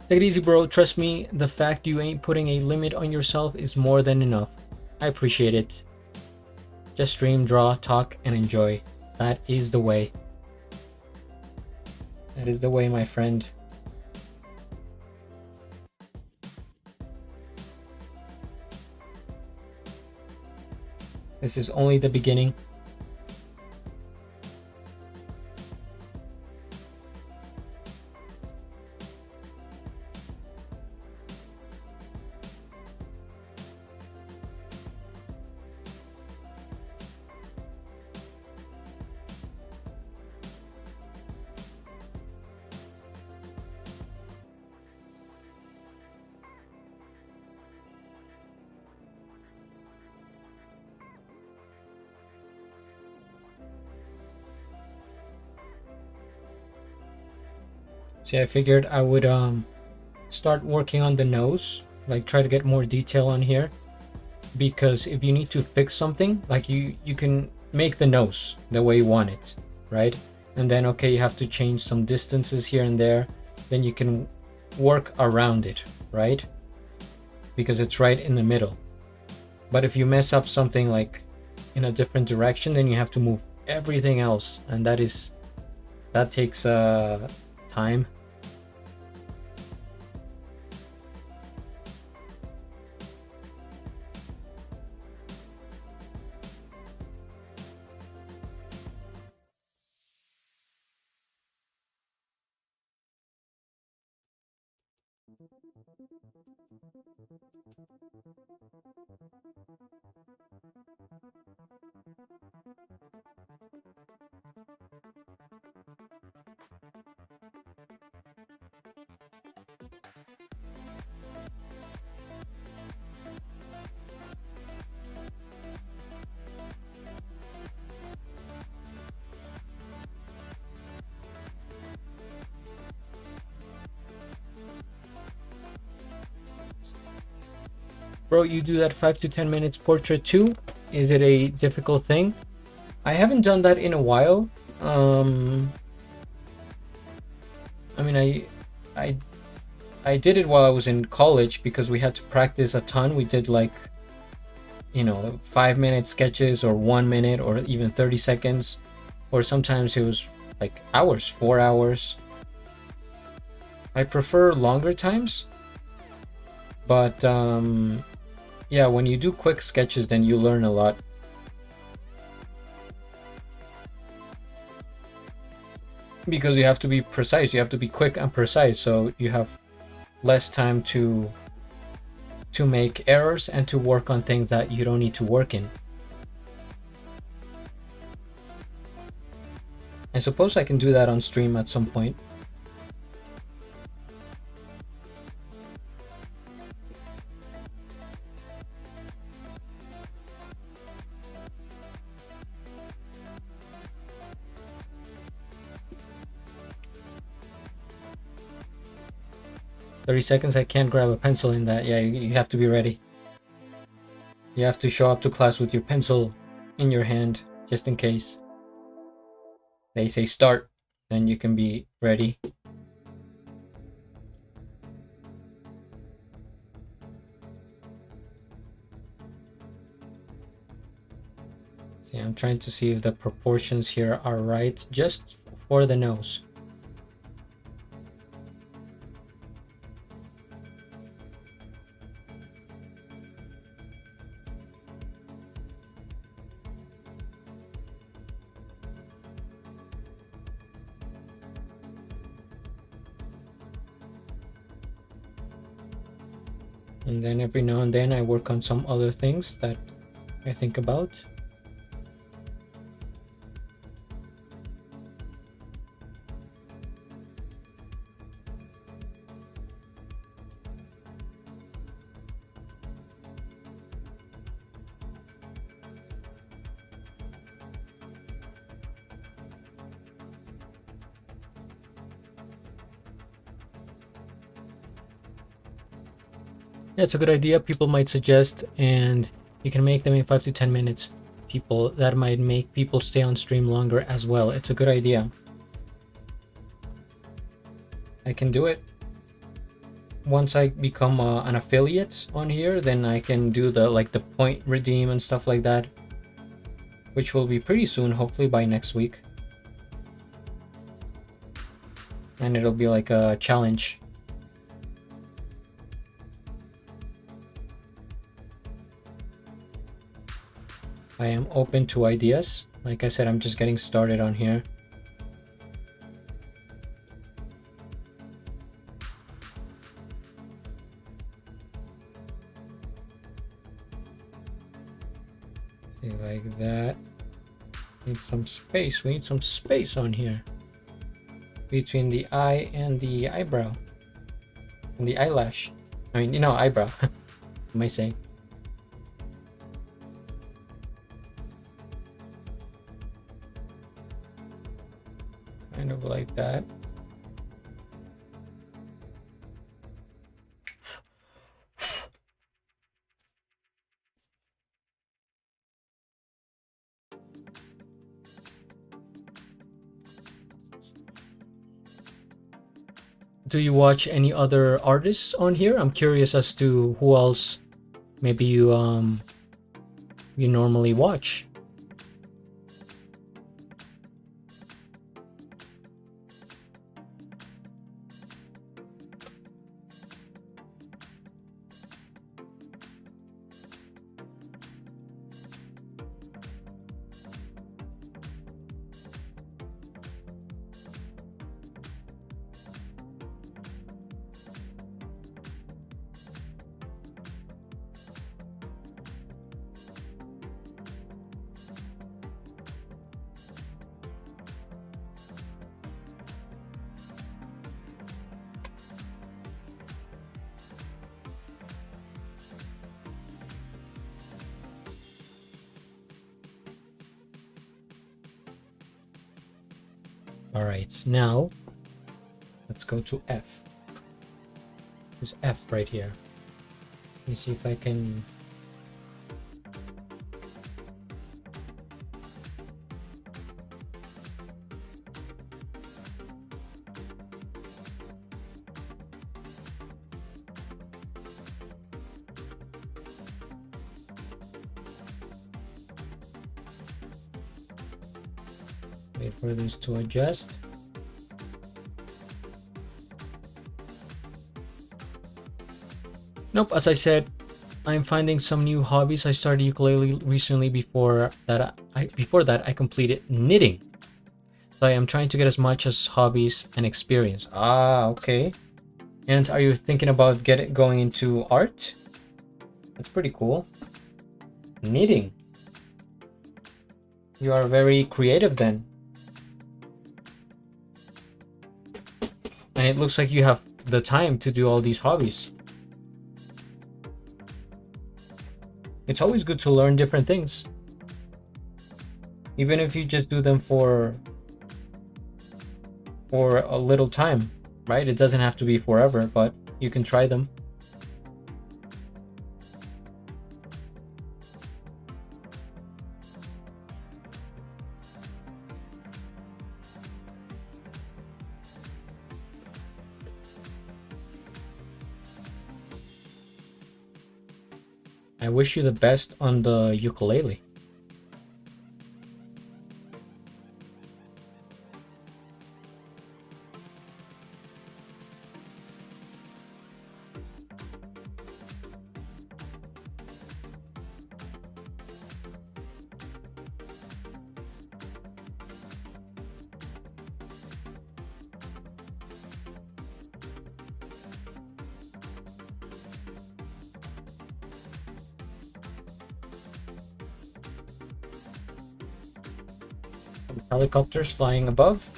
Take it easy, bro. Trust me, the fact you ain't putting a limit on yourself is more than enough. I appreciate it. Just stream, draw, talk, and enjoy. That is the way. That is the way, my friend. This is only the beginning. See, I figured I would start working on the nose, like try to get more detail on here, because if you need to fix something, like you can make the nose the way you want it, right? And then okay, you have to change some distances here and there, then you can work around it, right? Because it's right in the middle. But if you mess up something like in a different direction, then you have to move everything else, and that takes time. Bro, you do that 5 to 10 minutes portrait too? Is it a difficult thing? I haven't done that in a while. I mean, I did it while I was in college because we had to practice a ton. We did like, 5-minute sketches or 1 minute or even 30 seconds. Or sometimes it was like hours, 4 hours. I prefer longer times. But yeah, when you do quick sketches, then you learn a lot. Because you have to be precise, you have to be quick and precise, so you have less time to make errors and to work on things that you don't need to work in. I suppose I can do that on stream at some point. "30 seconds, I can't grab a pencil in that." Yeah, you have to be ready. You have to show up to class with your pencil in your hand, just in case. They say start, then you can be ready. See, I'm trying to see if the proportions here are right, just for the nose. And then every now and then I work on some other things that I think about. Yeah, it's a good idea. People might suggest, and you can make them in 5 to 10 minutes. That might make people stay on stream longer as well. It's a good idea. I can do it. Once I become an affiliate on here, then I can do the point redeem and stuff like that, which will be pretty soon, hopefully by next week. And it'll be like a challenge. I am open to ideas. Like I said, I'm just getting started on here. See, like that. Need some space. We need some space on here between the eye and the eyebrow and the eyelash. I mean, eyebrow. What am I saying? Kind of like that. Do you watch any other artists on here? I'm curious as to who else maybe you normally watch. All right, now let's go to F. There's F right here. Let me see if I can. Wait for this to adjust. Nope, as I said, I'm finding some new hobbies. I started ukulele recently. Before that I completed knitting. So I am trying to get as much as hobbies and experience. Ah, okay. And are you thinking about going into art? That's pretty cool. Knitting. You are very creative then. And it looks like you have the time to do all these hobbies. It's always good to learn different things. Even if you just do them for a little time, right? It doesn't have to be forever, but you can try them. I wish you the best on the ukulele. Helicopters flying above.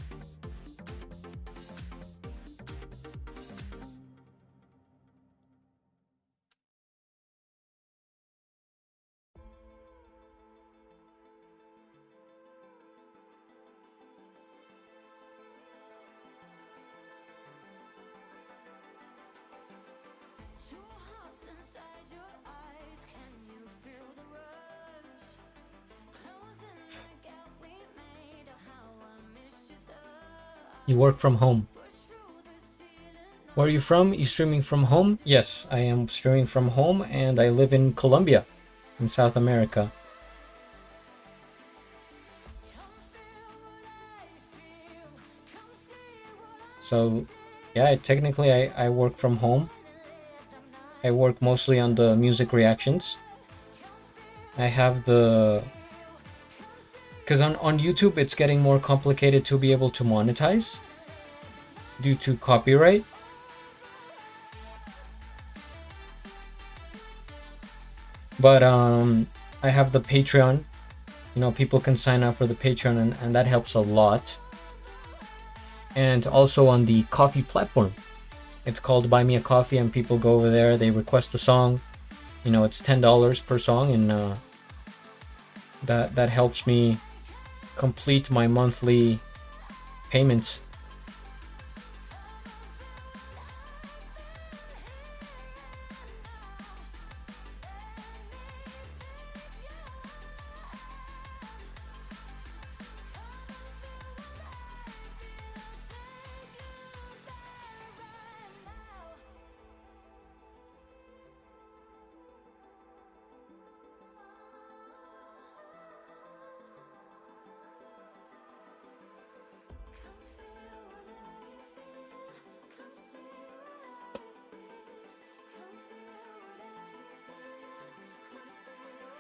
You work from home. Where are you from? You streaming from home? Yes, I am streaming from home, and I live in Colombia, in South America. So, yeah, technically I work from home. I work mostly on the music reactions. I have because on YouTube it's getting more complicated to be able to monetize due to copyright. But I have the Patreon. You know, people can sign up for the Patreon, and that helps a lot. And also on the coffee platform. It's called Buy Me a Coffee, and people go over there, they request a song. You know, it's $10 per song, and that helps me complete my monthly payments.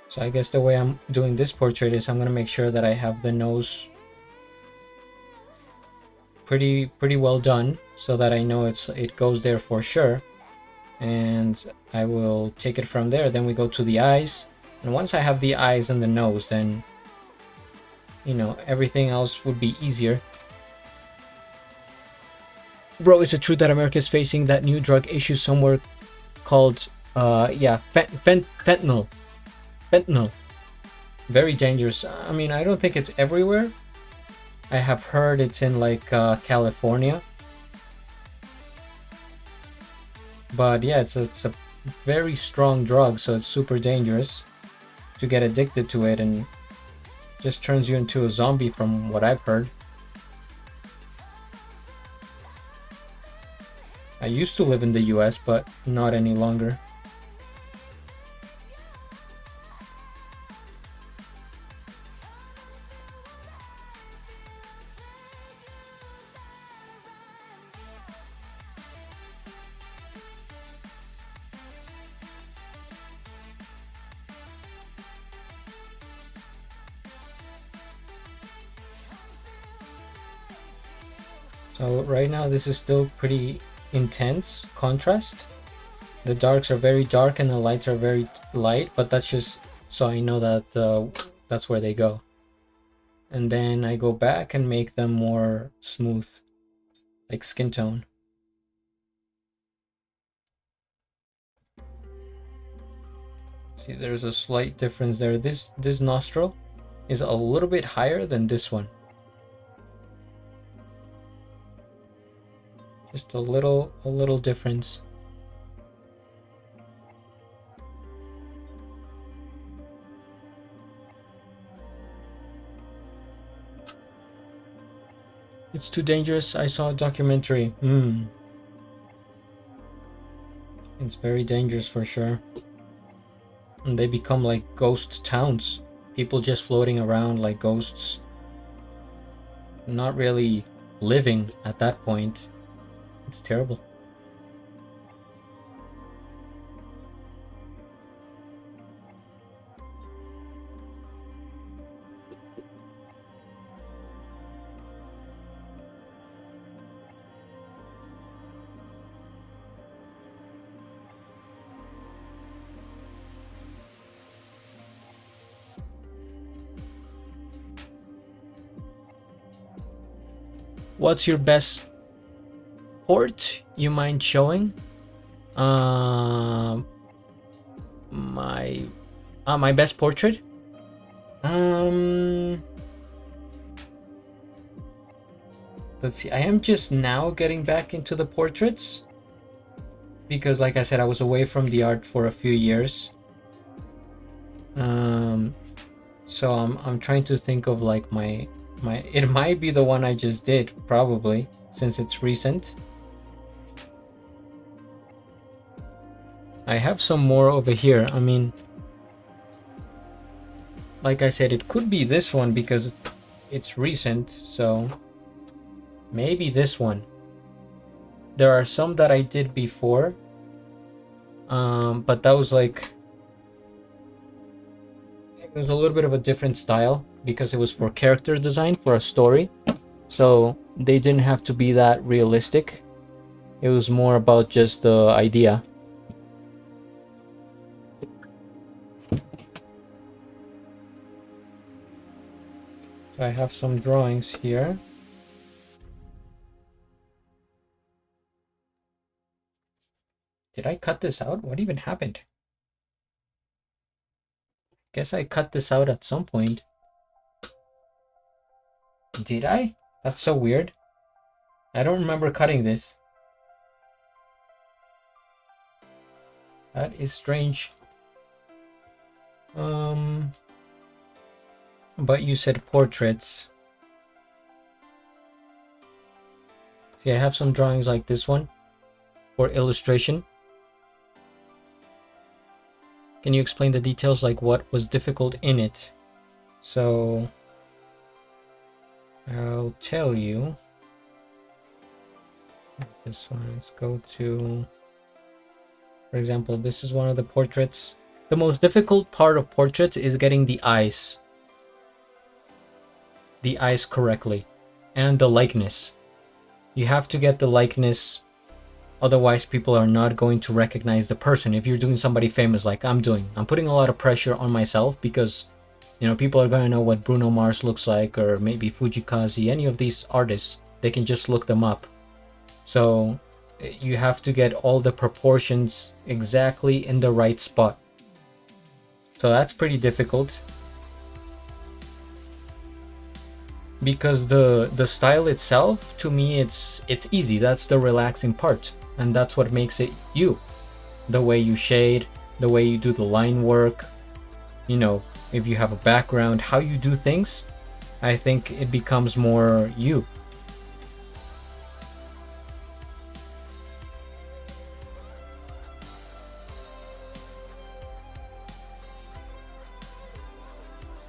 So I guess the way I'm doing this portrait is I'm going to make sure that I have the nose pretty well done, so that I know it goes there for sure. And I will take it from there. Then we go to the eyes, and once I have the eyes and the nose, then you know everything else would be easier. Bro, is it true that America is facing that new drug issue somewhere called fentanyl? Fentanyl. Very dangerous. I mean, I don't think it's everywhere. I have heard it's in like California. But yeah, it's a very strong drug, so it's super dangerous to get addicted to it, and just turns you into a zombie from what I've heard. I used to live in the US, but not any longer. So right now this is still pretty intense contrast. The darks are very dark and the lights are very light, but that's just so I know that that's where they go. And then I go back and make them more smooth, like skin tone. See, there's a slight difference there. This nostril is a little bit higher than this one. Just a little difference. It's too dangerous. I saw a documentary. It's very dangerous for sure. And they become like ghost towns. People just floating around like ghosts. Not really living at that point. It's terrible. What's your best port you mind showing? My best portrait? Let's see. I am just now getting back into the portraits because, like I said, I was away from the art for a few years. So I'm trying to think of like my it might be the one I just did, probably, since it's recent. I have some more over here. I mean, like I said, it could be this one because it's recent, so maybe this one. There are some that I did before, but that was like, it was a little bit of a different style because it was for character design for a story, so they didn't have to be that realistic. It was more about just the idea. So I have some drawings here. Did I cut this out? What even happened? Guess I cut this out at some point. Did I? That's so weird. I don't remember cutting this. That is strange. But you said portraits. See, I have some drawings like this one for illustration. Can you explain the details, like what was difficult in it? So I'll tell you. This one, let's go to, for example, this is one of the portraits. The most difficult part of portraits is getting the eyes correctly, and the likeness. You have to get the likeness, otherwise people are not going to recognize the person. If you're doing somebody famous like I'm doing, I'm putting a lot of pressure on myself because, you know, people are going to know what Bruno Mars looks like, or maybe Fujii Kaze, any of these artists. They can just look them up. So you have to get all the proportions exactly in the right spot. So that's pretty difficult. Because the style itself, to me, it's easy. That's the relaxing part, and that's what makes it you. the way you shade, the way you do the line work, you know, if you have a background, how you do things, I think it becomes more you.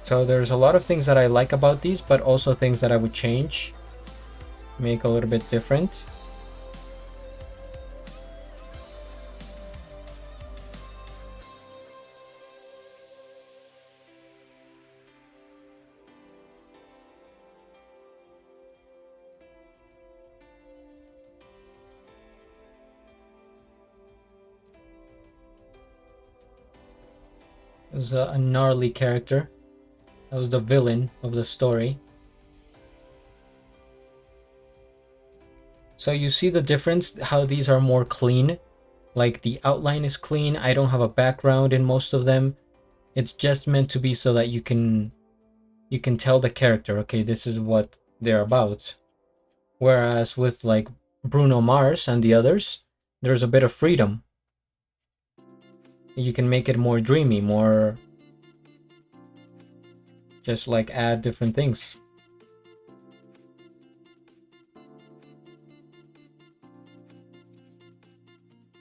So there's a lot of things that I like about these, but also things that I would change, make a little bit different. It was a gnarly character. That was the villain of the story. So you see the difference, how these are more clean. Like the outline is clean. I don't have a background in most of them. It's just meant to be so that you can tell the character, okay, this is what they're about. Whereas with like Bruno Mars and the others, there's a bit of freedom. You can make it more dreamy, more just like add different things.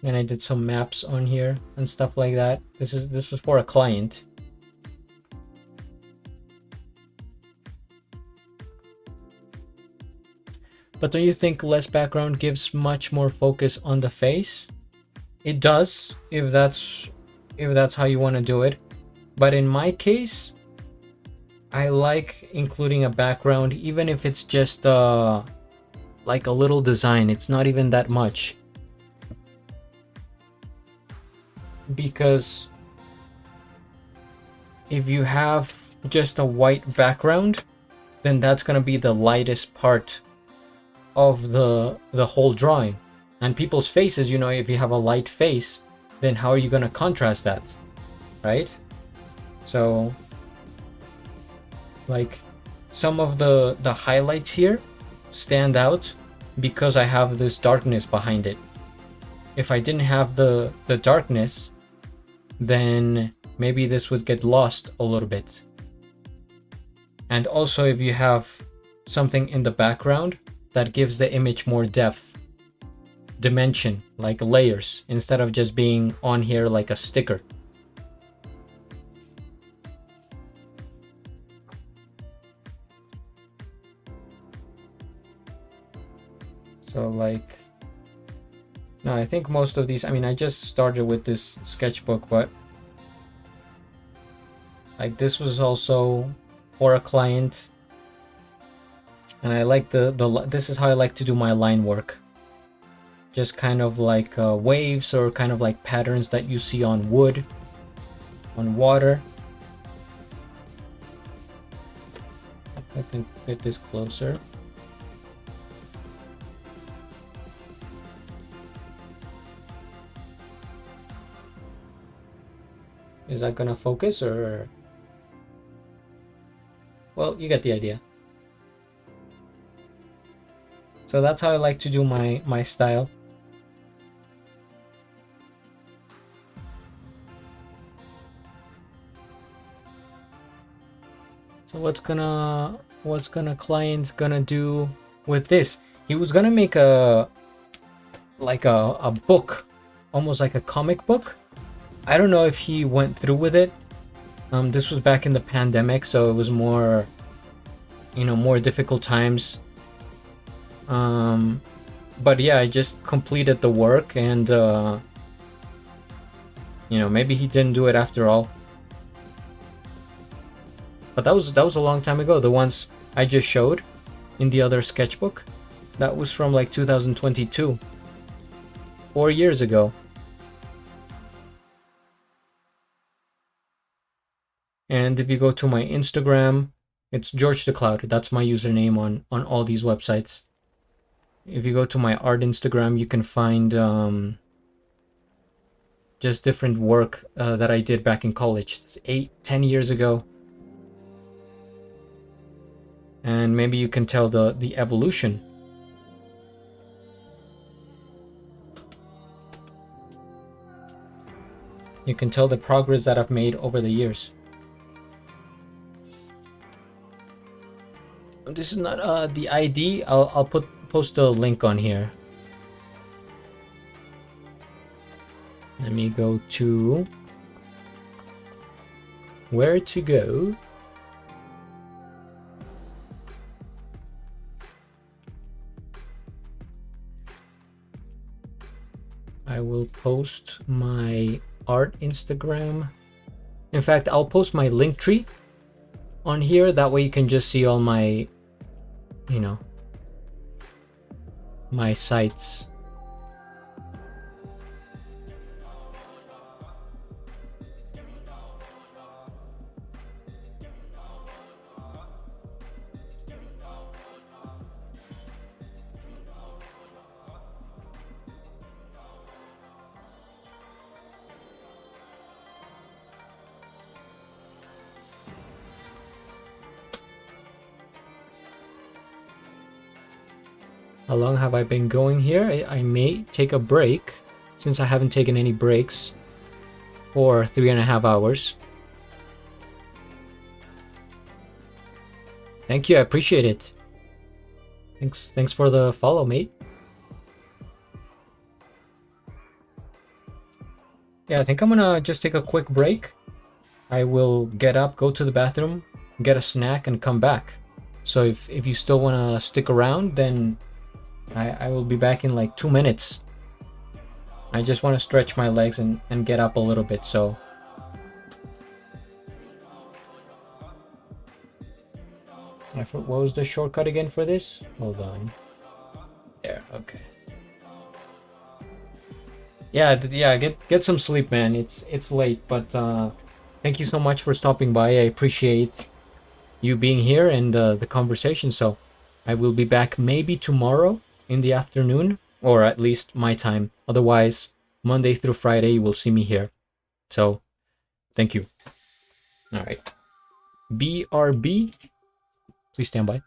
And I did some maps on here and stuff like that. This was for a client. But don't you think less background gives much more focus on the face? It does, if that's how you want to do it. But in my case, I like including a background, even if it's just like a little design. It's not even that much. Because if you have just a white background, then that's going to be the lightest part of the whole drawing. And people's faces, you know, if you have a light face, then how are you going to contrast that, right? So like some of the highlights here stand out because I have this darkness behind it. If I didn't have the darkness, then maybe this would get lost a little bit. And also if you have something in the background that gives the image more depth, dimension, like layers, instead of just being on here like a sticker. So like, no, I think most of these, I mean, I just started with this sketchbook, but like this was also for a client. And I like this is how I like to do my line work. Just kind of like waves or kind of like patterns that you see on wood, on water. I can get this closer. Is that gonna focus or? Well, you get the idea. So that's how I like to do my style. So what's client gonna do with this? He was gonna make a book, almost like a comic book. I don't know if he went through with it. This was back in the pandemic, so it was more, you know, more difficult times. But yeah, I just completed the work, and you know, maybe he didn't do it after all. But that was a long time ago. The ones I just showed in the other sketchbook, that was from like 2022, 4 years ago. And if you go to my Instagram, it's George the Cloud. That's my username on all these websites. If you go to my art Instagram, you can find just different work that I did back in college. It's 8-10 years ago. And maybe you can tell the evolution. You can tell the progress that I've made over the years. This is not the ID. I'll post the link on here. Let me go to where to go. I will post my art Instagram. In fact, I'll post my link tree on here. That way you can just see all my, you know, my sites. How long have I been going here? I may take a break, since I haven't taken any breaks for 3.5 hours. Thank you, I appreciate it. Thanks for the follow, mate. Yeah, I think I'm gonna just take a quick break. I will get up, go to the bathroom, get a snack, and come back. So if you still wanna stick around, then I will be back in like 2 minutes. I just want to stretch my legs and get up a little bit, so. What was the shortcut again for this? Hold on. There, okay. Yeah, get some sleep, man. It's late, but thank you so much for stopping by. I appreciate you being here and the conversation. So I will be back maybe tomorrow in the afternoon, or at least my time. Otherwise, Monday through Friday, you will see me here. So, thank you. All right. BRB, please stand by.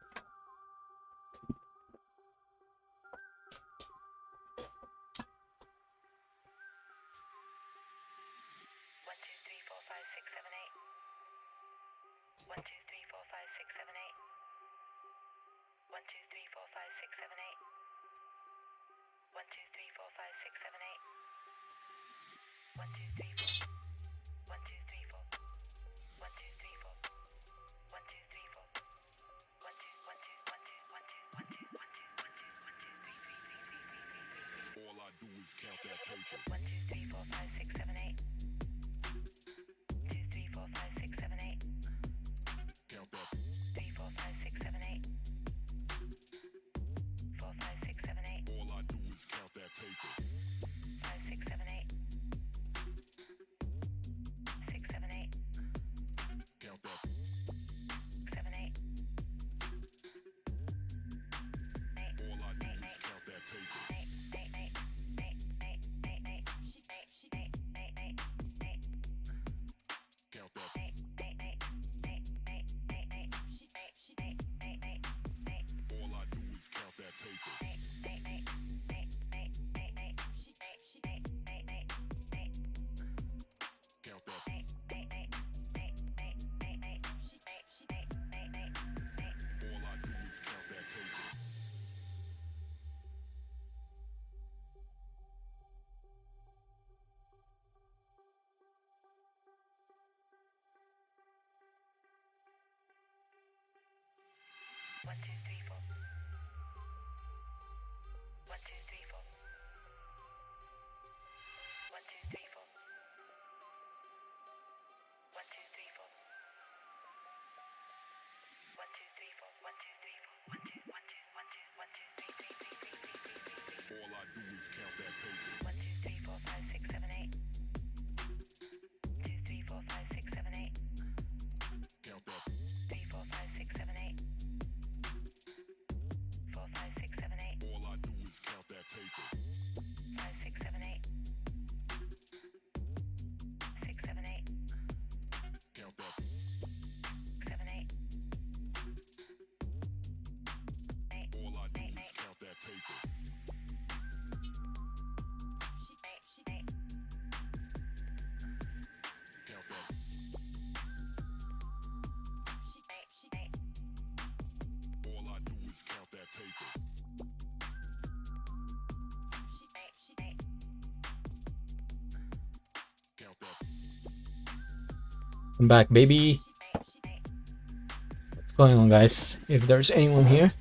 Welcome back, baby. What's going on, guys? If there's anyone here.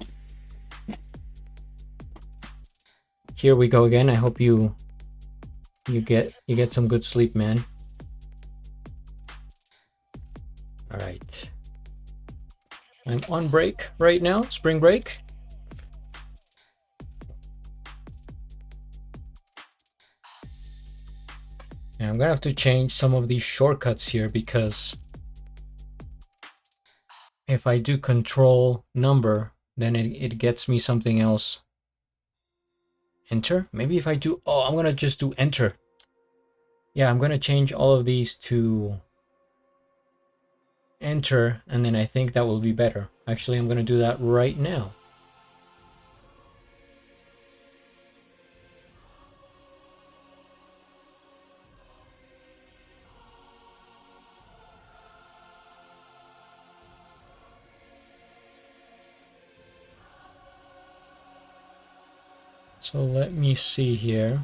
Here we go again. I hope you get some good sleep, man. All right. I'm on break right now, spring break. And I'm gonna have to change some of these shortcuts here because if I do control number, then it gets me something else. Enter? Maybe if I do, oh, I'm gonna just do enter. Yeah, I'm gonna change all of these to enter, and then I think that will be better. Actually, I'm gonna do that right now. So let me see here.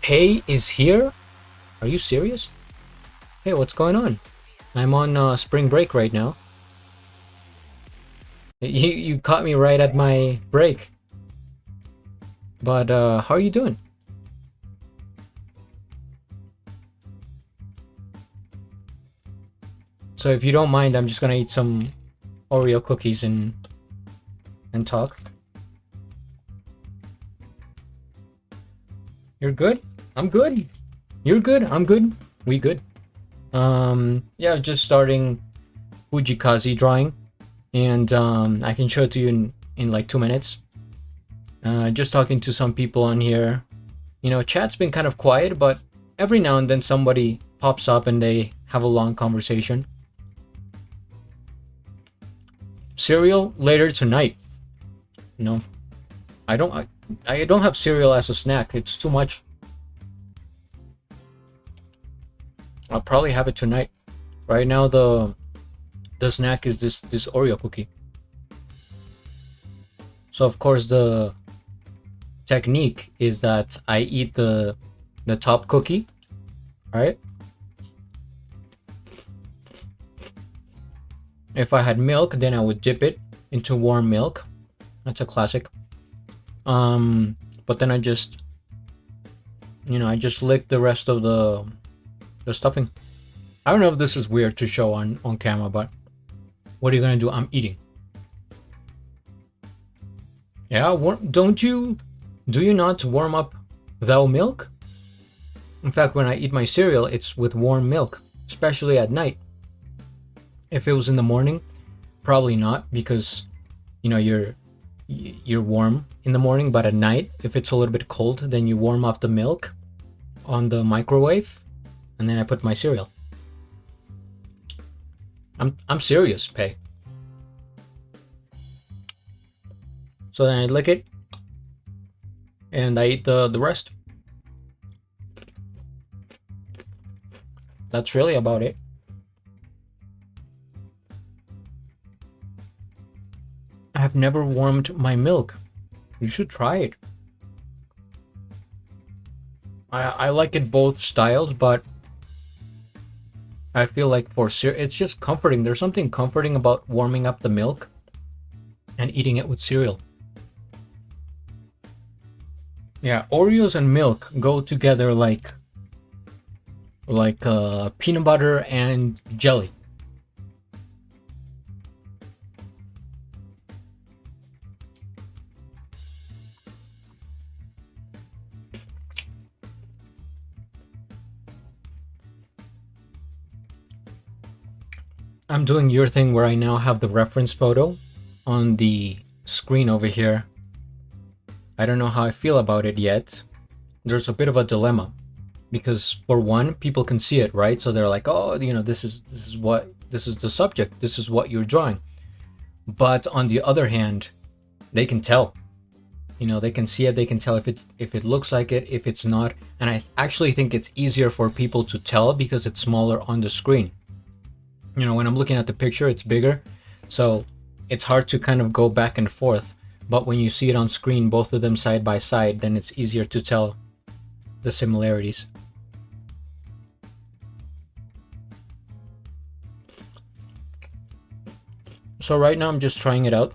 Hey is here? Are you serious? Hey, what's going on? I'm on spring break right now. You caught me right at my break. But how are you doing? So if you don't mind, I'm just gonna eat some Oreo cookies and talk. You're good? I'm good. You're good? I'm good. We good. Yeah, just starting Fujii Kaze drawing, and I can show it to you in like 2 minutes. Just talking to some people on here. You know, chat's been kind of quiet, but every now and then somebody pops up and they have a long conversation. Cereal later tonight. No, I don't have cereal as a snack. It's too much. I'll probably have it tonight. Right now the snack is this Oreo cookie. So of course the technique is that I eat the top cookie, right? If I had milk, then I would dip it into warm milk. That's a classic. But then I just lick the rest of the stuffing. I don't know if this is weird to show on camera, but what are you gonna do? I'm eating. Yeah, do you not warm up the milk? In fact, when I eat my cereal, it's with warm milk, especially at night. If it was in the morning, probably not, because you know you're warm in the morning, but at night, if it's a little bit cold, then you warm up the milk on the microwave, and then I put my cereal. I'm serious, Pei. So then I lick it, and I eat the rest. That's really about it. I have never warmed my milk. You should try it. I like it both styles, but I feel like for cereal, it's just comforting. There's something comforting about warming up the milk and eating it with cereal. Yeah, Oreos and milk go together like peanut butter and jelly. I'm doing your thing where I now have the reference photo on the screen over here. I don't know how I feel about it yet. There's a bit of a dilemma because for one, people can see it, right? So they're like, oh, you know, this is the subject. This is what you're drawing. But on the other hand, they can tell. You know, they can see it, they can tell if it looks like it, if it's not. And I actually think it's easier for people to tell because it's smaller on the screen. You know, when I'm looking at the picture, it's bigger, so it's hard to kind of go back and forth. But when you see it on screen, both of them side by side, then it's easier to tell the similarities. So right now I'm just trying it out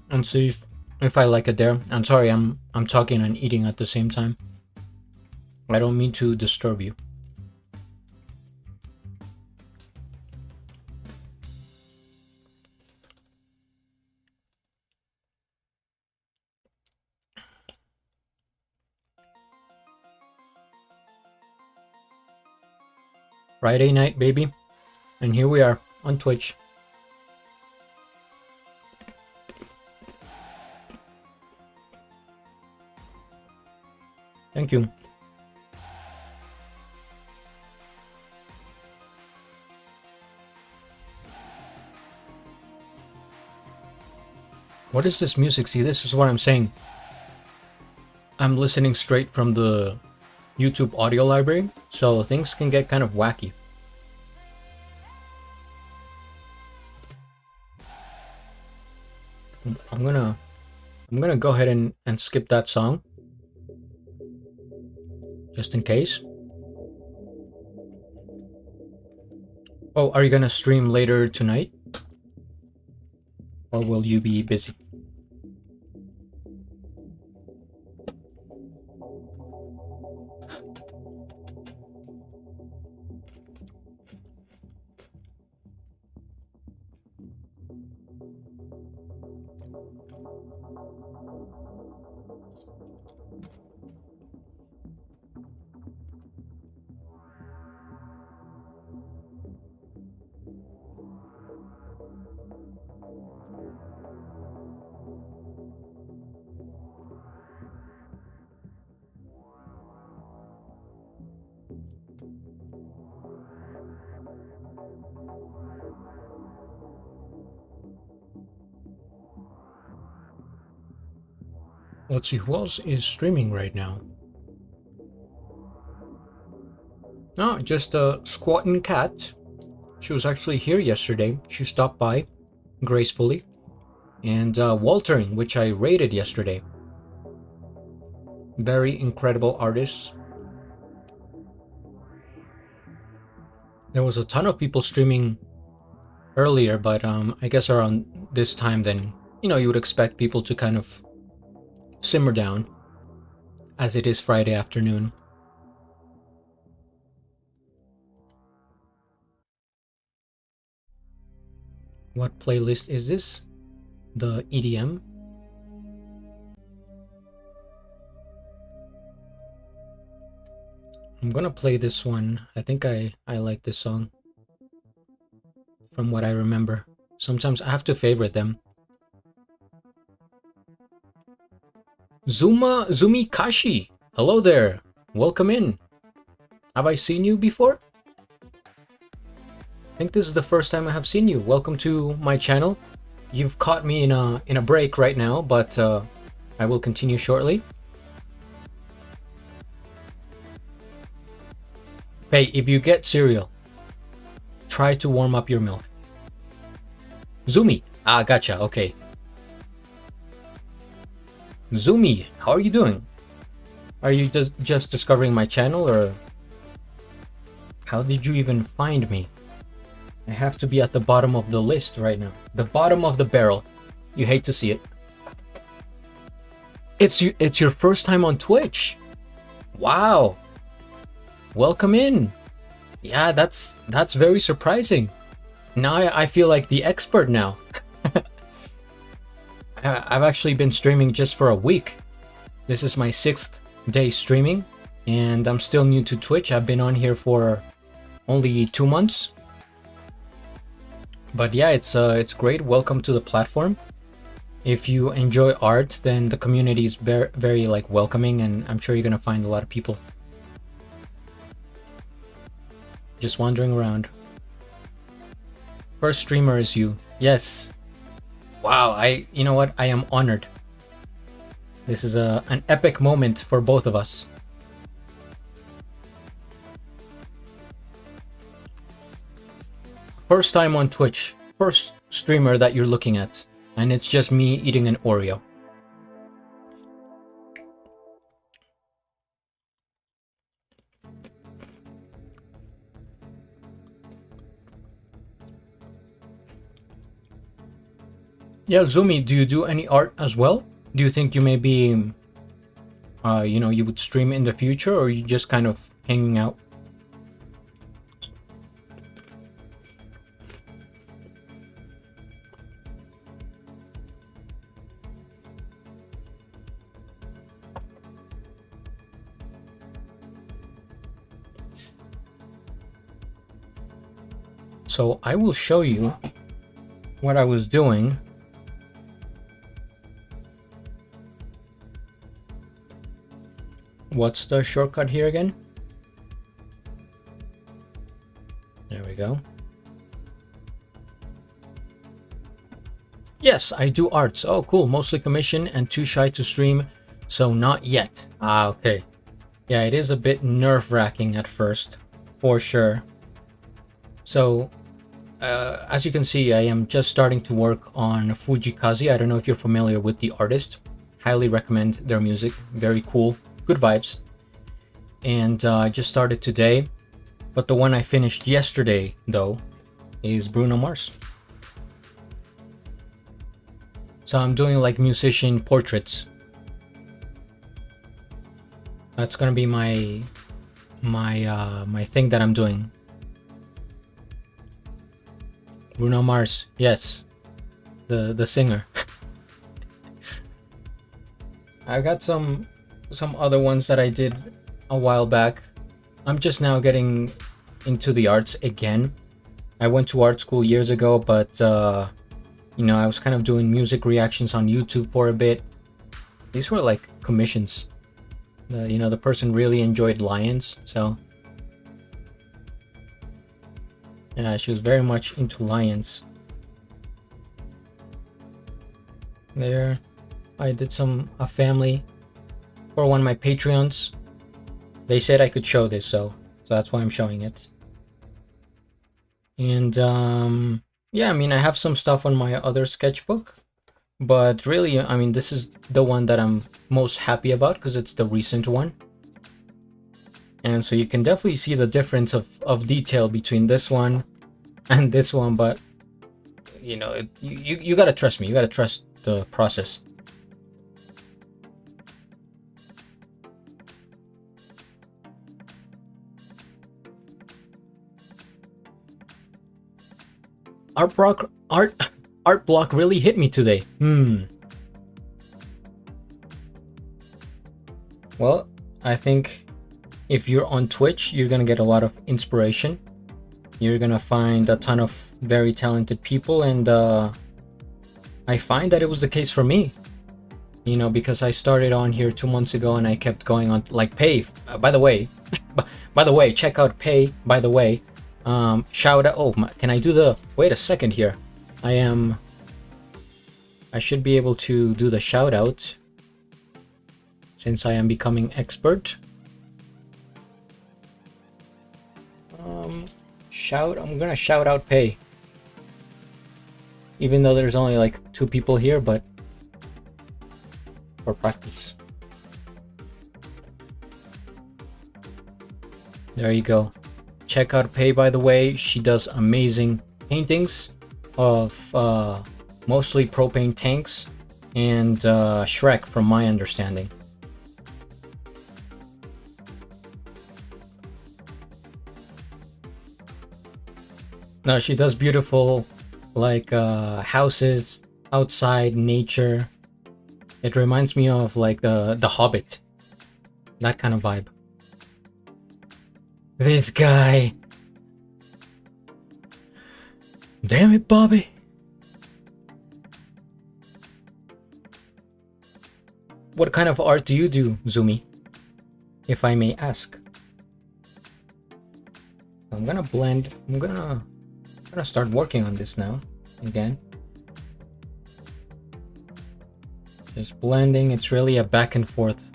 and see if I like it there. I'm sorry, I'm talking and eating at the same time. I don't mean to disturb you. Friday night, baby. And here we are on Twitch. Thank you. What is this music? See, this is what I'm saying. I'm listening straight from the YouTube audio library, so things can get kind of wacky. I'm gonna go ahead and skip that song, just in case. Oh, are you gonna stream later tonight? Or will you be busy? Let's see, who else is streaming right now? Oh, just a squatting cat. She was actually here yesterday. She stopped by gracefully. And Waltering, which I rated yesterday. Very incredible artists. There was a ton of people streaming earlier, but I guess around this time then, you know, you would expect people to kind of simmer down, as it is Friday afternoon. What playlist is this? The EDM? I'm gonna play this one. I think I like this song from what I remember. Sometimes I have to favorite them. Zumi Kashi, hello there, welcome in. Have I seen you before? I think this is the first time I have seen you. Welcome to my channel. You've caught me in a break right now, but I will continue shortly. Hey, if you get cereal, try to warm up your milk. Zumi, gotcha, okay. Zumi, how are you doing? Are you just discovering my channel, or how did you even find me? I have to be at the bottom of the list right now. The bottom of the barrel. You hate to see it. It's your first time on Twitch. Wow. Welcome in. Yeah, that's very surprising. Now I feel like the expert now. I've actually been streaming just for a week. This is my 6th day streaming, and I'm still new to Twitch. I've been on here for only 2 months. But yeah, it's great. Welcome to the platform. If you enjoy art, then the community is very like welcoming, and I'm sure you're gonna find a lot of people just wandering around. First streamer is you. Yes. Wow, you know what? I am honored. This is an epic moment for both of us. First time on Twitch, first streamer that you're looking at, and it's just me eating an Oreo. Yeah, Zumi, do you do any art as well? Do you think you may be, you would stream in the future, or are you just kind of hanging out? So I will show you what I was doing. What's the shortcut here again? There we go. Yes, I do arts. Oh, cool. Mostly commission and too shy to stream, so not yet. Ah, okay. Yeah, it is a bit nerve-wracking at first, for sure. So, as you can see, I am just starting to work on Fujii Kaze. I don't know if you're familiar with the artist. Highly recommend their music. Very cool. Good vibes. And I just started today. But the one I finished yesterday, though, is Bruno Mars. So I'm doing like musician portraits. That's gonna be my thing that I'm doing. Bruno Mars, yes, the singer. I got some other ones that I did a while back. I'm just now getting into the arts again. I went to art school years ago, but I was kind of doing music reactions on YouTube for a bit. These were like commissions. The person really enjoyed Lions, so yeah, she was very much into Lions. There, I did a family for one of my Patreons. They said I could show this, so that's why I'm showing it. And yeah, I mean, I have some stuff on my other sketchbook, but really, I mean, this is the one that I'm most happy about because it's the recent one. And so you can definitely see the difference of detail between this one and this one, but you gotta trust me. You gotta trust the process. Art block really hit me today. Well, I think if you're on Twitch, you're gonna get a lot of inspiration. You're gonna find a ton of very talented people, and I find that it was the case for me. Because I started on here 2 months ago, and I kept going on like Pay. By the way, check out Pay. By the way, shout out. Oh, can I do the? Wait a second here. I should be able to do the shout out since I am becoming expert. I'm gonna shout out Pay, even though there's only like 2 people here, but for practice. There you go. Check out Pay, by the way. She does amazing paintings of mostly propane tanks and Shrek, from my understanding. No, she does beautiful like houses, outside, nature. It reminds me of like the Hobbit. That kind of vibe. This guy. Damn it, Bobby. What kind of art do you do, Zumi? If I may ask. I'm gonna blend. I'm gonna start working on this now again. Just blending. It's really a back and forth.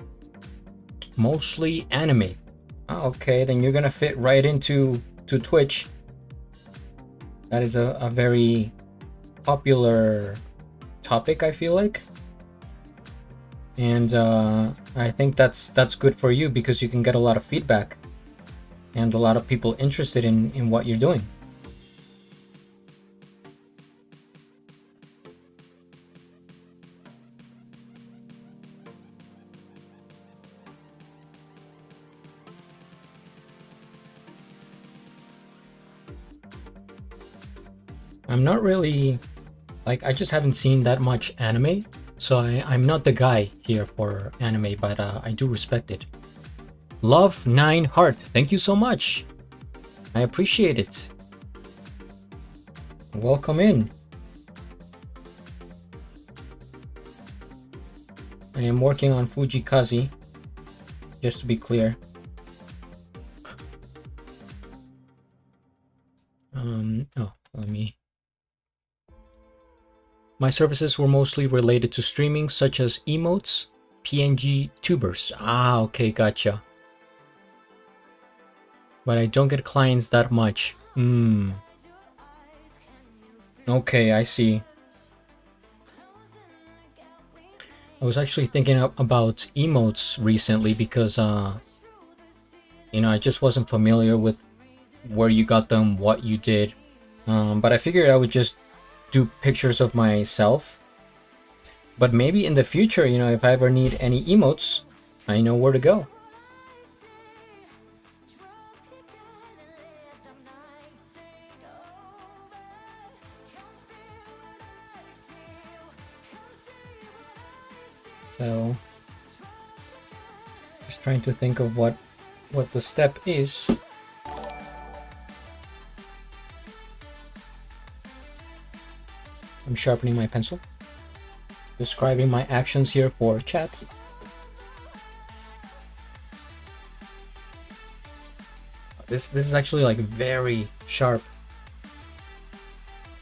Mostly anime. Oh, okay, then you're gonna fit right into Twitch. That is a very popular topic, I feel like. And I think that's good for you because you can get a lot of feedback and a lot of people interested in what you're doing. I'm not really, like, I just haven't seen that much anime, so I'm not the guy here for anime, but I do respect it. Love 9 Heart, thank you so much. I appreciate it. Welcome in. I am working on Fujii Kaze, just to be clear. Oh, let me... My services were mostly related to streaming, such as emotes, PNG tubers. Ah, okay, gotcha. But I don't get clients that much. Okay, I see. I was actually thinking about emotes recently because, you know, I just wasn't familiar with where you got them, what you did. But I figured I would just do pictures of myself. But maybe in the future, you know, if I ever need any emotes, I know where to go. So, just trying to think of what the step is. I'm sharpening my pencil, describing my actions here for chat. This is actually like very sharp.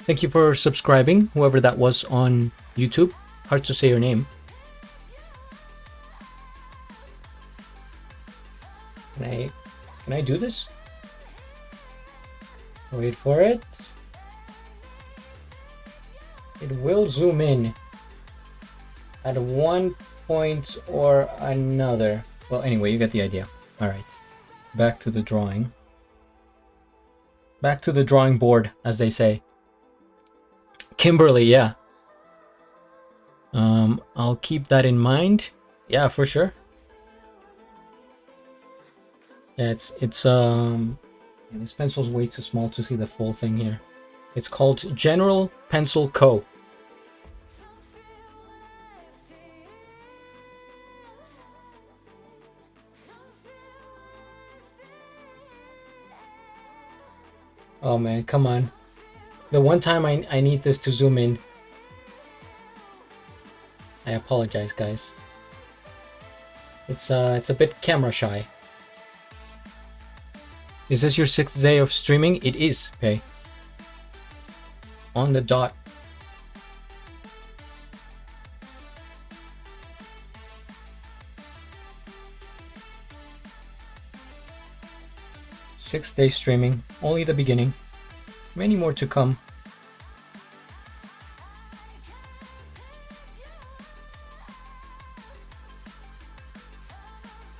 Thank you for subscribing, whoever that was on YouTube. Hard to say your name. Can I do this? Wait for it. It will zoom in at one point or another. Well, anyway, you get the idea. All right, back to the drawing. Back to the drawing board, as they say. Kimberly, yeah. I'll keep that in mind. Yeah, for sure. Yeah, this pencil's way too small to see the full thing here. It's called General Pencil Co. Oh man, come on. The one time I need this to zoom in. I apologize, guys. It's a bit camera shy. Is this your 6th day of streaming? It is, okay. On the dot. Sixth day streaming, only the beginning. Many more to come.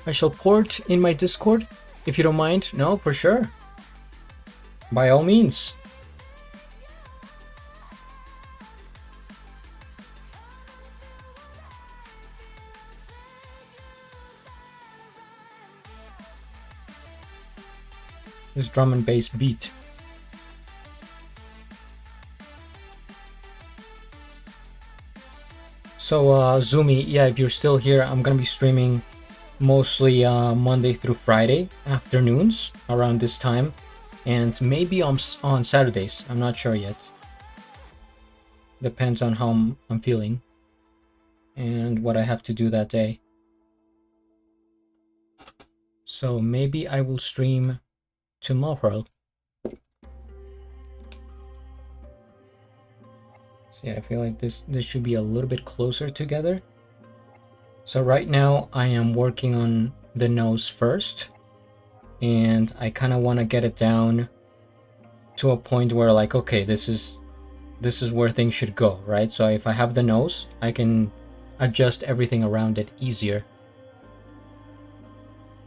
I shall port in my Discord, if you don't mind. No, for sure. By all means. This drum and bass beat. So Zumi, yeah, if you're still here, I'm gonna be streaming mostly Monday through Friday afternoons around this time, and maybe on Saturdays. I'm not sure yet. Depends on how I'm feeling and what I have to do that day. So maybe I will stream tomorrow. So yeah, I feel like this should be a little bit closer together. So right now I am working on the nose first, and I kind of want to get it down to a point where like, okay, this is where things should go, right? So if I have the nose, I can adjust everything around it easier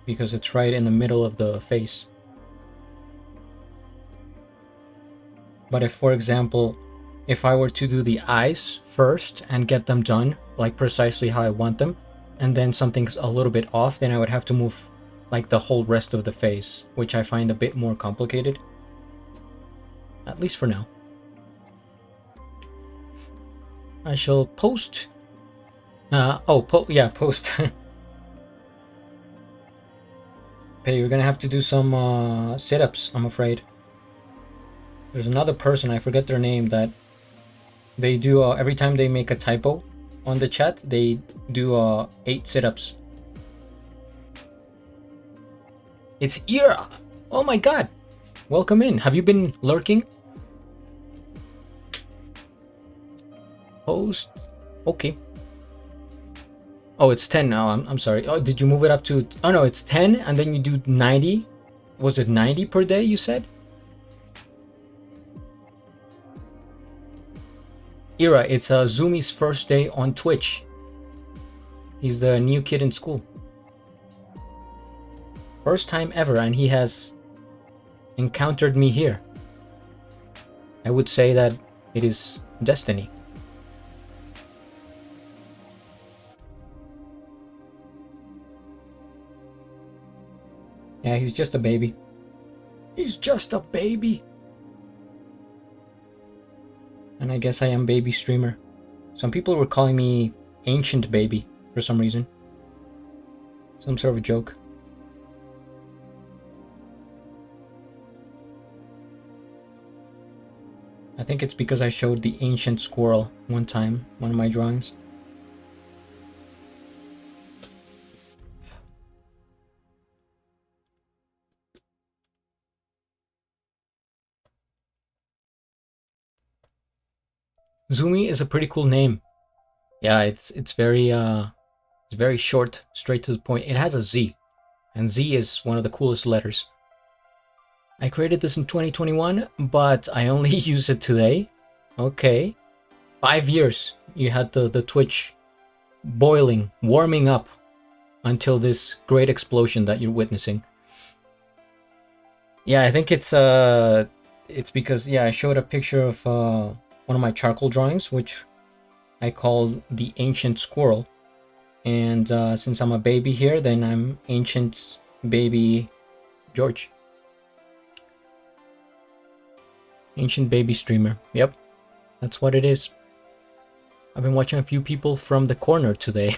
because it's right in the middle of the face. But if, for example, if I were to do the eyes first and get them done like precisely how I want them, and then something's a little bit off, then I would have to move like the whole rest of the face, which I find a bit more complicated. At least for now. I shall post. Post. Hey, you're gonna have to do some sit-ups, I'm afraid. There's another person, I forget their name, that they do every time they make a typo on the chat, they do 8 sit-ups. It's Ira! Oh my god! Welcome in. Have you been lurking? Post. Okay. Oh, it's 10 now. I'm sorry. Oh, did you move it up to... Oh no, it's 10 and then you do 90. Was it 90 per day you said? Ira, it's Zumi's first day on Twitch. He's the new kid in school. First time ever, and he has encountered me here. I would say that it is destiny. Yeah, he's just a baby. He's just a baby. And I guess I am baby streamer. Some people were calling me ancient baby for some reason. Some sort of a joke. I think it's because I showed the ancient squirrel one time, one of my drawings. Zumi is a pretty cool name. Yeah, it's very short, straight to the point. It has a Z, and Z is one of the coolest letters. I created this in 2021, but I only use it today. Okay. 5 years you had the Twitch boiling, warming up until this great explosion that you're witnessing. Yeah, I think it's because, yeah, I showed a picture of one of my charcoal drawings, which I called the ancient squirrel. And since I'm a baby here, then I'm ancient baby George. Ancient baby streamer. Yep, that's what it is. I've been watching a few people from the corner today.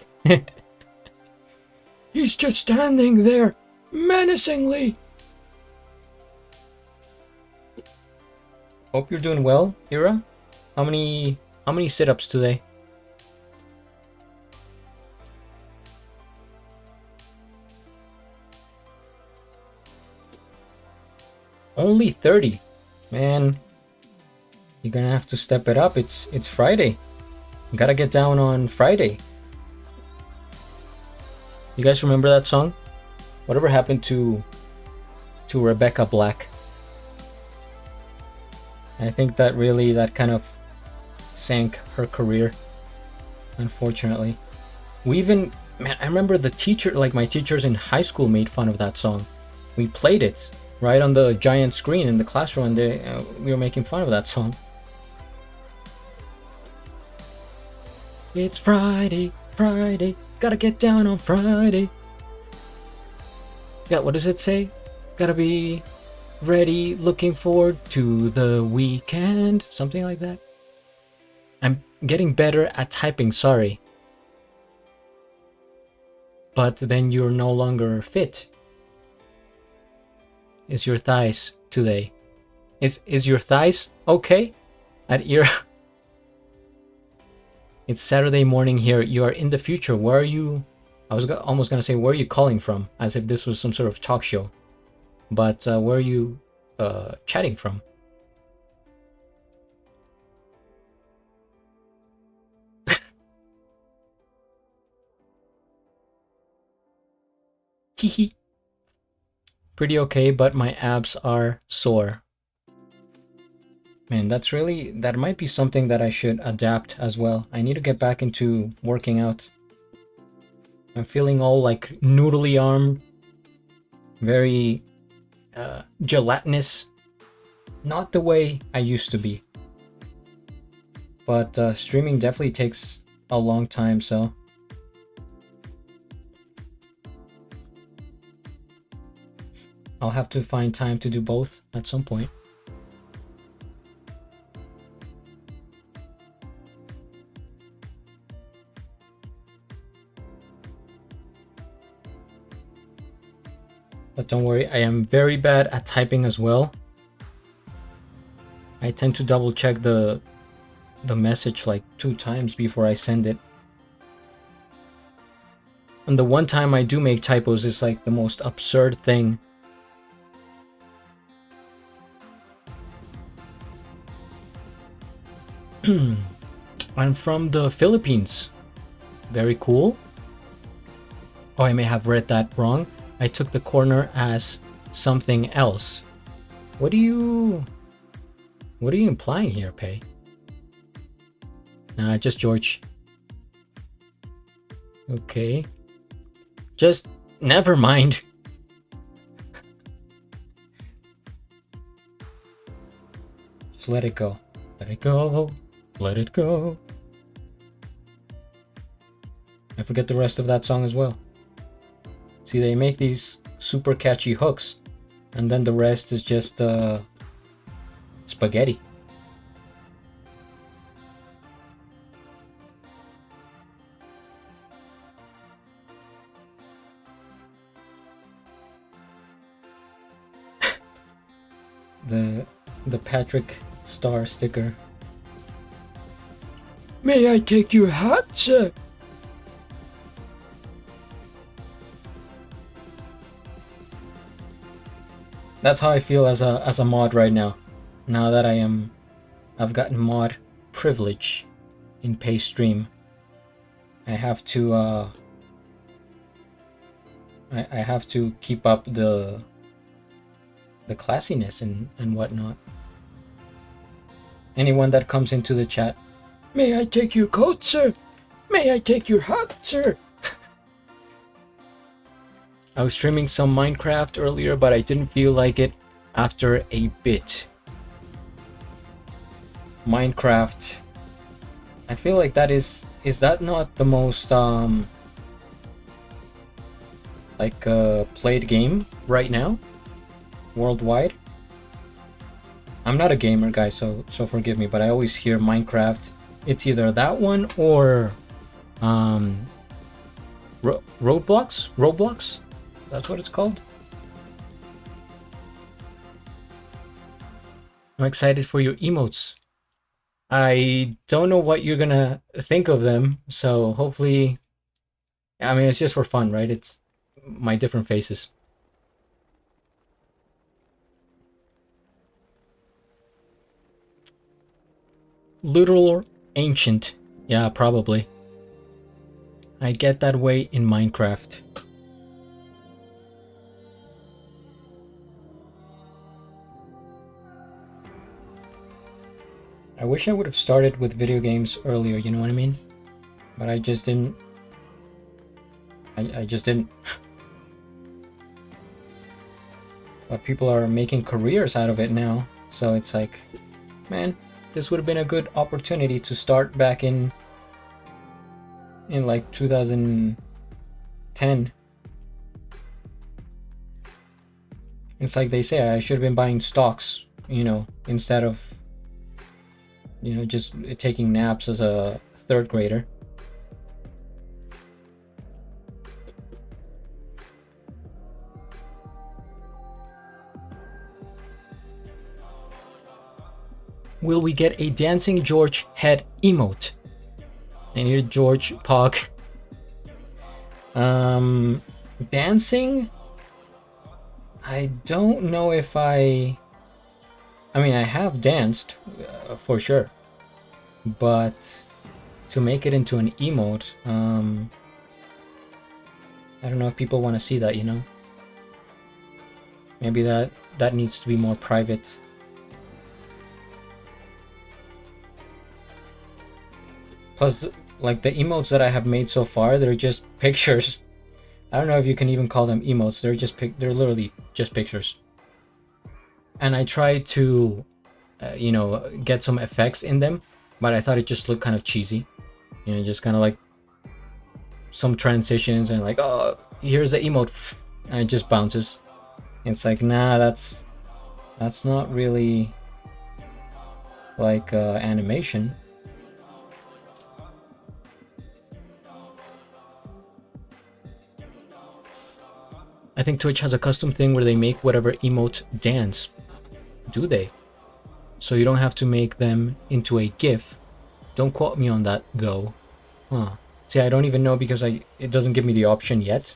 He's just standing there, menacingly. Hope you're doing well, Ira. How many sit-ups today? Only 30. Man, you're gonna have to step it up. It's Friday. You gotta get down on Friday. You guys remember that song? Whatever happened to Rebecca Black? I think that really, that kind of sank her career, unfortunately. We even, man, I remember the teacher, like my teachers in high school made fun of that song. We played it right on the giant screen in the classroom, and we were making fun of that song. It's Friday, Friday, gotta get down on Friday. Yeah, what does it say? Gotta be ready, looking forward to the weekend, something like that. I'm getting better at typing, sorry. But then you're no longer fit. Is your thighs today? Is your thighs okay? At Ira. It's Saturday morning here. You are in the future. Where are you? I was almost gonna say, where are you calling from? As if this was some sort of talk show. But where are you chatting from? Teehee. Pretty okay, but my abs are sore. Man, that might be something that I should adapt as well. I need to get back into working out. I'm feeling all like noodly arm, very gelatinous. Not the way I used to be. But streaming definitely takes a long time, so I'll have to find time to do both at some point. But don't worry, I am very bad at typing as well. I tend to double check the message like 2 times before I send it. And the one time I do make typos is like the most absurd thing. I'm from the Philippines. Very cool. Oh, I may have read that wrong. I took the corner as something else. What are you implying here, Pei? Nah, just George. Okay. Just never mind. Just let it go. Let it go. Let it go. I forget the rest of that song as well. See, they make these super catchy hooks, and then the rest is just spaghetti. The Patrick Star sticker. May I take your hat, sir? That's how I feel as a mod right now. Now that I've gotten mod privilege in Pay Stream. I have to I have to keep up the classiness and whatnot. Anyone that comes into the chat, may I take your coat, sir? May I take your hat, sir? I was streaming some Minecraft earlier, but I didn't feel like it after a bit. Minecraft, I feel like that is that not the most played game right now worldwide? I'm not a gamer, guys, so forgive me, but I always hear Minecraft. It's either that one or Roblox. That's what it's called. I'm excited for your emotes. I don't know what you're gonna think of them, so hopefully, I mean, it's just for fun, right? It's my different faces. Literal or ancient? Yeah, probably. I get that way in Minecraft. I wish I would have started with video games earlier, you know what I mean? But I just didn't. I just didn't. But people are making careers out of it now, so it's like, man, this would have been a good opportunity to start back in like 2010. It's like they say I should have been buying stocks, you know, instead of, you know, just taking naps as a 3rd grader. Will we get a Dancing George head emote? And here's George Pog. Dancing? I don't know if I mean, I have danced, for sure. But to make it into an emote, I don't know if people want to see that, you know? Maybe that needs to be more private. Plus, like the emotes that I have made so far, they're just pictures. I don't know if you can even call them emotes. They're literally just pictures. And I tried to, you know, get some effects in them, but I thought it just looked kind of cheesy. You know, just kind of like some transitions and like, oh, here's the emote, and it just bounces. It's like, nah, that's not really like animation. I think Twitch has a custom thing where they make whatever emote dance. Do they? So you don't have to make them into a GIF. Don't quote me on that though. Huh. See, I don't even know because it doesn't give me the option yet.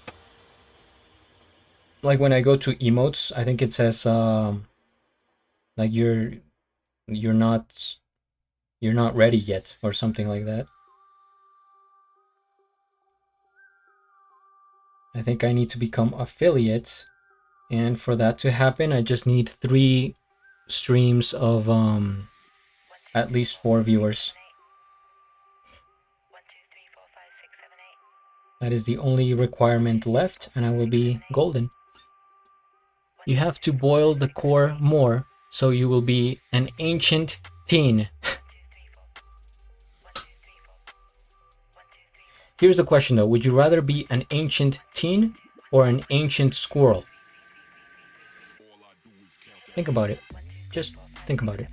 Like when I go to emotes, I think it says like you're not ready yet or something like that. I think I need to become affiliate, and for that to happen I just need 3 streams of at least 4 viewers. That is the only requirement left and I will be golden. You have to boil the core more so you will be an ancient teen. Here's the question though, would you rather be an ancient teen or an ancient squirrel? Think about it. Just think about it.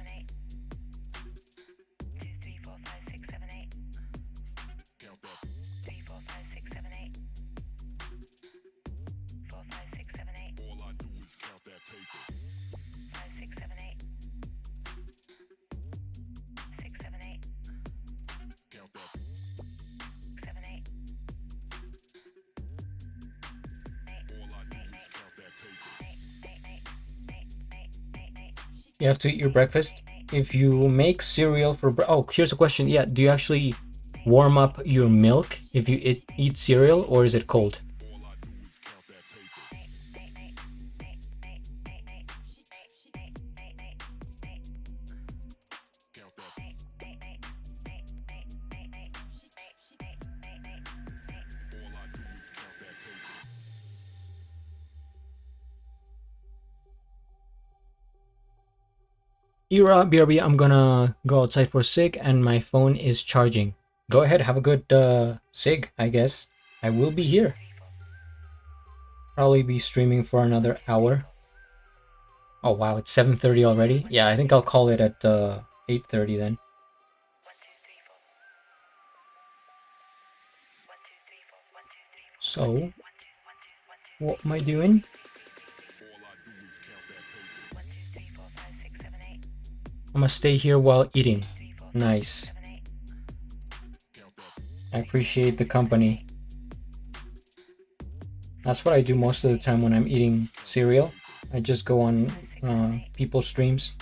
You have to eat your breakfast. If you make cereal for oh, here's a question. Yeah, do you actually warm up your milk if you eat cereal, or is it cold? Ira, BRB, I'm gonna go outside for a sig and my phone is charging. Go ahead, have a good sig, I guess. I will be here. Probably be streaming for another hour. Oh wow, it's 7:30 already? Yeah, I think I'll call it at 8:30 then. So, what am I doing? I'm gonna stay here while eating. Nice. I appreciate the company. That's what I do most of the time when I'm eating cereal. I just go on people's streams.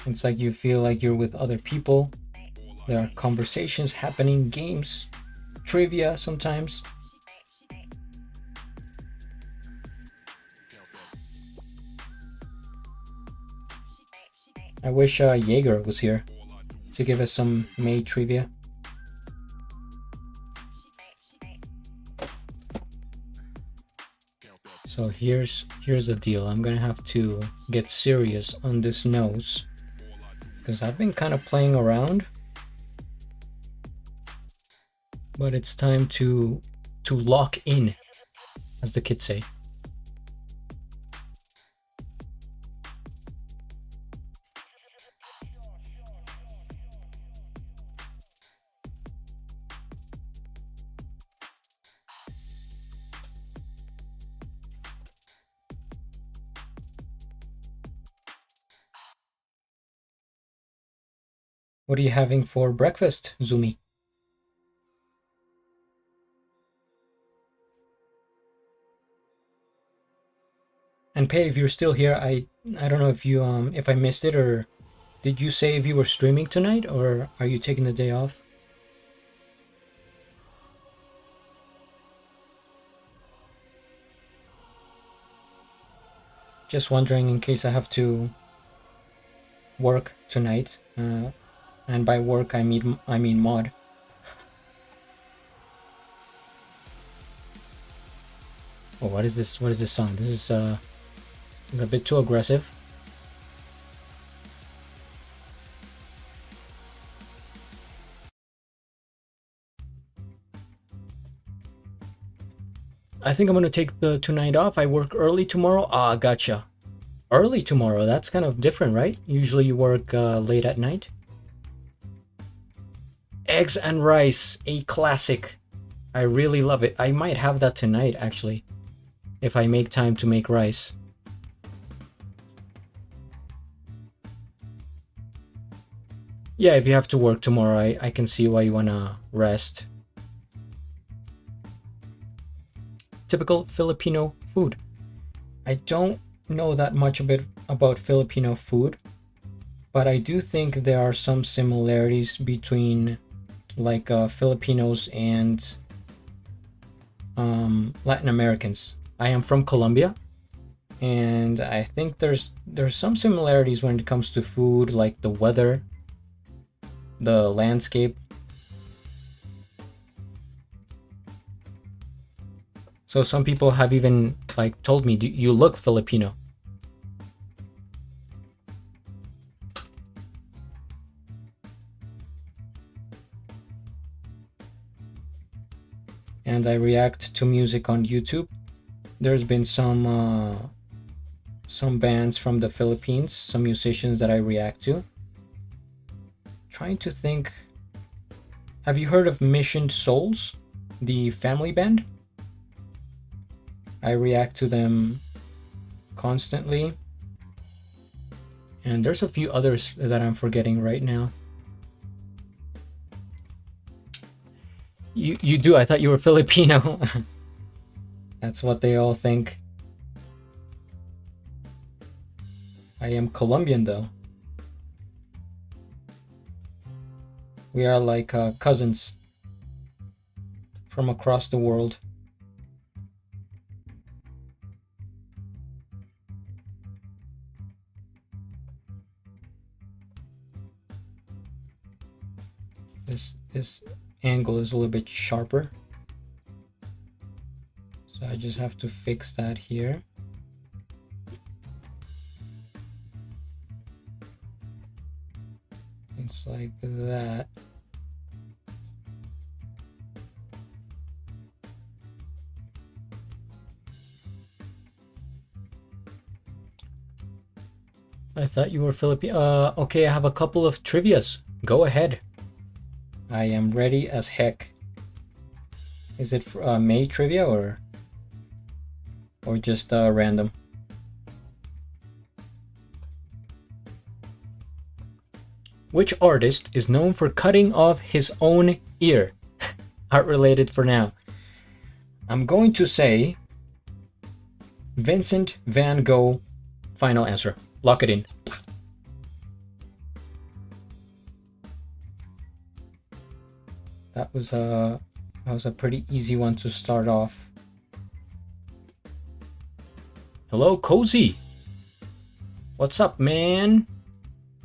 It's like you feel like you're with other people. There are conversations happening, games, trivia sometimes. I wish Jaeger was here to give us some May trivia. So here's the deal. I'm gonna have to get serious on this nose because I've been kind of playing around, but it's time to lock in, as the kids say. What are you having for breakfast, Zumi? And Pei, if you're still here, I don't know if you if I missed it or Did you say if you were streaming tonight, or are you taking the day off? Just wondering in case I have to work tonight. And by work I mean mod. Oh, what is this? What is this song? This is a bit too aggressive. I think I'm gonna take the tonight off. I work early tomorrow. Ah, gotcha. Early tomorrow. That's kind of different, right? Usually you work late at night. Eggs and rice, a classic. I really love it. I might have that tonight, actually, if I make time to make rice. Yeah, if you have to work tomorrow, I can see why you wanna rest. Typical Filipino food. I don't know that much about Filipino food, but I do think there are some similarities between like Filipinos and Latin Americans. I am from Colombia, and I think there's some similarities when it comes to food, like the weather, the landscape. So some people have even like told me, you look Filipino. And I react to music on YouTube. There's been some bands from the Philippines, some musicians that I react to. Trying to think, have you heard of Mission Souls, the family band? I react to them constantly. And there's a few others that I'm forgetting right now. You do? I thought you were Filipino. That's what they all think. I am Colombian though. We are like cousins from across the world. This angle is a little bit sharper, so I just have to fix that here. It's like that. I thought you were Filipino. Okay, I have a couple of trivias. Go ahead. I am ready as heck. Is it May trivia or just random? Which artist is known for cutting off his own ear? Art related for now. I'm going to say Vincent van Gogh. Final answer. Lock it in. That was a pretty easy one to start off. Hello, Cozy. What's up, man?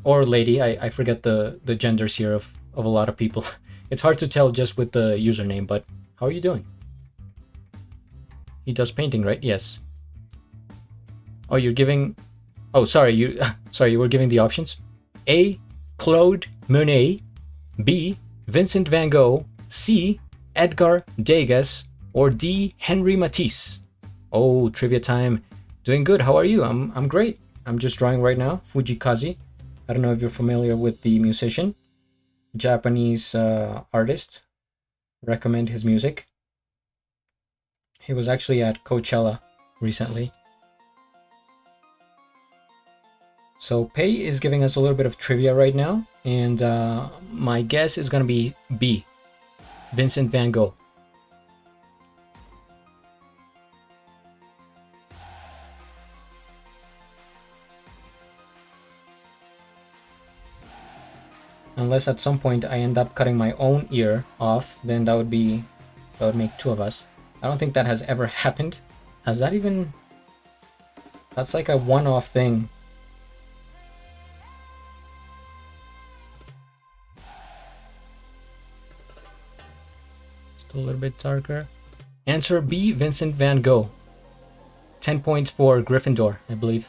Or lady, I forget the genders here of a lot of people. It's hard to tell just with the username, but how are you doing? He does painting, right? Yes. Oh, you're giving... Oh, sorry, you were giving the options. A. Claude Monet. B. Vincent van Gogh. C. Edgar Degas. Or D. Henri Matisse. Oh, trivia time. Doing good. How are you? I'm great. I'm just drawing right now. Fujii Kaze. I don't know if you're familiar with the musician. Japanese artist. Recommend his music. He was actually at Coachella recently. So Pei is giving us a little bit of trivia right now, and my guess is going to be B, Vincent van Gogh. Unless at some point I end up cutting my own ear off, then that would make two of us. I don't think that has ever happened. Has that even... That's like a one-off thing. Still a little bit darker. Answer B, Vincent van Gogh. 10 points for Gryffindor, I believe.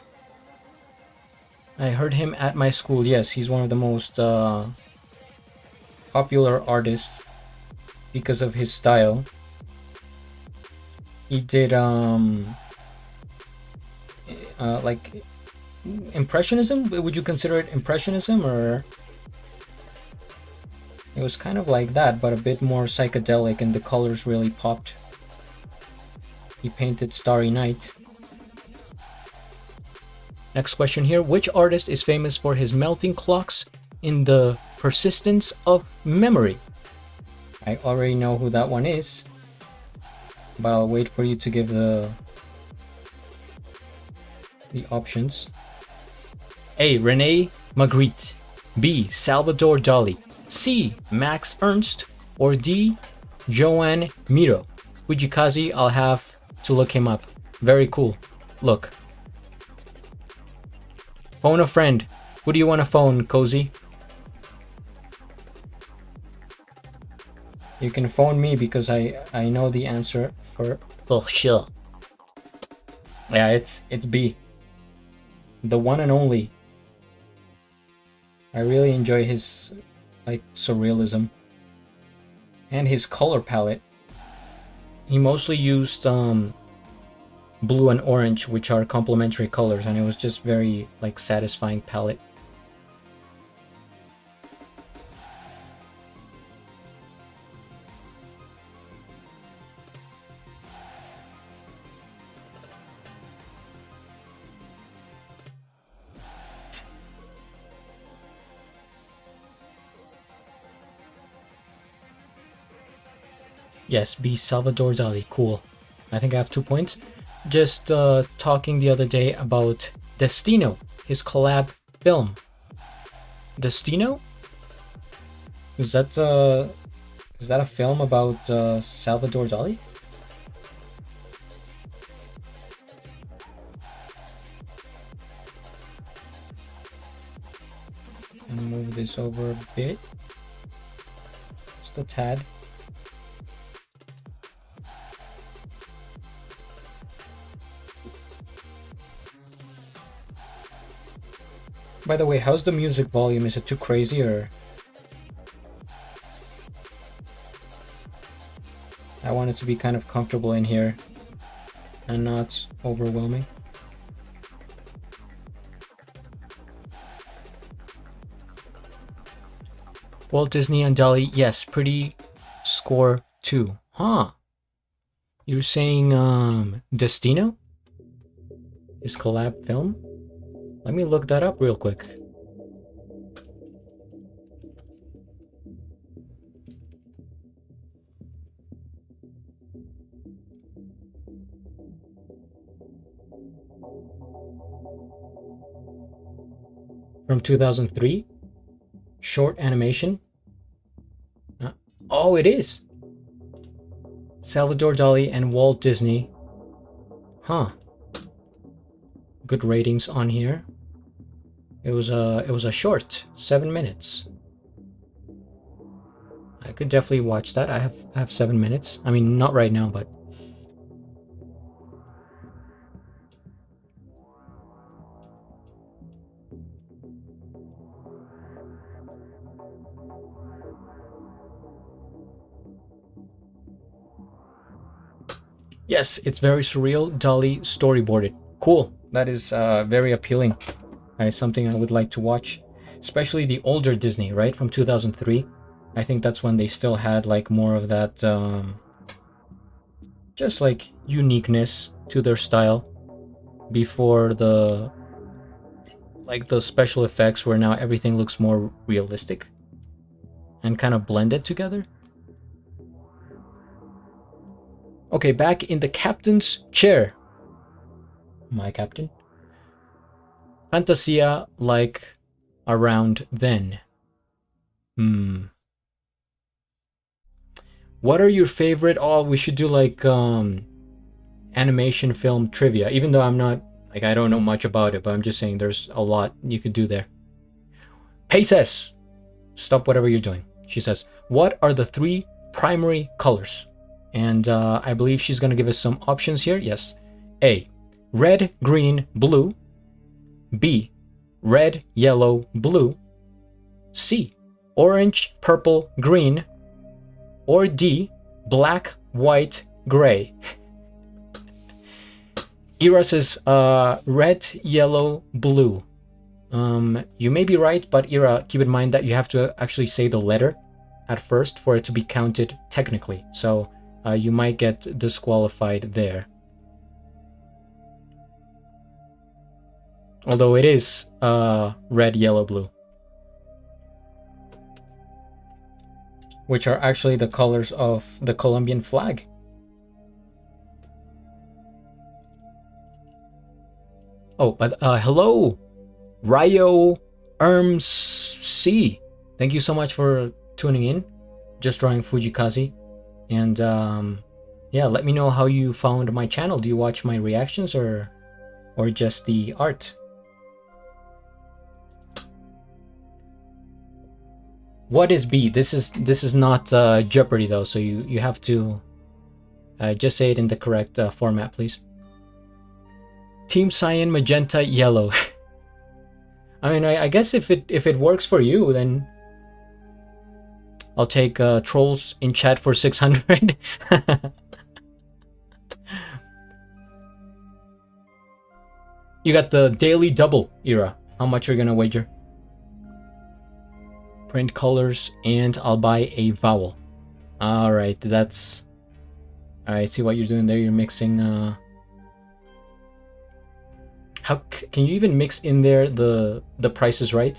I heard him at my school. Yes, he's one of the most popular artists because of his style. He did like Impressionism? Would you consider it Impressionism, or it was kind of like that, but a bit more psychedelic, and the colors really popped. He painted Starry Night. Next question here. Which artist is famous for his melting clocks in the persistence of memory? I already know who that one is, but I'll wait for you to give the options. A. Rene Magritte. B. Salvador Dali. C. Max Ernst. Or D. Joan Miro. Fujii Kaze, I'll have to look him up. Very cool. Look. Phone a friend. Who do you want to phone, Cozy? You can phone me because I know the answer for sure. Yeah, it's B. The one and only. I really enjoy his like surrealism and his color palette. He mostly used blue and orange, which are complementary colors, and it was just very like satisfying palette. Yes, B. Salvador Dali. Cool. I think I have 2 points. Just talking the other day about Destino, his collab film. Destino? Is that a film about Salvador Dali? And move this over a bit. Just a tad. By the way, how's the music volume? Is it too crazy, or? I want it to be kind of comfortable in here and not overwhelming. Walt Disney and Dali, yes, pretty score 2. Huh. You're saying Destino? His collab film? Let me look that up real quick. From 2003? Short animation? Oh, it is! Salvador Dali and Walt Disney. Huh. Good ratings on here. It was a short, 7 minutes. I could definitely watch that. I have 7 minutes. I mean, not right now, but yes, it's very surreal. Dali storyboarded. Cool. That is very appealing. That is something I would like to watch, especially the older Disney, right, from 2003. I think that's when they still had like more of that just like uniqueness to their style before the special effects, where now everything looks more realistic and kind of blended together. Okay, back in the captain's chair. My captain. Fantasia like around then. What are your favorite? Oh, we should do like animation film trivia. Even though I'm not like I don't know much about it, but I'm just saying there's a lot you could do there. Pay says, stop whatever you're doing. She says, what are the 3 primary colors? And I believe she's going to give us some options here. Yes. A, red, green, blue. B, red, yellow, blue. C, orange, purple, green. Or D, black, white, gray. Ira says red, yellow, blue. You may be right, but Ira, keep in mind that you have to actually say the letter at first for it to be counted technically. So you might get disqualified there. Although it is red, yellow, blue. Which are actually the colors of the Colombian flag. Oh, but hello, Ryo C. Thank you so much for tuning in. Just drawing Fujii Kaze. And yeah, let me know how you found my channel. Do you watch my reactions or just the art? What is B? This is not Jeopardy though, so you have to just say it in the correct format, please. Team Cyan, Magenta, Yellow. I mean, I guess if it works for you, then I'll take trolls in chat for 600. You got the daily double, Ira. How much are you gonna wager? Print colors, and I'll buy a vowel. All right, that's all right. See what you're doing there. You're mixing. How can you even mix in there the Price is Right,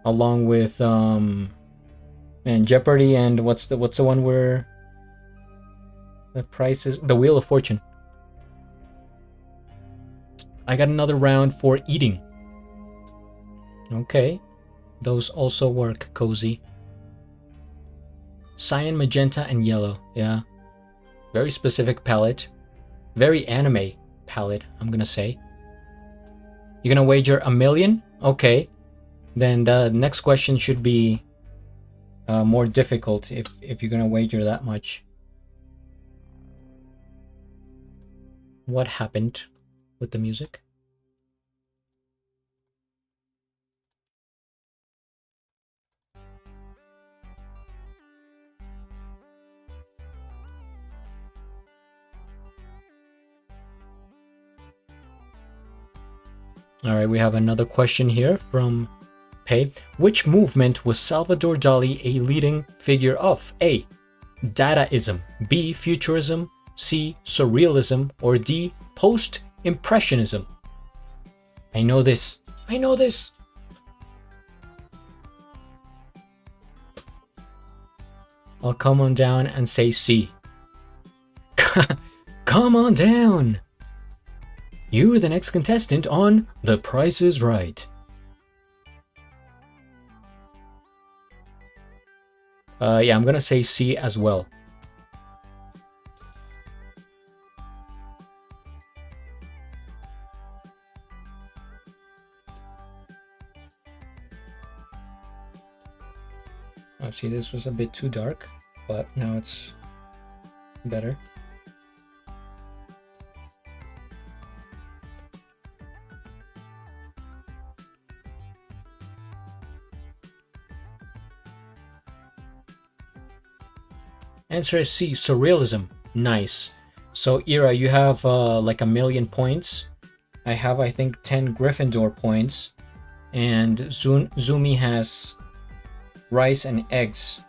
along with and Jeopardy, and what's the one where the price is the Wheel of Fortune. I got another round for eating. Okay. Those also work, Cozy. Cyan, magenta, and yellow. Yeah. Very specific palette. Very anime palette, I'm gonna say. You're gonna wager 1 million? Okay. Then the next question should be more difficult if you're gonna wager that much. What happened with the music? All right, we have another question here from Pei. Which movement was Salvador Dali a leading figure of? A, Dadaism, B, Futurism, C, Surrealism, or D, Post-Impressionism? I know this. I know this. I'll come on down and say C. Come on down. You're the next contestant on The Price is Right. Yeah, I'm gonna say C as well. Oh, see, this was a bit too dark, but now it's better. Answer is C, Surrealism. Nice. So, Ira, you have like 1 million points. I have, I think, 10 Gryffindor points. And Zumi has rice and eggs.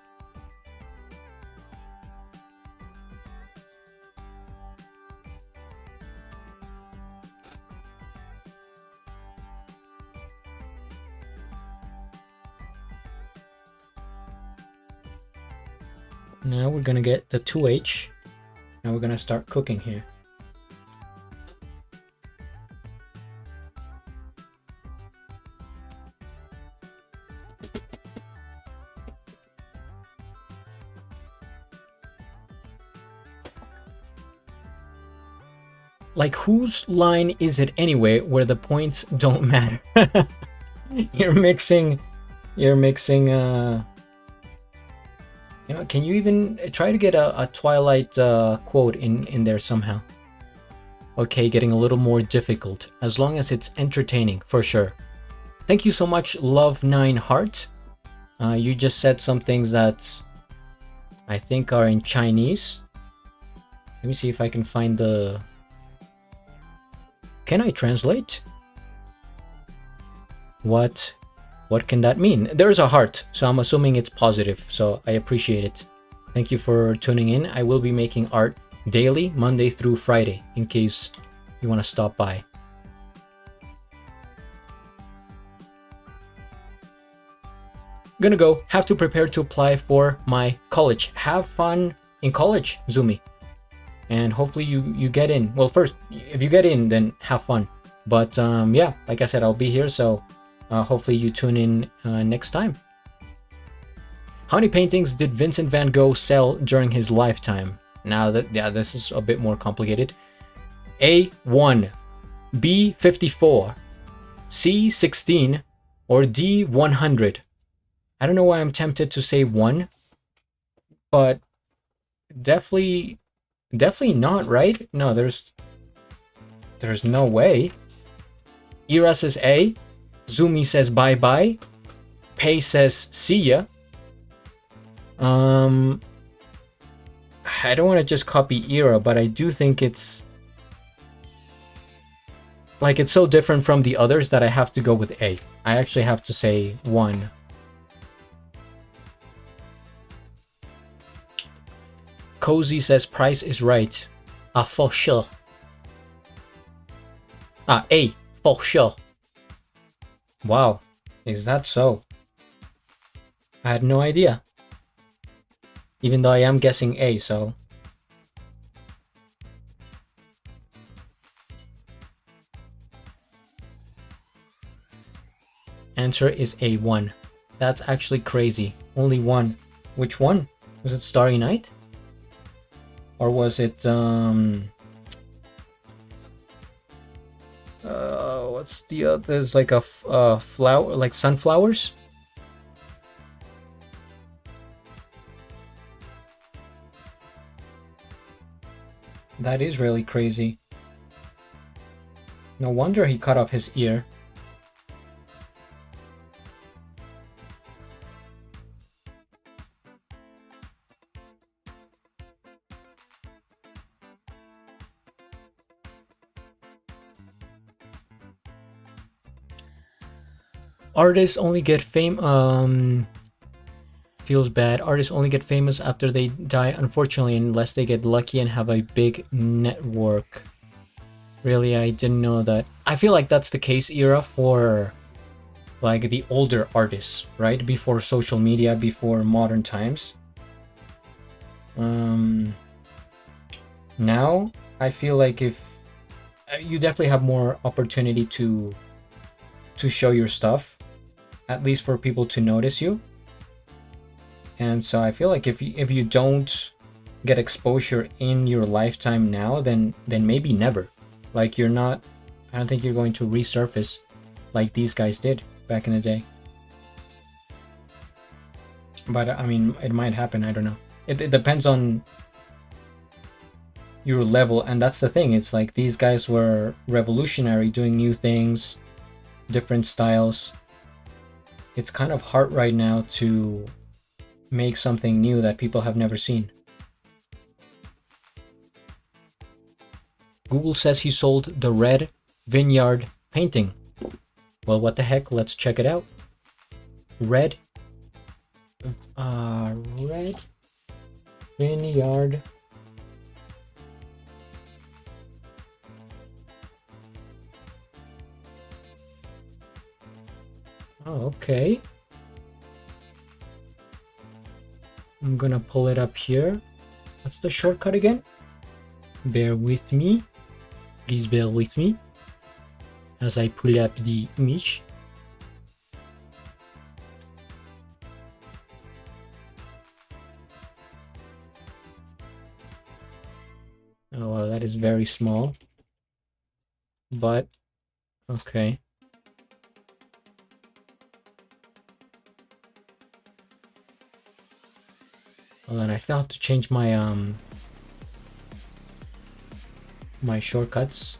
Now we're gonna get the 2H. Now we're gonna start cooking here. Like, whose line is it anyway where the points don't matter? You're mixing, you know, can you even try to get a Twilight quote in there somehow? Okay, getting a little more difficult, as long as it's entertaining, for sure. Thank you so much, Love9Heart. You just said some things that I think are in Chinese. Let me see if I can find the... Can I translate? What can that mean? There's a heart, so I'm assuming it's positive, so I appreciate it. Thank you for tuning in. I will be making art daily, Monday through Friday, in case you want to stop by. Gonna go. Have to prepare to apply for my college. Have fun in college, Zumi. And hopefully you get in. Well, first, if you get in, then have fun. But yeah, like I said, I'll be here, so hopefully you tune in next time. How many paintings did Vincent van Gogh sell during his lifetime? Now that, yeah, this is a bit more complicated. A, 1, B, 54, C, 16, or D, 100. I don't know why I'm tempted to say 1, but definitely not, right? No, there's no way. Ira says A, Zumi says bye bye, Pei says see ya. I don't want to just copy Ira, but I do think it's like it's so different from the others that I have to go with A. I actually have to say 1. Cozy says price is right. For sure. A, for sure. Wow, is that so? I had no idea. Even though I am guessing A, so... Answer is A1. That's actually crazy. Only 1. Which one? Was it Starry Night? Or was it, what's the, there's like a flower, like sunflowers? That is really crazy. No wonder he cut off his ear. Artists only get feels bad. Artists only get famous after they die, unfortunately, unless they get lucky and have a big network. Really, I didn't know that. I feel like that's the case era for like the older artists, right? Before social media, before modern times. Now, I feel like if you definitely have more opportunity to show your stuff, at least for people to notice you. And so I feel like if you don't get exposure in your lifetime now, then maybe never. Like I don't think you're going to resurface like these guys did back in the day. But I mean, it might happen, I don't know. It depends on your level, and that's the thing. It's like these guys were revolutionary, doing new things, different styles. It's kind of hard right now to make something new that people have never seen. Google says he sold the Red Vineyard painting. Well, what the heck? Let's check it out. Red Vineyard. Oh, okay. I'm gonna pull it up here. What's the shortcut again? Bear with me. Please bear with me as I pull up the image. Oh, well, that is very small. but okay. Well, then I still have to change my my shortcuts.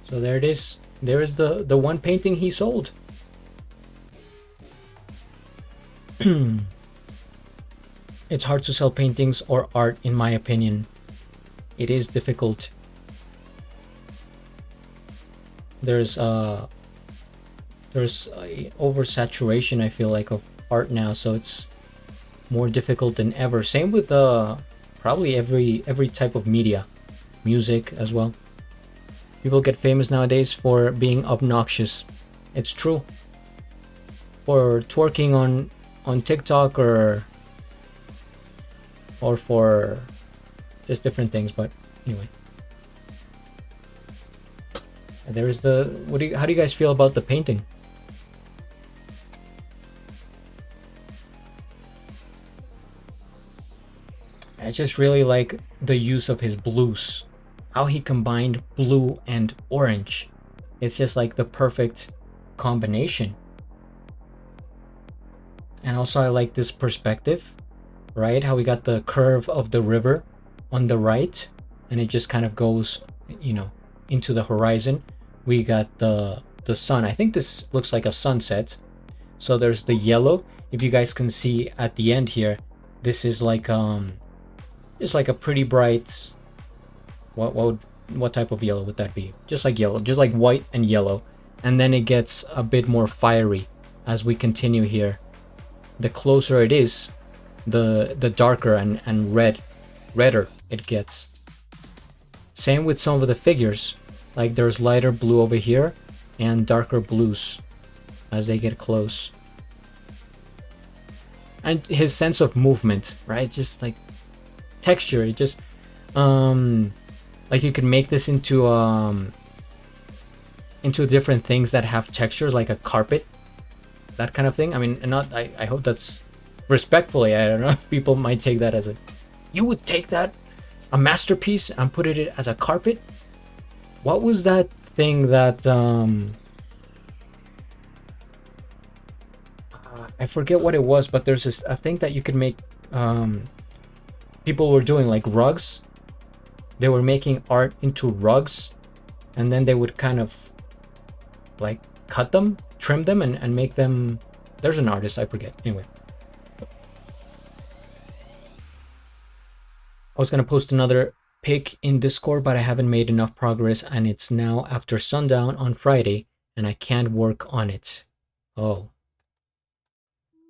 So there it is. There is the one painting he sold. It's hard to sell paintings or art, in my opinion. It is difficult. There's a oversaturation, I feel like, of art now, so it's more difficult than ever. Same with probably every type of media, music as well. People get famous nowadays for being obnoxious. It's true. For twerking on TikTok or for just different things, but anyway. There is the how do you guys feel about the painting? I just really like the use of his blues. How he combined blue and orange. It's just like the perfect combination. And also I like this perspective, right? How we got the curve of the river on the right, and it just kind of goes, you know, into the horizon. We got the sun. I think this looks like a sunset. So there's the yellow. If you guys can see at the end here, this is like it's like a pretty bright, what type of yellow would that be? Just like yellow, just like white and yellow. And then it gets a bit more fiery as we continue here. The closer it is, the darker and redder it gets. Same with some of the figures. Like there's lighter blue over here and darker blues as they get close. And his sense of movement, right? Just like texture, it just like you can make this into different things that have textures, like a carpet, that kind of thing. I mean, and not I hope that's respectfully. I don't know, people might take that as a, you would take that, a masterpiece, and put it as a carpet. What was that thing that I forget what it was, but there's a thing that you could make, people were doing like rugs. They were making art into rugs, and then they would kind of like cut them, trim them, and make them. There's an artist, I forget. Anyway, I was gonna post another pic in Discord, but I haven't made enough progress, and it's now after sundown on Friday, and I can't work on it. Oh.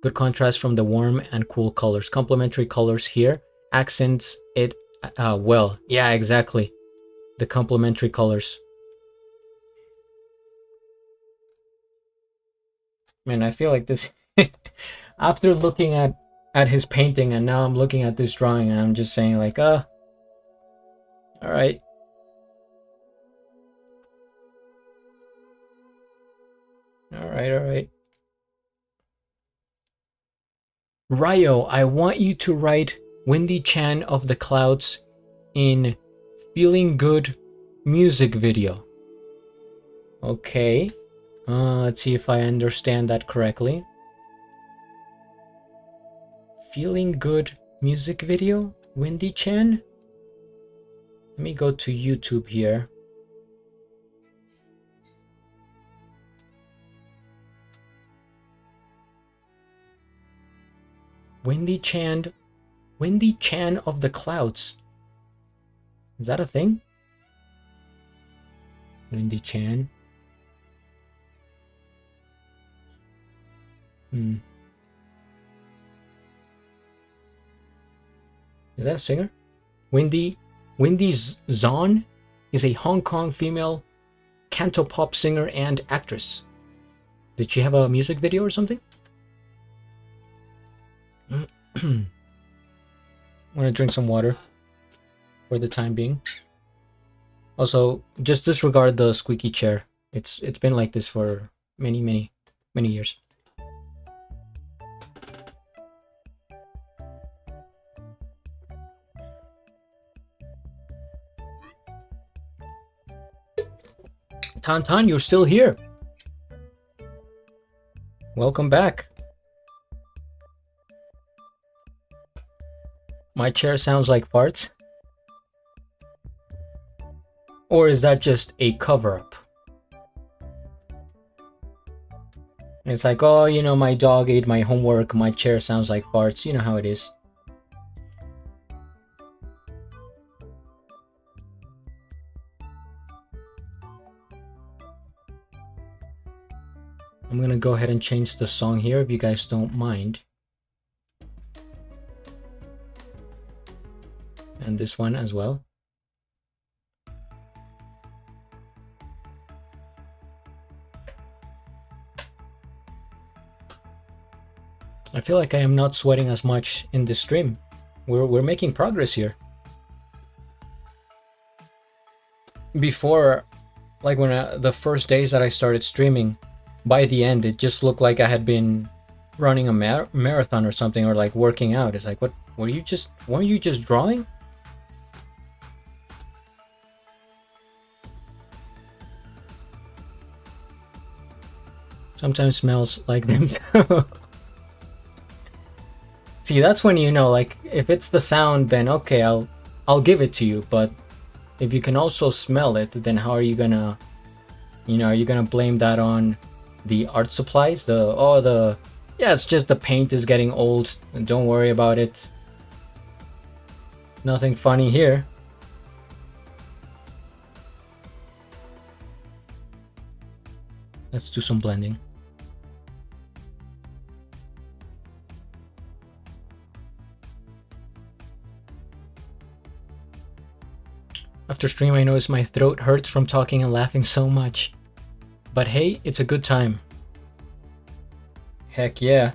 Good contrast from the warm and cool colors. Complementary colors here accents it well. Yeah, exactly. The complementary colors. Man, I feel like this after looking at his painting, and now I'm looking at this drawing, and I'm just saying like, all right. All right. Ryo, I want you to write Windy Chan of the Clouds in Feeling Good music video. Okay. Let's see if I understand that correctly. Feeling Good music video? Windy Chan? Let me go to YouTube here. Windy Chan of the Clouds. Is that a thing? Windy Chan. Is that a singer? Wendy Zahn is a Hong Kong female cantopop singer and actress. Did she have a music video or something? I'm gonna drink some water for the time being. Also, just disregard the squeaky chair. It's been like this for many years. Tantan, you're still here. Welcome back. My chair sounds like farts? Or is that just a cover-up? It's like, oh, you know, my dog ate my homework, my chair sounds like farts. You know how it is. I'm gonna go ahead and change the song here if you guys don't mind. And this one as well. I feel like I am not sweating as much in this stream. We're making progress here. Before, like when the first days that I started streaming, by the end it just looked like I had been running a marathon or something, or like working out. It's like, what were you just drawing? Sometimes smells like them too. See, that's when you know, like, if it's the sound, then okay, I'll give it to you. But if you can also smell it, then how are you gonna, you know, are you gonna blame that on the art supplies? Yeah, it's just the paint is getting old, and don't worry about it. Nothing funny here. Let's do some blending. After stream, I noticed my throat hurts from talking and laughing so much. But hey, it's a good time. Heck yeah.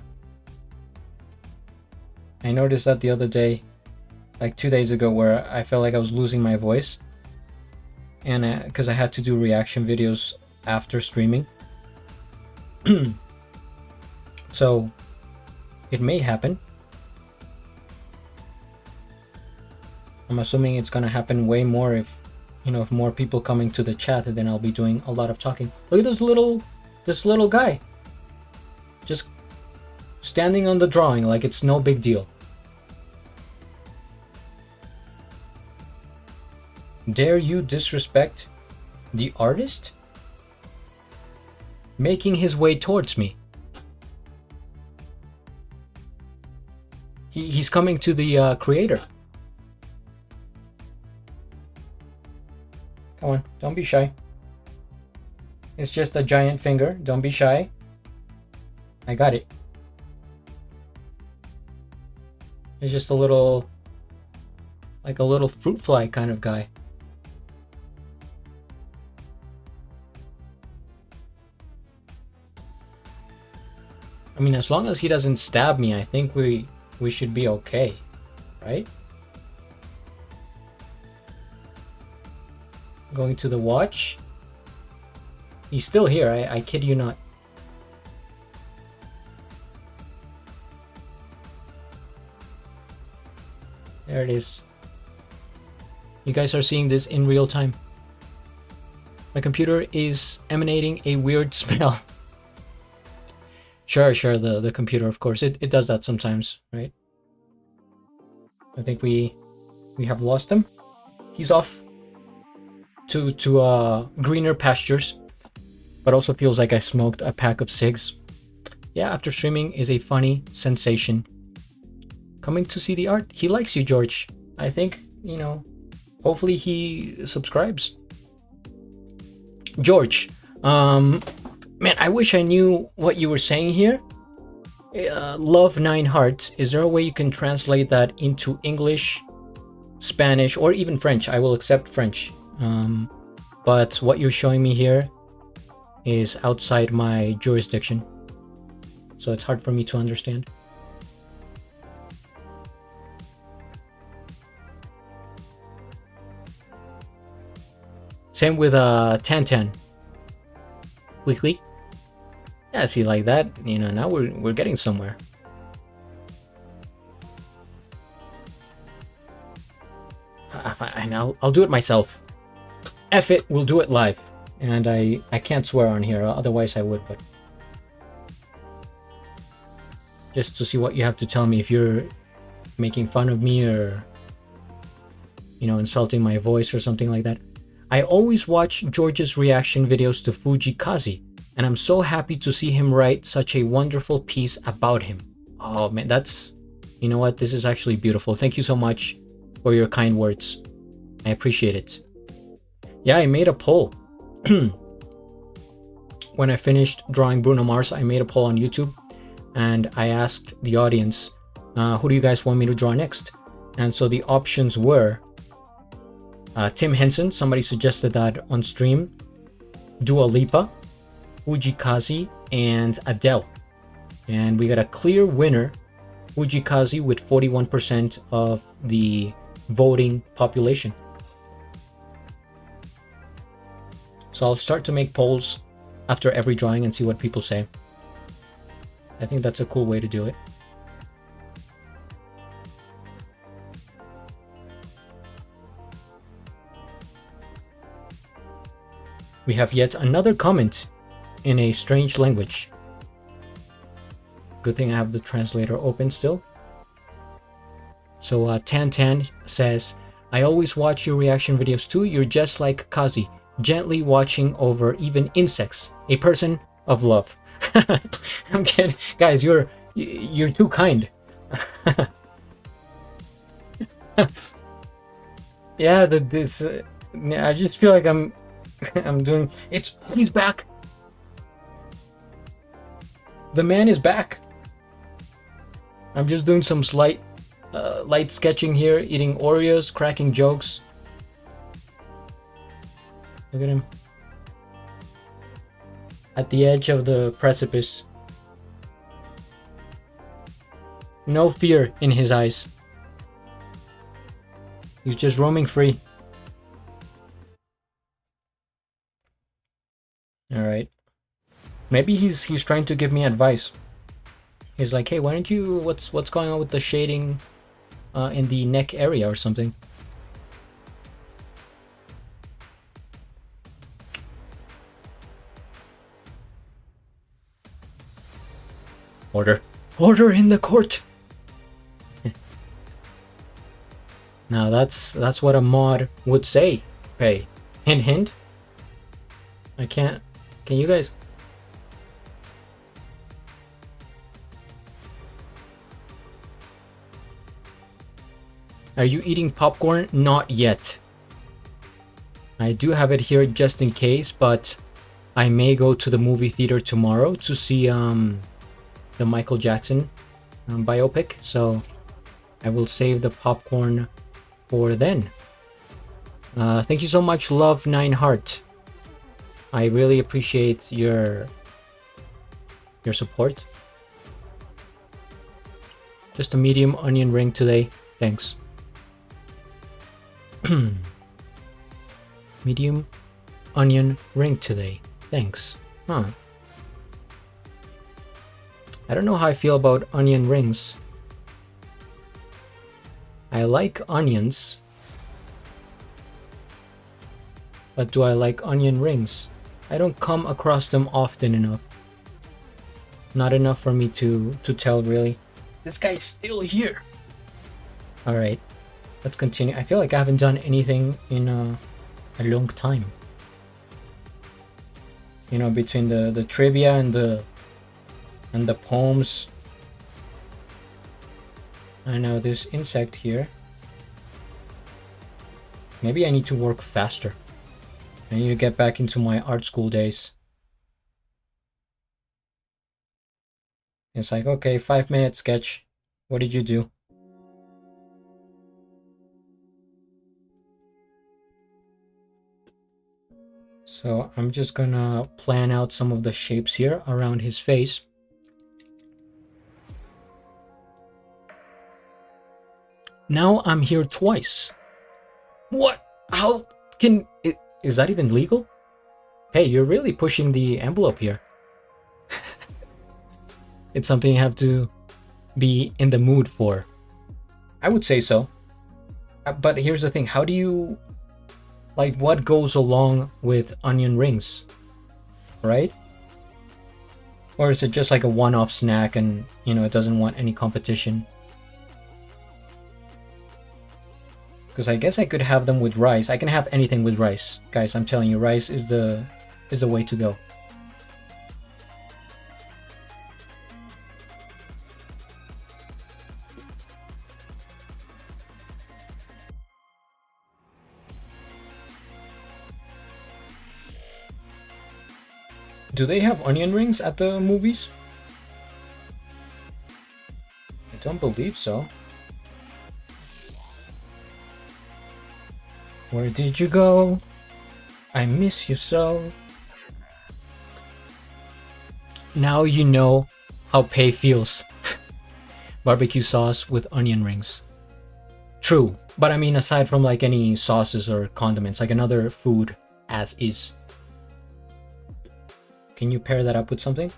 I noticed that the other day, like 2 days ago, where I felt like I was losing my voice. And because I had to do reaction videos after streaming. So, it may happen. I'm assuming it's gonna happen way more if, you know, if more people coming to the chat, then I'll be doing a lot of talking. Look at this little guy. Just standing on the drawing like it's no big deal. Dare you disrespect the artist? Making his way towards me. He's coming to the creator. Come on, don't be shy. It's just a giant finger. Don't be shy. I got it. It's just a little, like a little fruit fly kind of guy. I mean, as long as he doesn't stab me, I think we should be okay, right? Going to the watch. He's still here, I kid you not. There it is. You guys are seeing this in real time. My computer is emanating a weird smell. Sure, the computer, of course. It does that sometimes, right? I think we have lost him. He's off to greener pastures, but also feels like I smoked a pack of cigs. Yeah, after streaming is a funny sensation. Coming to see the art. He likes you, George. I think, you know, hopefully he subscribes. George, man, I wish I knew what you were saying here. Love 9 hearts. Is there a way you can translate that into English, Spanish, or even French? I will accept French. But what you're showing me here is outside my jurisdiction, so it's hard for me to understand. Same with Tantan. Weekly. Yeah, see, like that, you know, now we're getting somewhere. Fine, I'll do it myself. F it, we'll do it live. And I can't swear on here, otherwise I would, but just to see what you have to tell me, if you're making fun of me or, you know, insulting my voice or something like that. I always watch George's reaction videos to Fujii Kaze, and I'm so happy to see him write such a wonderful piece about him. Oh man, that's, you know what, this is actually beautiful. Thank you so much for your kind words. I appreciate it. Yeah, I made a poll. When I finished drawing Bruno Mars, I made a poll on YouTube, and I asked the audience, who do you guys want me to draw next? And so the options were Tim Henson, somebody suggested that on stream, Dua Lipa, Fujii Kaze, and Adele. And we got a clear winner, Fujii Kaze, with 41% of the voting population. So I'll start to make polls after every drawing and see what people say. I think that's a cool way to do it. We have yet another comment in a strange language. Good thing I have the translator open still. So Tan Tan says, I always watch your reaction videos too. You're just like Kaze, gently watching over even insects. A person of love. I'm kidding. Guys, you're too kind. Yeah, I just feel like I'm doing he's back. The man is back. I'm just doing some light sketching here, eating Oreos, cracking jokes. Look at him. At the edge of the precipice. No fear in his eyes. He's just roaming free. All right. Maybe he's trying to give me advice. He's like, hey, why don't you, what's going on with the shading in the neck area or something? Order in the court. Now that's what a mod would say. Hey, hint hint. I can't. Can you guys? Are you eating popcorn? Not yet. I do have it here just in case, but I may go to the movie theater tomorrow to see the Michael Jackson biopic, so I will save the popcorn for then. Thank you so much, Love 9 Heart. I really appreciate your support. Just a medium onion ring today. Thanks. Medium onion ring today. Thanks. Huh. I don't know how I feel about onion rings. I like onions. But do I like onion rings? I don't come across them often enough. Not enough for me to tell, really. This guy's still here. Alright. Let's continue. I feel like I haven't done anything in a long time. You know, between the trivia and the poems. I know this insect here. Maybe I need to work faster. I need to get back into my art school days. It's like, okay, 5-minute sketch. What did you do? So I'm just gonna plan out some of the shapes here around his face. Now I'm here twice. What? How can it? Is that even legal? Hey, you're really pushing the envelope here. It's something you have to be in the mood for. I would say so. But here's the thing. How do you Like, what goes along with onion rings, right? Or is it just like a one-off snack and, you know, it doesn't want any competition? Because I guess I could have them with rice. I can have anything with rice. Guys, I'm telling you, rice is the way to go. Do they have onion rings at the movies? I don't believe so. Where did you go? I miss you so. Now you know how pay feels. Barbecue sauce with onion rings. True, but I mean aside from like any sauces or condiments, like another food as is. Can you pair that up with something?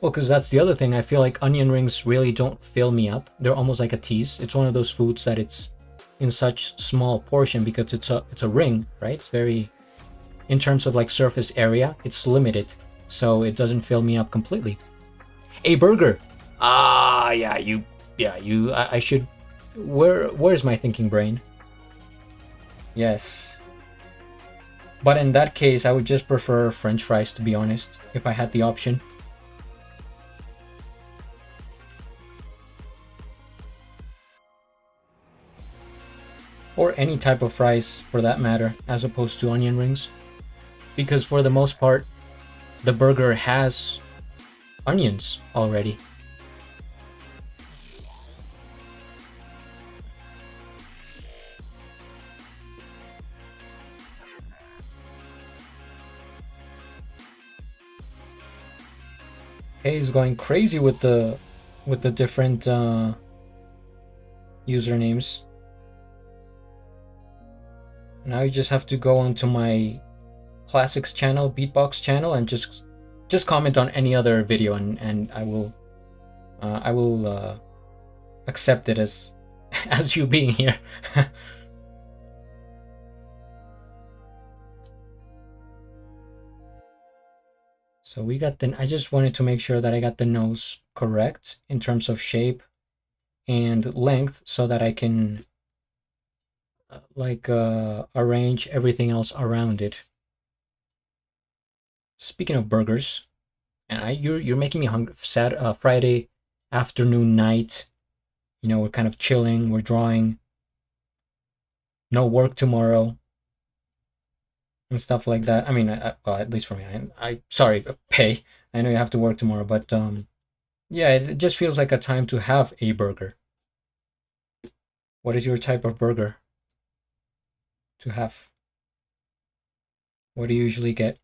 Well, because that's the other thing. I feel like onion rings really don't fill me up. They're almost like a tease. It's one of those foods that it's in such small portion because it's a ring, right? It's very, in terms of like surface area, it's limited, so it doesn't fill me up completely. A burger. Ah, yeah, you. I should. Where's my thinking brain? Yes. But in that case, I would just prefer French fries, to be honest, if I had the option. Or any type of fries for that matter, as opposed to onion rings. Because for the most part, the burger has onions already. Hey, he's going crazy with the different usernames. Now you just have to go onto my classics channel, beatbox channel, and just comment on any other video, and I will accept it as as you being here. So we got I just wanted to make sure that I got the nose correct in terms of shape and length so that I can arrange everything else around it. Speaking of burgers, and you're making me hungry. Friday afternoon, night. You know, we're kind of chilling. We're drawing. No work tomorrow, and stuff like that. I mean, well, at least for me. I sorry, pay. I know you have to work tomorrow, but yeah, it just feels like a time to have a burger. What is your type of burger to have? What do you usually get?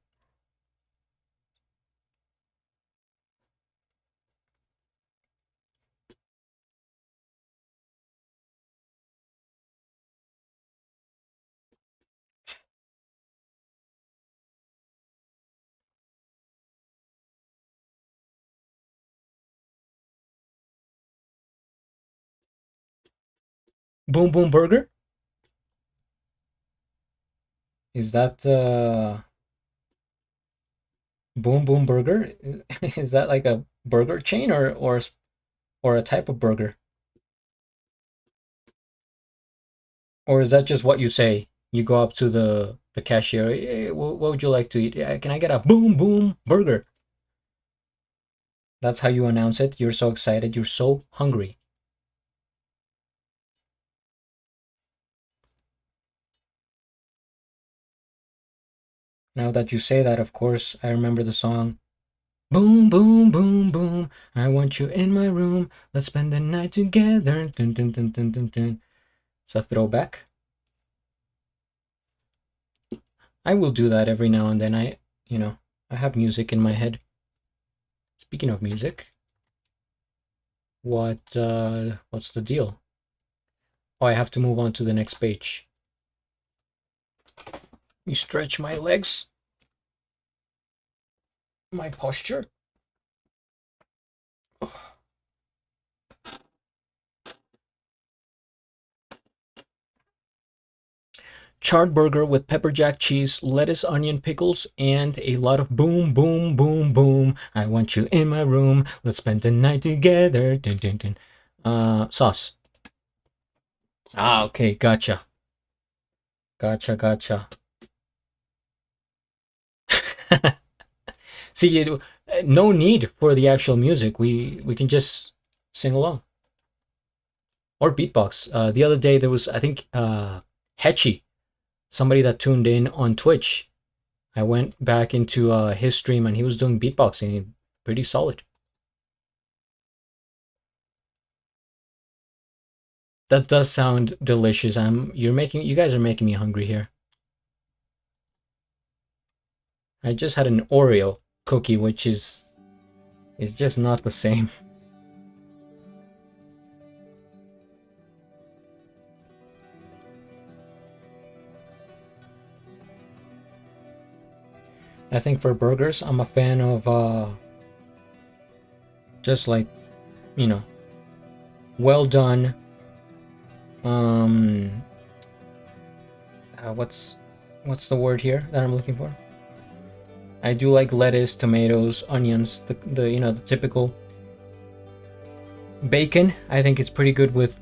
Boom Boom Burger? Is that Boom Boom Burger? Is that like a burger chain or a type of burger? Or is that just what you say? You go up to the cashier. Hey, what would you like to eat? Yeah, can I get a Boom Boom Burger? That's how you announce it. You're so excited. You're so hungry. Now that you say that, of course, I remember the song. Boom, boom, boom, boom. I want you in my room. Let's spend the night together. Dun, dun, dun, dun, dun, dun. It's a throwback. I will do that every now and then. I have music in my head. Speaking of music, what's the deal? Oh, I have to move on to the next page. Let me stretch my legs, my posture. charred burger with pepper jack cheese, lettuce, onion, pickles, and a lot of boom, boom, boom, boom. I want you in my room. Let's spend the night together. Dun, dun, dun. Sauce. Ah, okay, gotcha. Gotcha. See, no need for the actual music. We can just sing along or beatbox. The other day there was, I think, Hetchy, somebody that tuned in on Twitch. I went back into his stream and he was doing beatboxing, pretty solid. That does sound delicious. You guys are making me hungry here. I just had an Oreo cookie, which is just not the same. I think for burgers, I'm a fan of just like, you know, well done. What's the word here that I'm looking for? I do like lettuce, tomatoes, onions, the you know, the typical. Bacon, I think it's pretty good with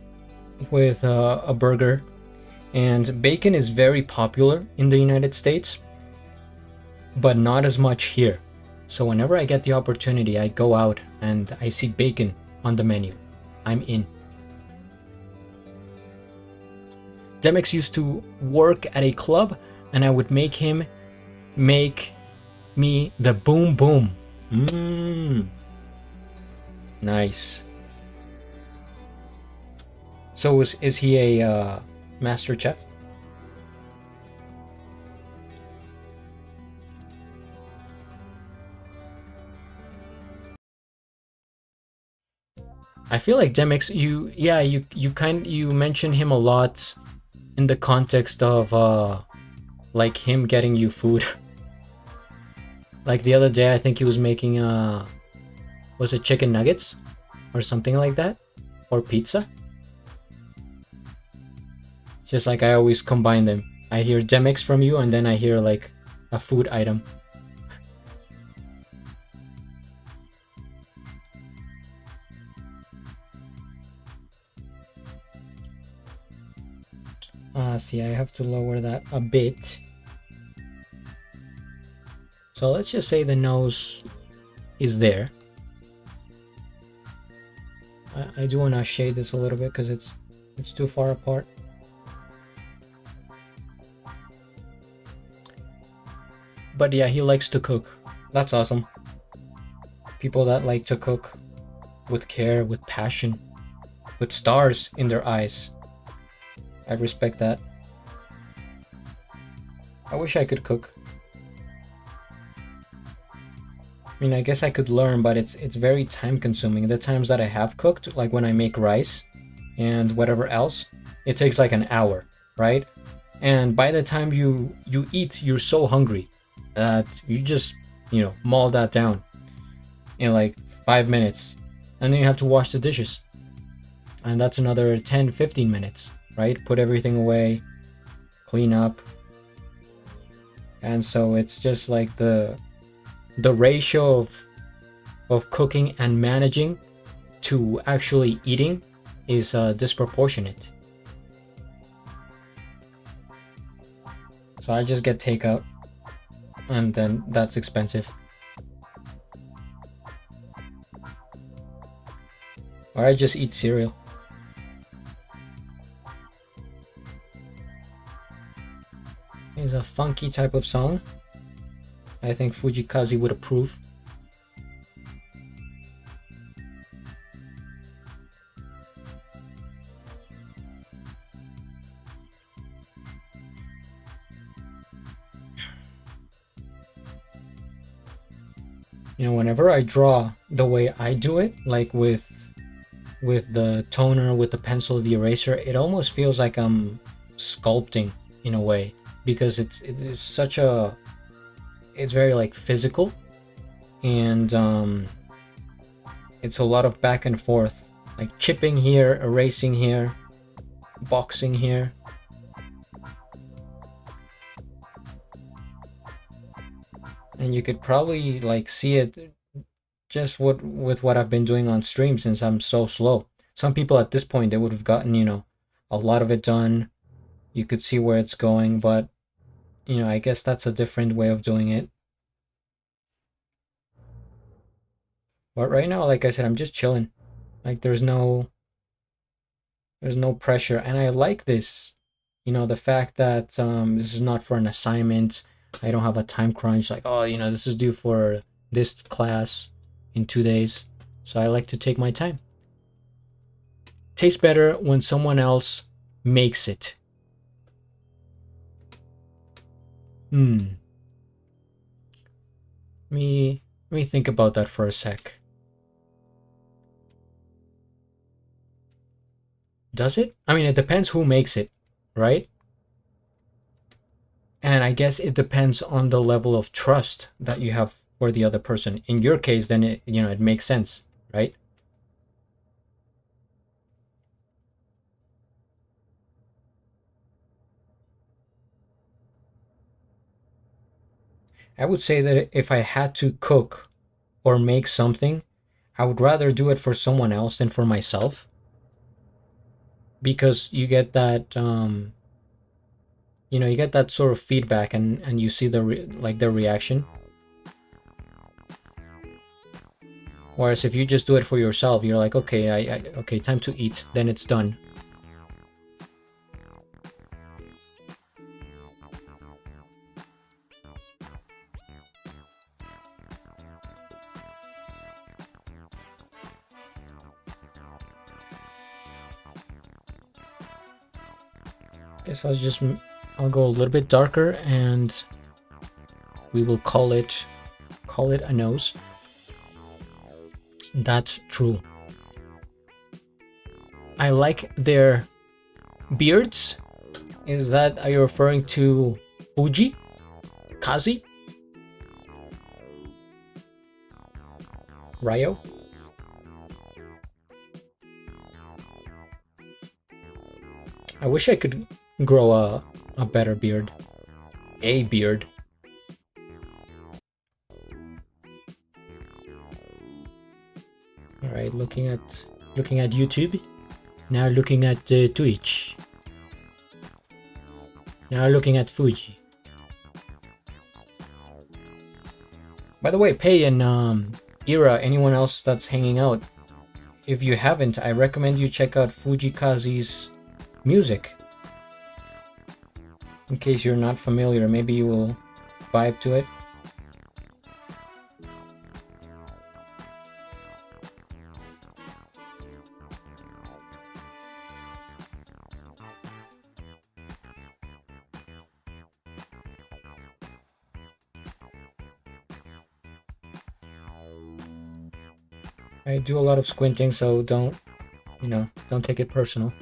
a burger, and bacon is very popular in the United States, but not as much here. So whenever I get the opportunity, I go out and I see bacon on the menu. I'm in. Demix used to work at a club, and I would make him make me the boom boom. Nice. So is he a master chef? I feel like Demix, you mention him a lot in the context of like him getting you food. Like the other day, I think he was making was it chicken nuggets or something like that, or pizza? Just like I always combine them. I hear Demix from you, and then I hear like a food item. See, I have to lower that a bit. So let's just say the nose is there. I do want to shade this a little bit because it's too far apart. But yeah, he likes to cook. That's awesome. People that like to cook with care, with passion, with stars in their eyes. I respect that. I wish I could cook. I mean, I guess I could learn, but it's very time consuming. The times that I have cooked, like when I make rice and whatever else, it takes like an hour, right? And by the time you eat, you're so hungry that you just, maul that down in like 5 minutes. And then you have to wash the dishes. And that's another 10-15 minutes, right? Put everything away, clean up. And so it's just like the ratio of cooking and managing to actually eating is disproportionate. So I just get takeout, and then that's expensive. Or I just eat cereal. It's a funky type of song. I think Fujii Kaze would approve. Whenever I draw the way I do it, like with the toner, with the pencil, the eraser, it almost feels like I'm sculpting in a way, because it is such a, it's very like physical, and it's a lot of back and forth, like chipping here, erasing here, boxing here. And you could probably like see it just with what I've been doing on stream since I'm so slow. Some people at this point, they would have gotten, a lot of it done. You could see where it's going, but I guess that's a different way of doing it. But right now, like I said, I'm just chilling. Like there's no pressure, and I like this. The fact that this is not for an assignment. I don't have a time crunch. Like, oh, this is due for this class in 2 days. So I like to take my time. Tastes better when someone else makes it. Let me think about that for a sec. Does it? I mean, it depends who makes it, right? And I guess it depends on the level of trust that you have for the other person. In your case, then it makes sense, right? I would say that if I had to cook or make something, I would rather do it for someone else than for myself, because you get that you get that sort of feedback, and you see the reaction. Whereas if you just do it for yourself, you're like, okay, okay, time to eat, then it's done. Guess I'll go a little bit darker, and we will call it a nose. That's true. I like their beards. Are you referring to Fujii Kaze? Ryo? I wish I could grow a better beard. A beard. Alright, looking at YouTube. Now looking at Twitch. Now looking at Fuji. By the way, Pei and Ira, anyone else that's hanging out, if you haven't, I recommend you check out Fujii Kaze's music. In case you're not familiar, maybe you will vibe to it. I do a lot of squinting, so don't take it personal.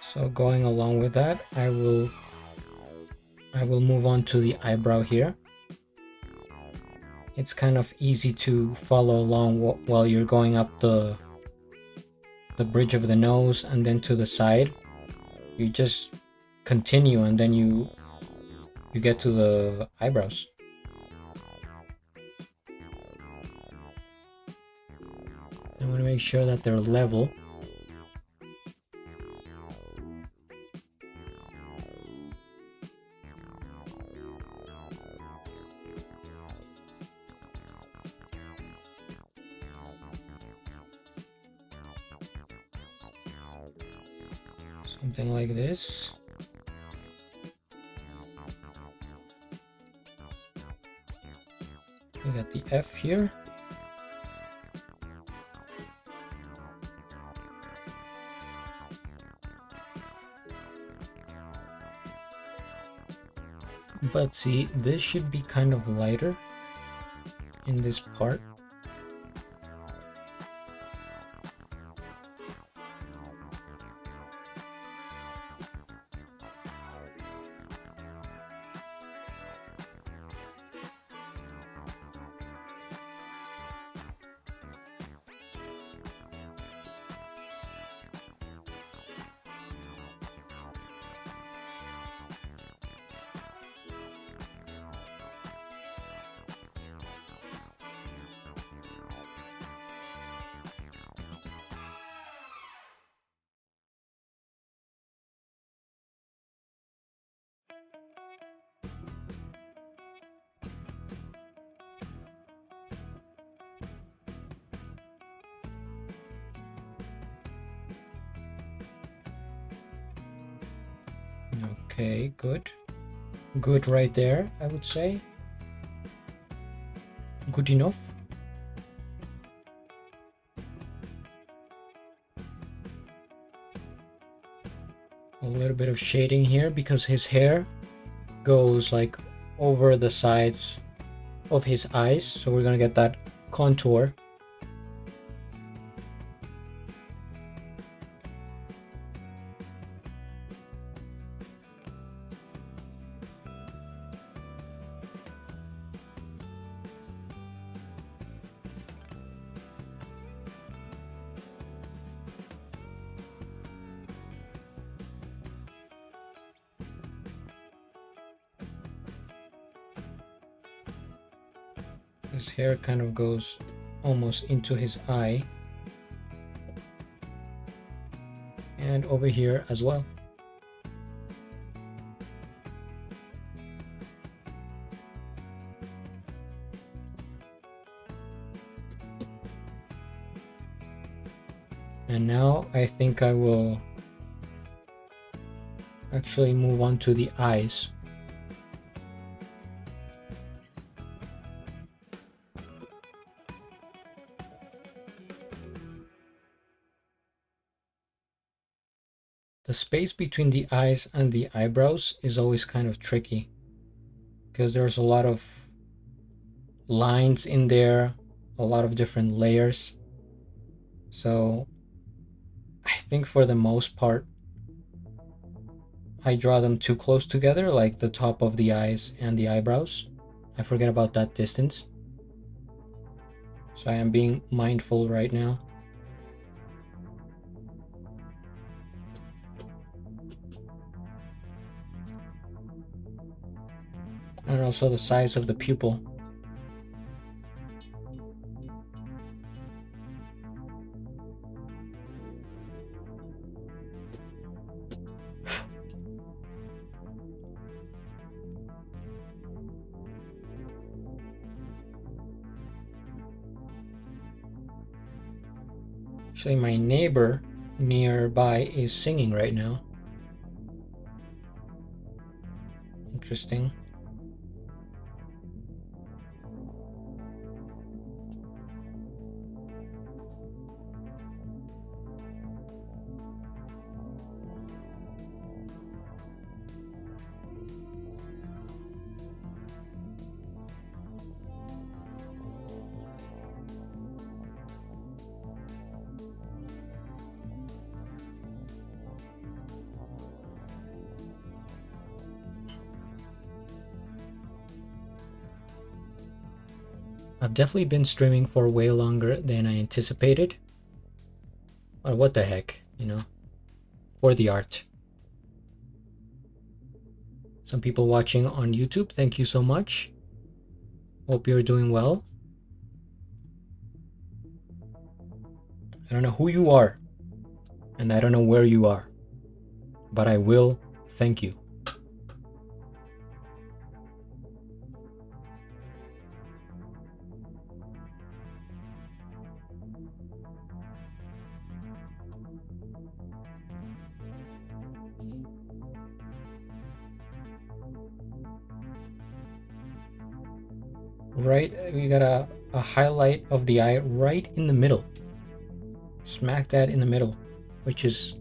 So going along with that, I will move on to the eyebrow here. It's kind of easy to follow along while you're going up the bridge of the nose and then to the side. You just continue, and then you get to the eyebrows. I want to make sure that they're level. Something like this. We got the F here. But see, this should be kind of lighter in this part. Okay, good. Good right there, I would say. Good enough. A little bit of shading here because his hair goes like over the sides of his eyes, so we're gonna get that contour. His hair kind of goes almost into his eye. And over here as well. And now I think I will actually move on to the eyes. The space between the eyes and the eyebrows is always kind of tricky because there's a lot of lines in there, a lot of different layers. So I think for the most part, I draw them too close together, like the top of the eyes and the eyebrows. I forget about that distance. So I am being mindful right now. And also the size of the pupil. Actually, my neighbor nearby is singing right now. Interesting. I've definitely been streaming for way longer than I anticipated. But what the heck, you know? For the art. Some people watching on YouTube, thank you so much. Hope you're doing well. I don't know who you are, and I don't know where you are, but I will thank you. Right, we got a highlight of the eye right in the middle. Smack that in the middle, which is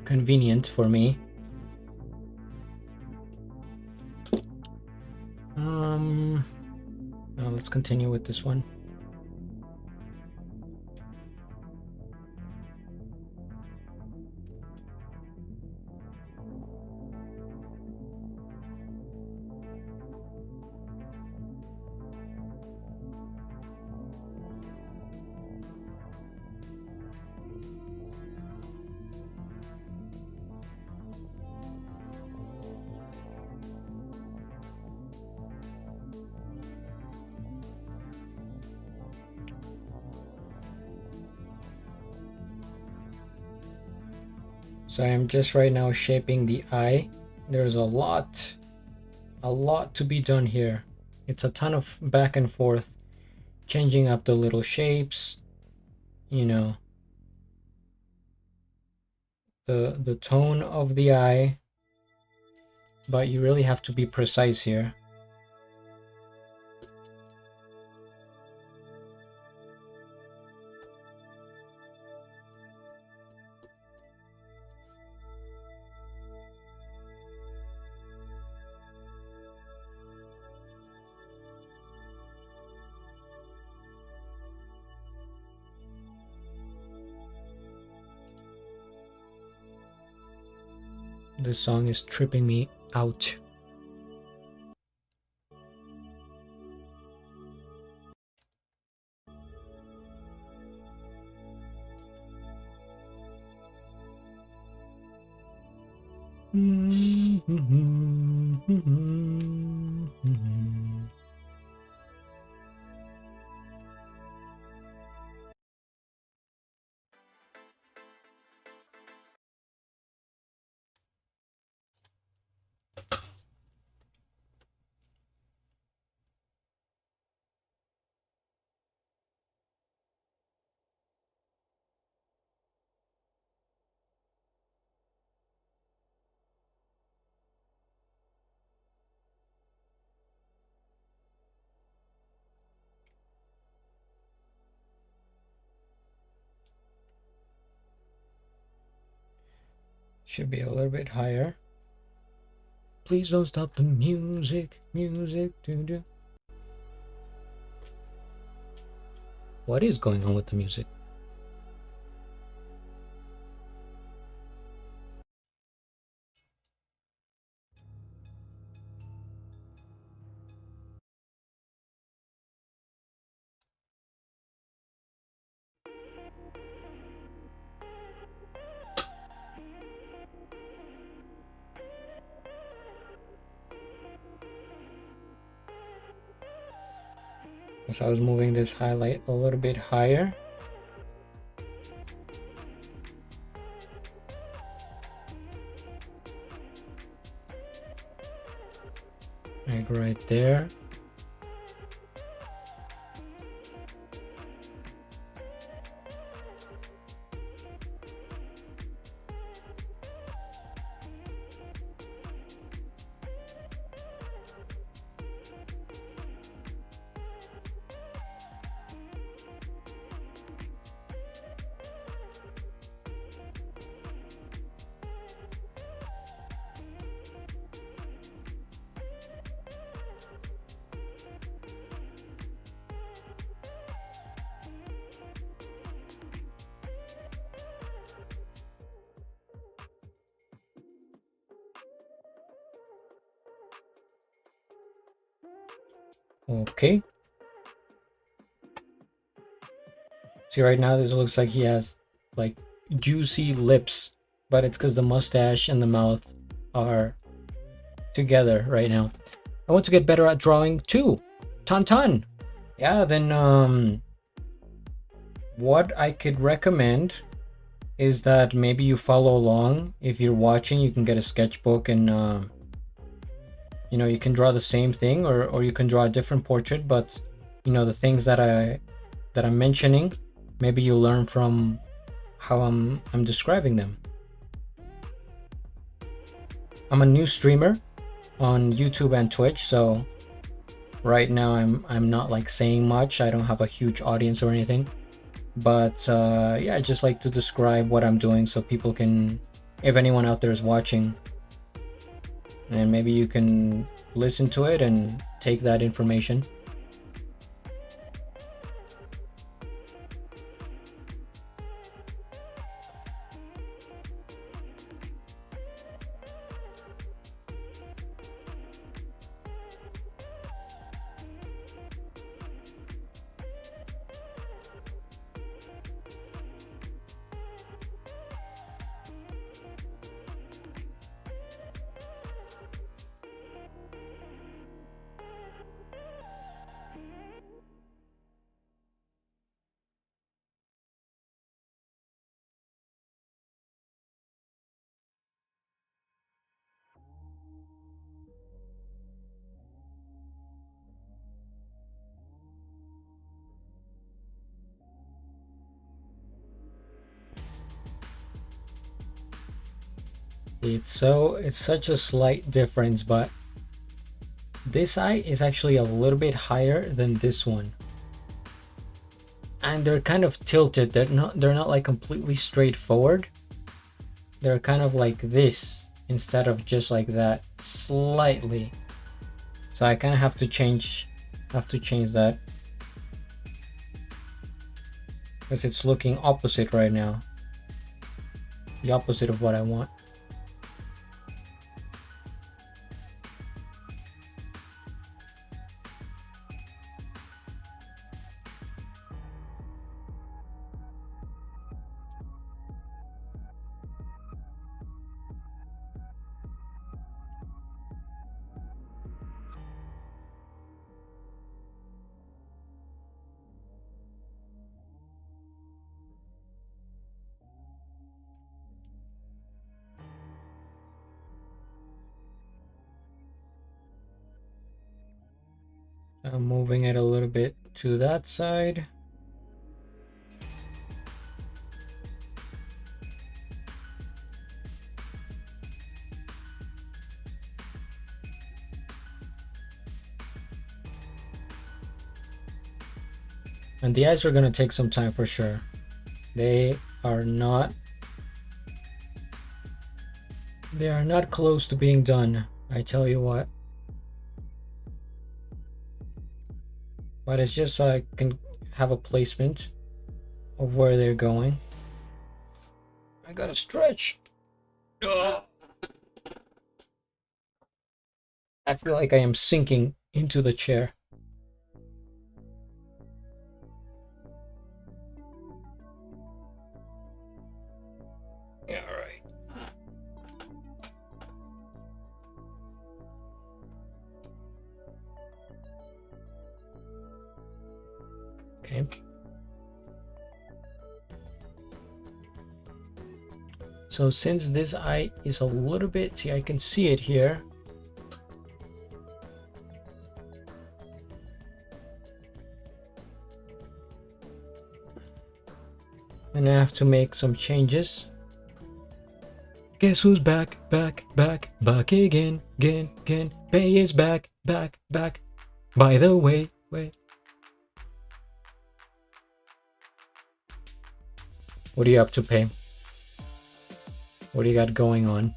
convenient for me. Now let's continue with this one. So I am just right now shaping the eye. There's a lot to be done here. It's a ton of back and forth, changing up the little shapes, you know, the tone of the eye, but you really have to be precise here. This song is tripping me out. Should be a little bit higher. Please don't stop the music, music, do. What is going on with the music? So I was moving this highlight a little bit higher. Like right there. Okay. See, right now this looks like he has like juicy lips, but it's because the mustache and the mouth are together right now. I want to get better at drawing too. Tan. Yeah, then what I could recommend is that maybe you follow along. If you're watching, you can get a sketchbook and you know, you can draw the same thing, or you can draw a different portrait, but you know, the things that I'm mentioning, maybe you learn from how I'm describing them. I'm a new streamer on YouTube and Twitch, so right now I'm not like saying much. I don't have a huge audience or anything, but yeah, I just like to describe what I'm doing so people can, if anyone out there is watching, and maybe you can listen to it and take that information. It's such a slight difference, but this eye is actually a little bit higher than this one. And they're kind of tilted. They're not like completely straight forward. They're kind of like this instead of just like that, slightly. So I kind of have to change that because it's looking opposite right now. The opposite of what I want. I'm moving it a little bit to that side. And the eyes are going to take some time for sure. They are not close to being done, I tell you what. But it's just so I can have a placement of where they're going. I gotta stretch. Ugh. I feel like I am sinking into the chair. Yeah, all right. Okay. So since this eye is a little bit, see, I can see it here. And I have to make some changes. Guess who's back again. Pay is back. By the way. What are you up to, Pay? What do you got going on?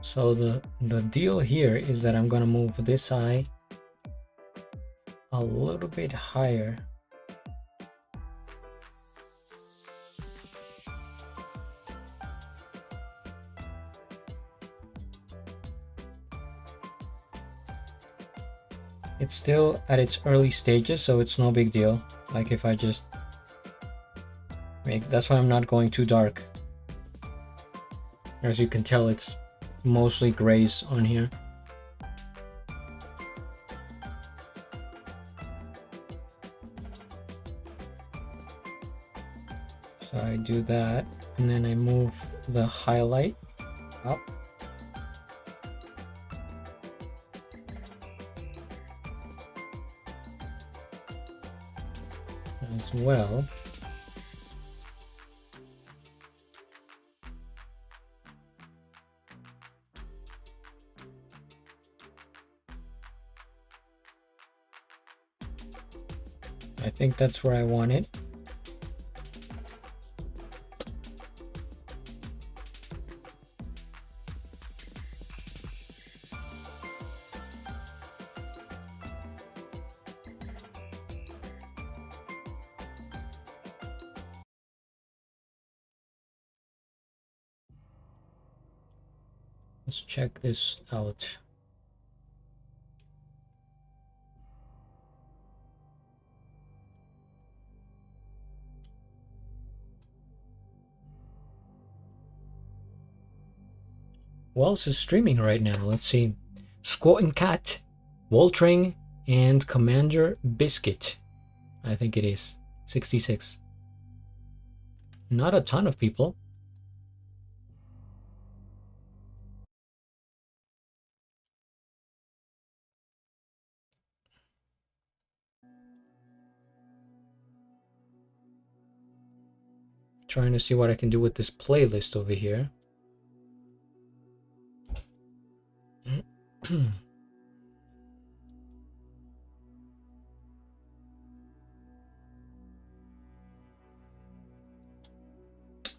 So the deal here is that I'm gonna move this eye a little bit higher. It's still at its early stages, so it's no big deal. Like if I just make, that's why I'm not going too dark. As you can tell, it's mostly grays on here. So I do that, and then I move the highlight up. As well. I think that's where I want it. Let's check this out. What else is streaming right now? Let's see. Squatting Cat, Waltring, and Commander Biscuit. I think it is. 66. Not a ton of people. trying to see what I can do with this playlist over here.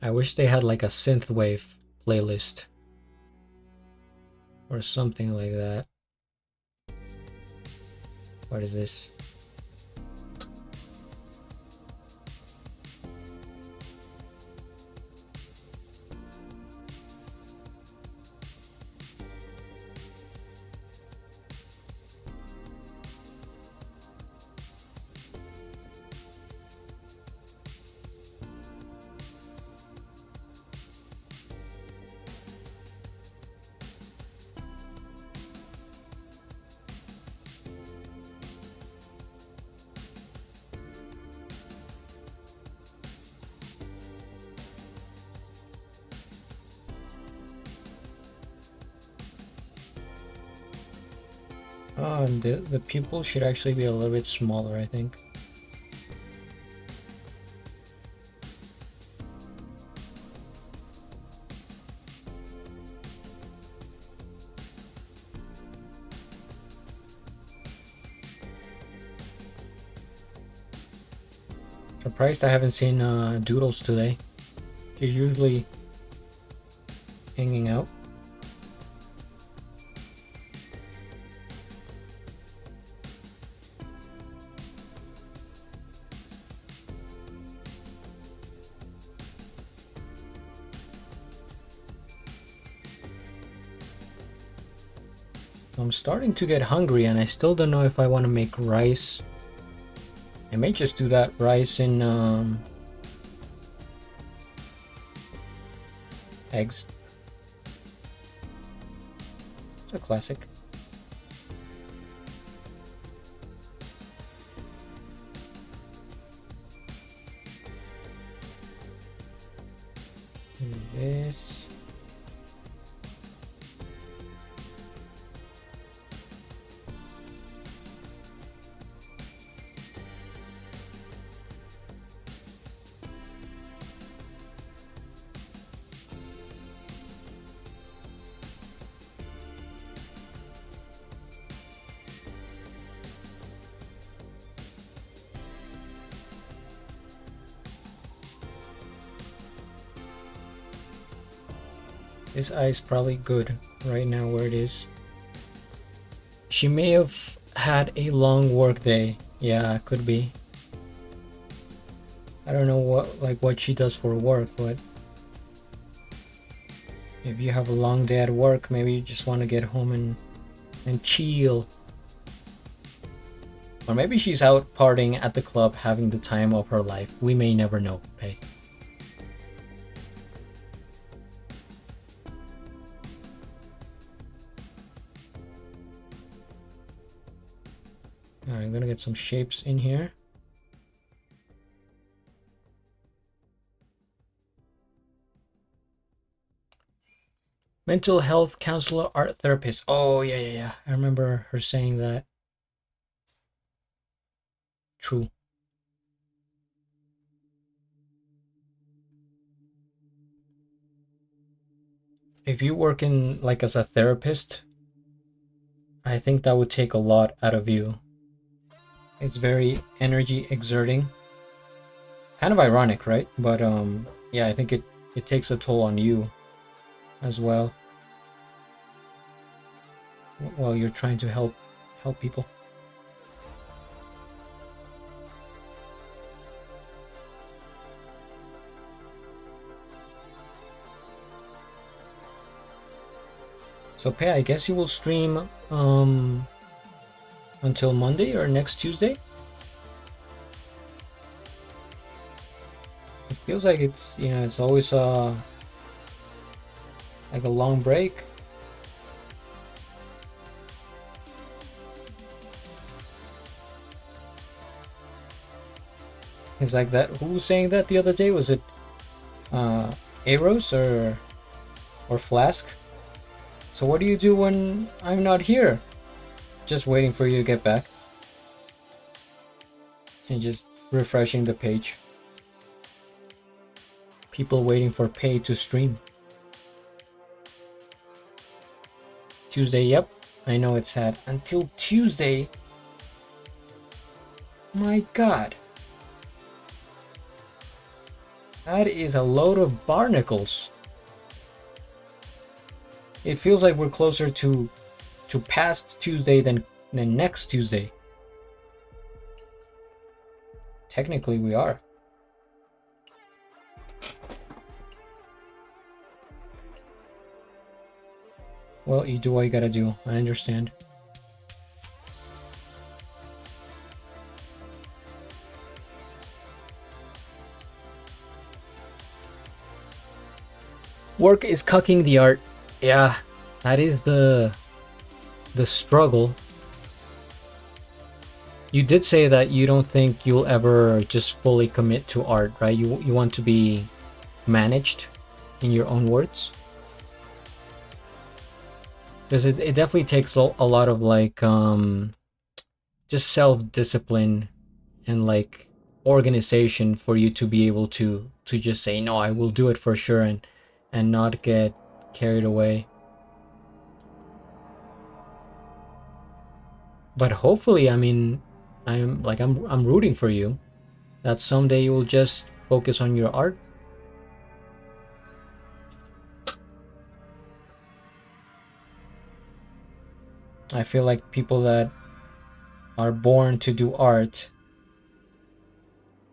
I wish they had like a synthwave playlist or something like that. What is this? Oh, and the pupil should actually be a little bit smaller, I think. Surprised I haven't seen Doodles today. He's usually hanging out. I'm starting to get hungry and I still don't know if I want to make rice. I may just do that rice in eggs. It's a classic. This. This eye is probably good right now where it is. She may have had a long work day. Yeah, could be. I don't know what she does for work, but if you have a long day at work, maybe you just want to get home and chill. Or maybe she's out partying at the club having the time of her life. We may never know, Pei. Alright, I'm gonna get some shapes in here. Mental health counselor, art therapist. Oh, yeah. I remember her saying that. True. If you work in like as a therapist, I think that would take a lot out of you. It's very energy exerting. Kind of ironic, right? But yeah, I think it takes a toll on you as well while you're trying to help people. So Pei, I guess you will stream until Monday or next Tuesday? It feels like it's, you know, it's always like a long break. It's like that. Who was saying that the other day? Was it Eros or Flask? So what do you do when I'm not here? Just waiting for you to get back. And just refreshing the page. People waiting for pay to stream. Tuesday, yep. I know it's sad. Until Tuesday. My God. That is a load of barnacles. It feels like we're closer to past Tuesday than next Tuesday. Technically, we are. Well, you do what you gotta do. I understand. Work is cucking the art. Yeah, that is the struggle. You did say that you don't think you'll ever just fully commit to art, right? You want to be managed, in your own words. Because it definitely takes a lot of like just self-discipline and like organization for you to be able to just say no, I will do it for sure, and not get carried away. But hopefully, I mean, I'm rooting for you that someday you will just focus on your art. I feel like people that are born to do art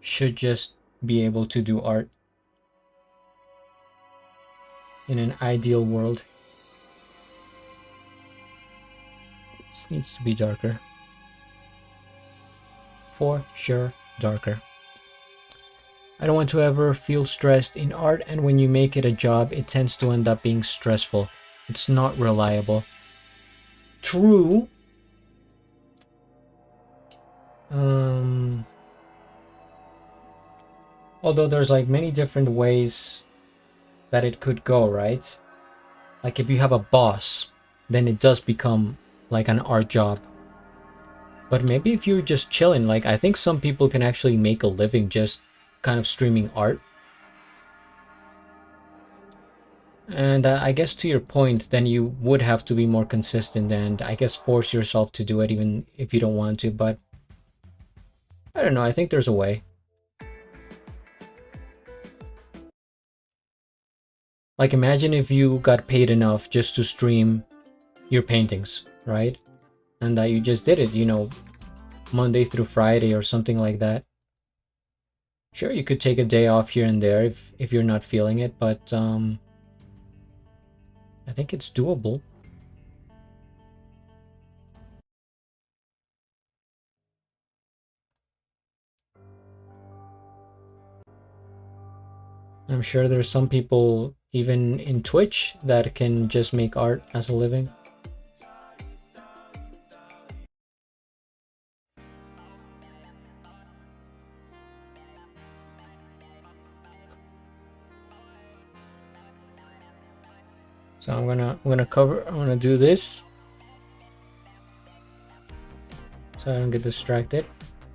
should just be able to do art in an ideal world. This needs to be darker. For sure, darker. I don't want to ever feel stressed in art, and when you make it a job, it tends to end up being stressful. It's not reliable. True. Although there's like many different ways that it could go, right? Like if you have a boss, then it does become like an art job. But maybe if you're just chilling, like I think some people can actually make a living just kind of streaming art. And I guess to your point, then you would have to be more consistent and I guess force yourself to do it even if you don't want to. But I don't know, I think there's a way. Like imagine if you got paid enough just to stream your paintings, right? And that you just did it, you know, Monday through Friday or something like that. Sure, you could take a day off here and there if you're not feeling it, but I think it's doable. I'm sure there's some people even in Twitch that can just make art as a living. So I'm gonna do this so I don't get distracted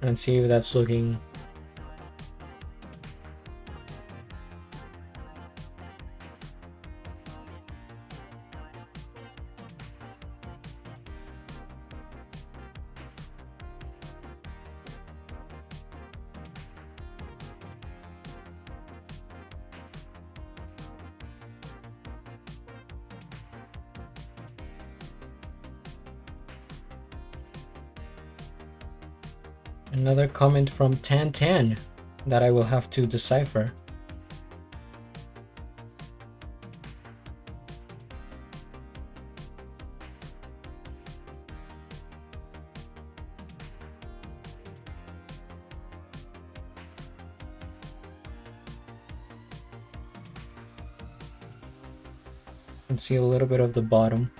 and see if that's looking. Another comment from Tan that I will have to decipher. And see a little bit of the bottom.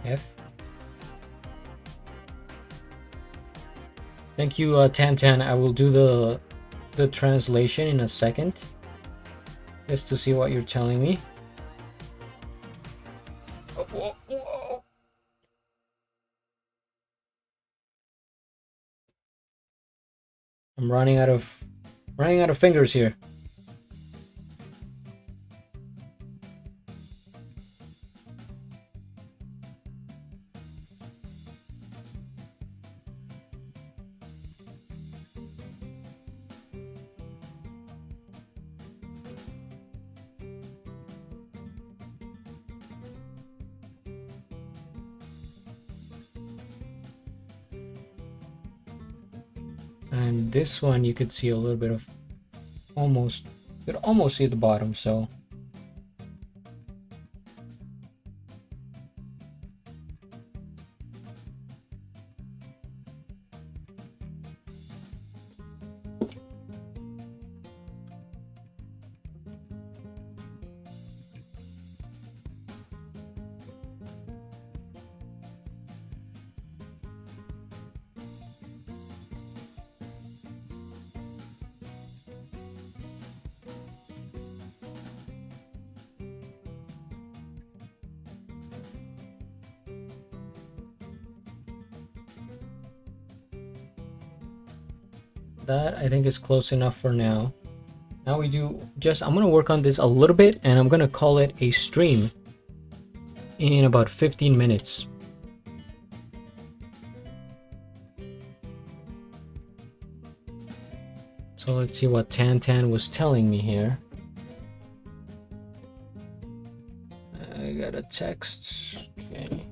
F. Thank you, Tantan. I will do the translation in a second, just to see what you're telling me. Oh, whoa, whoa. I'm running out of fingers here. And this one you could see a little bit of you could almost see the bottom, so that I think is close enough for now. Now I'm gonna work on this a little bit, and I'm gonna call it a stream in about 15 minutes. So let's see what Tantan was telling me here. I got a text. Okay.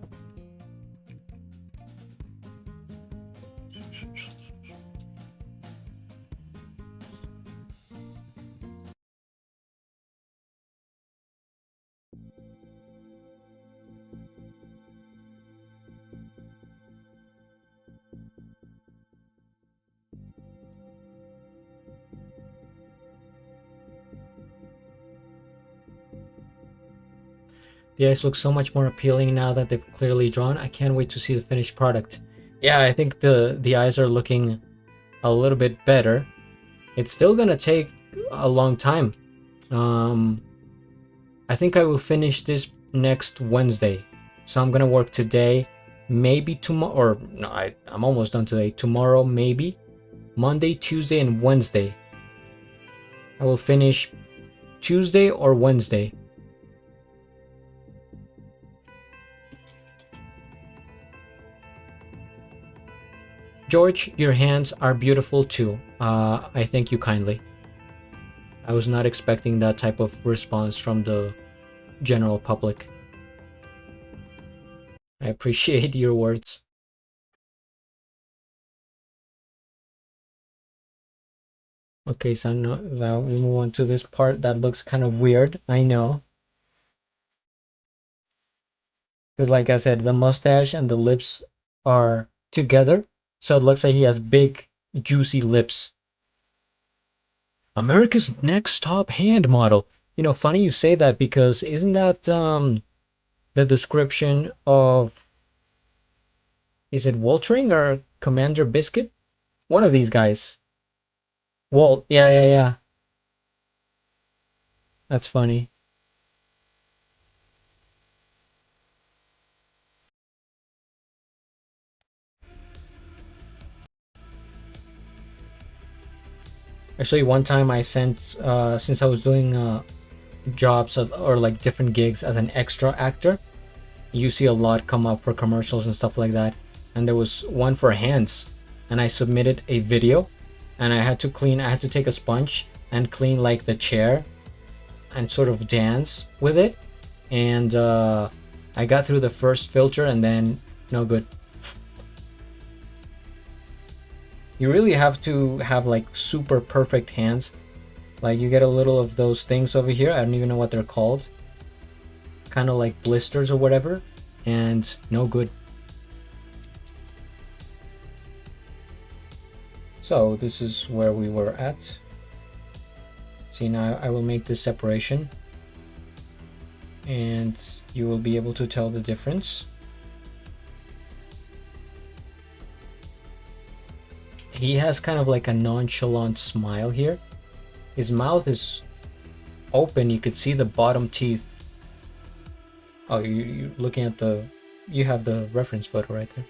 The eyes look so much more appealing now that they've clearly drawn. I can't wait to see the finished product. Yeah, I think the eyes are looking a little bit better. It's still gonna take a long time. I think I will finish this next Wednesday. So I'm gonna work today, maybe tomorrow, or no, I'm almost done today. Tomorrow, maybe. Monday, Tuesday, and Wednesday. I will finish Tuesday or Wednesday. George, your hands are beautiful too. I thank you kindly. I was not expecting that type of response from the general public. I appreciate your words. Okay, so now we move on to this part that looks kind of weird. I know. Because like I said, the mustache and the lips are together. So it looks like he has big, juicy lips. America's Next Top Hand Model. You know, funny you say that, because isn't that the description of, is it Waltering or Commander Biscuit? One of these guys. Walt. Yeah, yeah, yeah. That's funny. Actually, one time I sent, since I was doing jobs or like different gigs as an extra actor, you see a lot come up for commercials and stuff like that. And there was one for hands, and I submitted a video, and I had to take a sponge and clean like the chair and sort of dance with it. And I got through the first filter, and then no good. You really have to have like super perfect hands. Like you get a little of those things over here. I don't even know what they're called. Kind of like blisters or whatever. And no good. So this is where we were at. See, now I will make this separation. And you will be able to tell the difference. he has kind of like a nonchalant smile here. His mouth is open. You could see the bottom teeth. Oh, you're looking at the... You have the reference photo right there.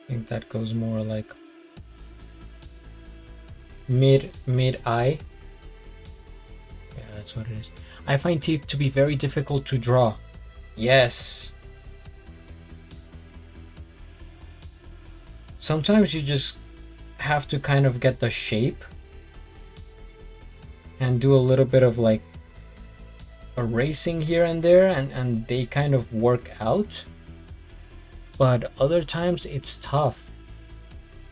I think that goes more like mid eye. Yeah, that's what it is. I find teeth to be very difficult to draw. Yes. Sometimes you just have to kind of get the shape and do a little bit of like erasing here and there, and they kind of work out. But other times it's tough.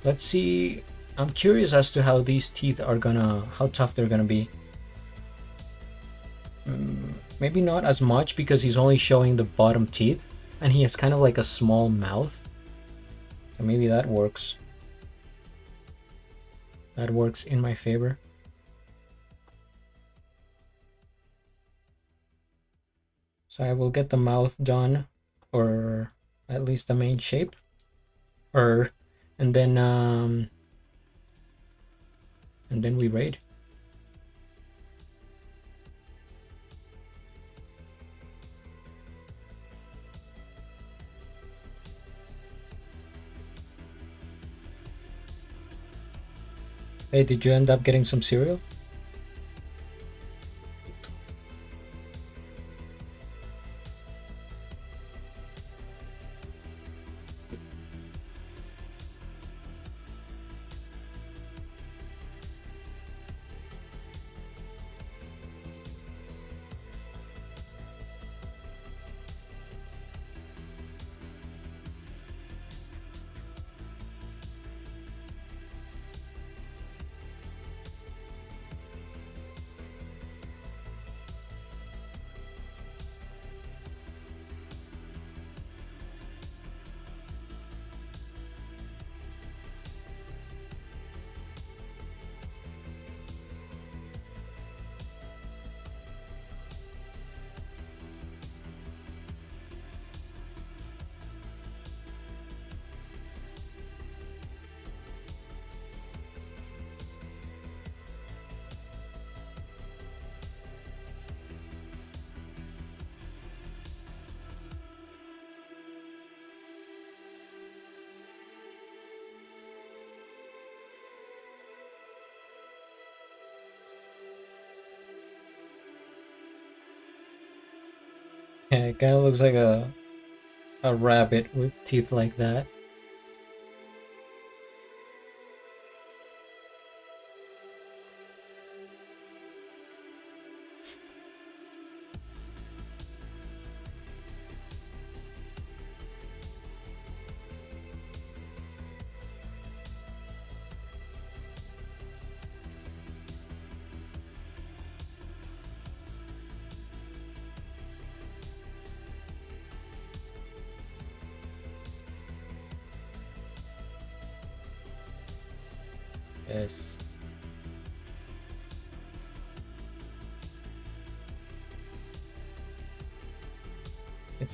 Let's see. I'm curious as to how these teeth are gonna, how tough they're gonna be. Maybe not as much because he's only showing the bottom teeth and he has kind of like a small mouth. So maybe that works. That works in my favor. So I will get the mouth done, or at least the main shape, and then we raid. Hey, did you end up getting some cereal? Yeah, it kind of looks like a rabbit with teeth like that. Yes.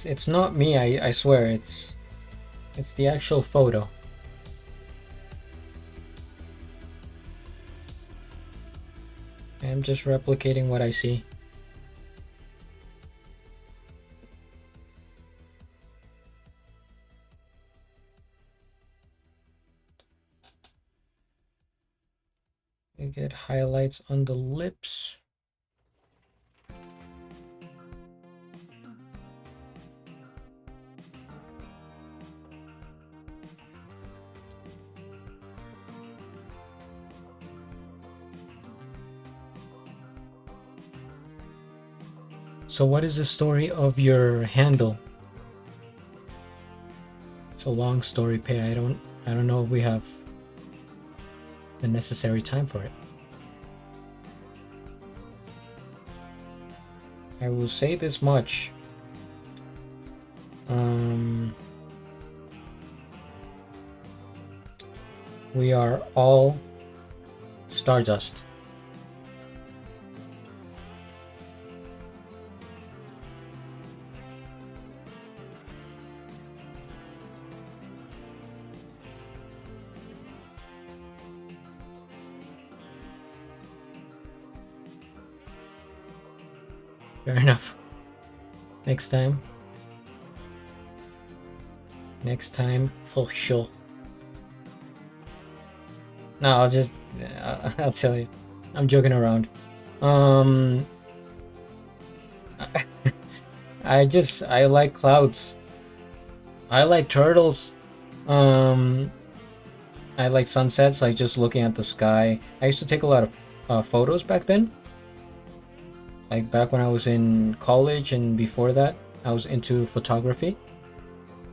It's not me, I swear, it's the actual photo. I'm just replicating what I see. You get highlights on the lips. So what is the story of your handle? It's a long story, Pei. I don't know if we have the necessary time for it. I will say this much. We are all stardust. Fair enough. Next time. Next time, for sure. No, I'll tell you. I'm joking around. I like clouds. I like turtles. I like sunsets, like just looking at the sky. I used to take a lot of photos back then. Like back when I was in college and before that, I was into photography.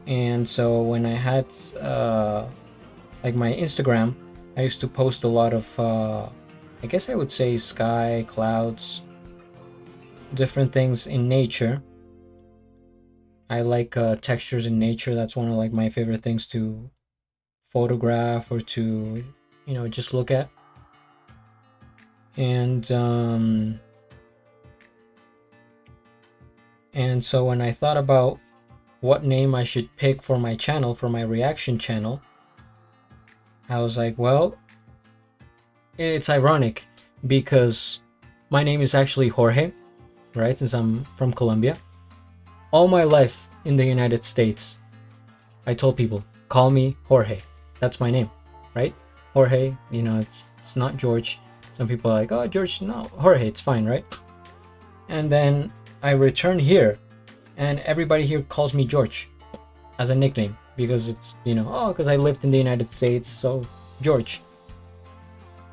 And so when I had like my Instagram, I used to post a lot of I guess I would say sky, clouds, different things in nature. I like textures in nature. That's one of like my favorite things to photograph or to, you know, just look at. And so when I thought about what name I should pick for my channel, for my reaction channel, I was like, well, it's ironic because my name is actually Jorge, right? Since I'm from Colombia. All my life in the United States, I told people, call me Jorge. That's my name, right? Jorge, you know, it's not George. Some people are like, oh, George, no, Jorge, it's fine, right? And then I return here and everybody here calls me George as a nickname because it's, you know, oh, because I lived in the United States, so George.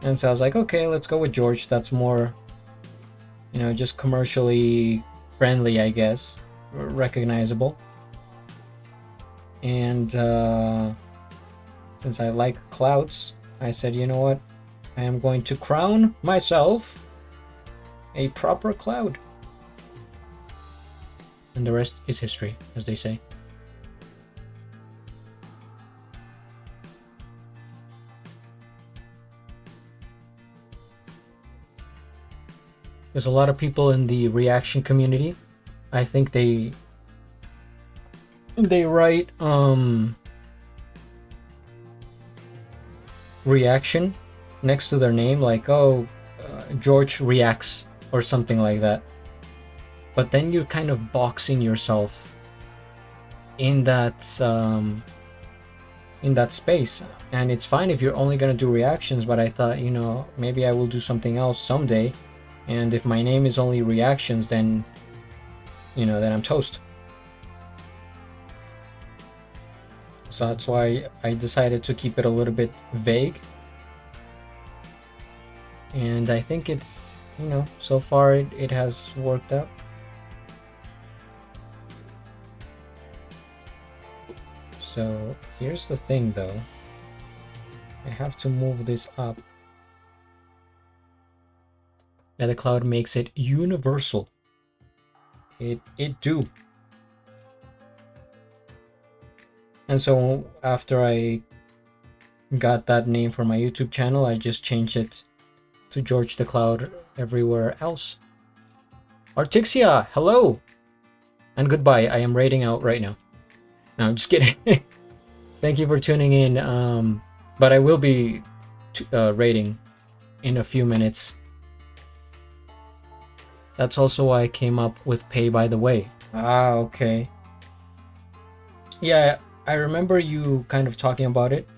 And so I was like, okay, let's go with George. That's more, you know, just commercially friendly, I guess, recognizable. And since I like clouds, I said, you know what? I am going to crown myself a proper cloud. And the rest is history, as they say. There's a lot of people in the reaction community. I think they write reaction next to their name, like, oh, George reacts or something like that. But then you're kind of boxing yourself in that space, and it's fine if you're only gonna do reactions. But I thought, you know, maybe I will do something else someday, and if my name is only reactions, then, you know, then I'm toast. So that's why I decided to keep it a little bit vague, and I think it's, you know, so far it has worked out. So here's the thing though, I have to move this up. Now the cloud makes it universal. It do. And so after I got that name for my YouTube channel, I just changed it to George the Cloud everywhere else. Artixia, hello! And goodbye, I am raiding out right now. No, I'm just kidding. Thank you for tuning in. But I will be raiding in a few minutes. That's also why I came up with pay by the way. Ah, okay. Yeah, I remember you kind of talking about it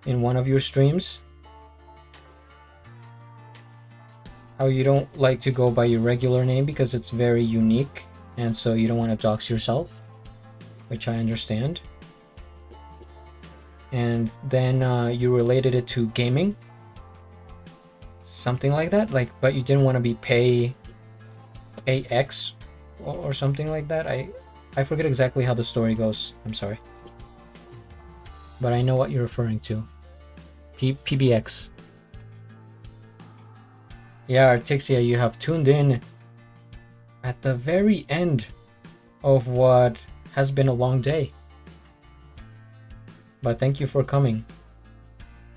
in one of your streams. How you don't like to go by your regular name because it's very unique, and so you don't want to dox yourself, which I understand. And then you related it to gaming, something like that, like, but you didn't want to be pay AX or something like that. I forget exactly how the story goes, I'm sorry, but I know what you're referring to. PBX. Yeah, Artixia, you have tuned in at the very end of what has been a long day. But thank you for coming.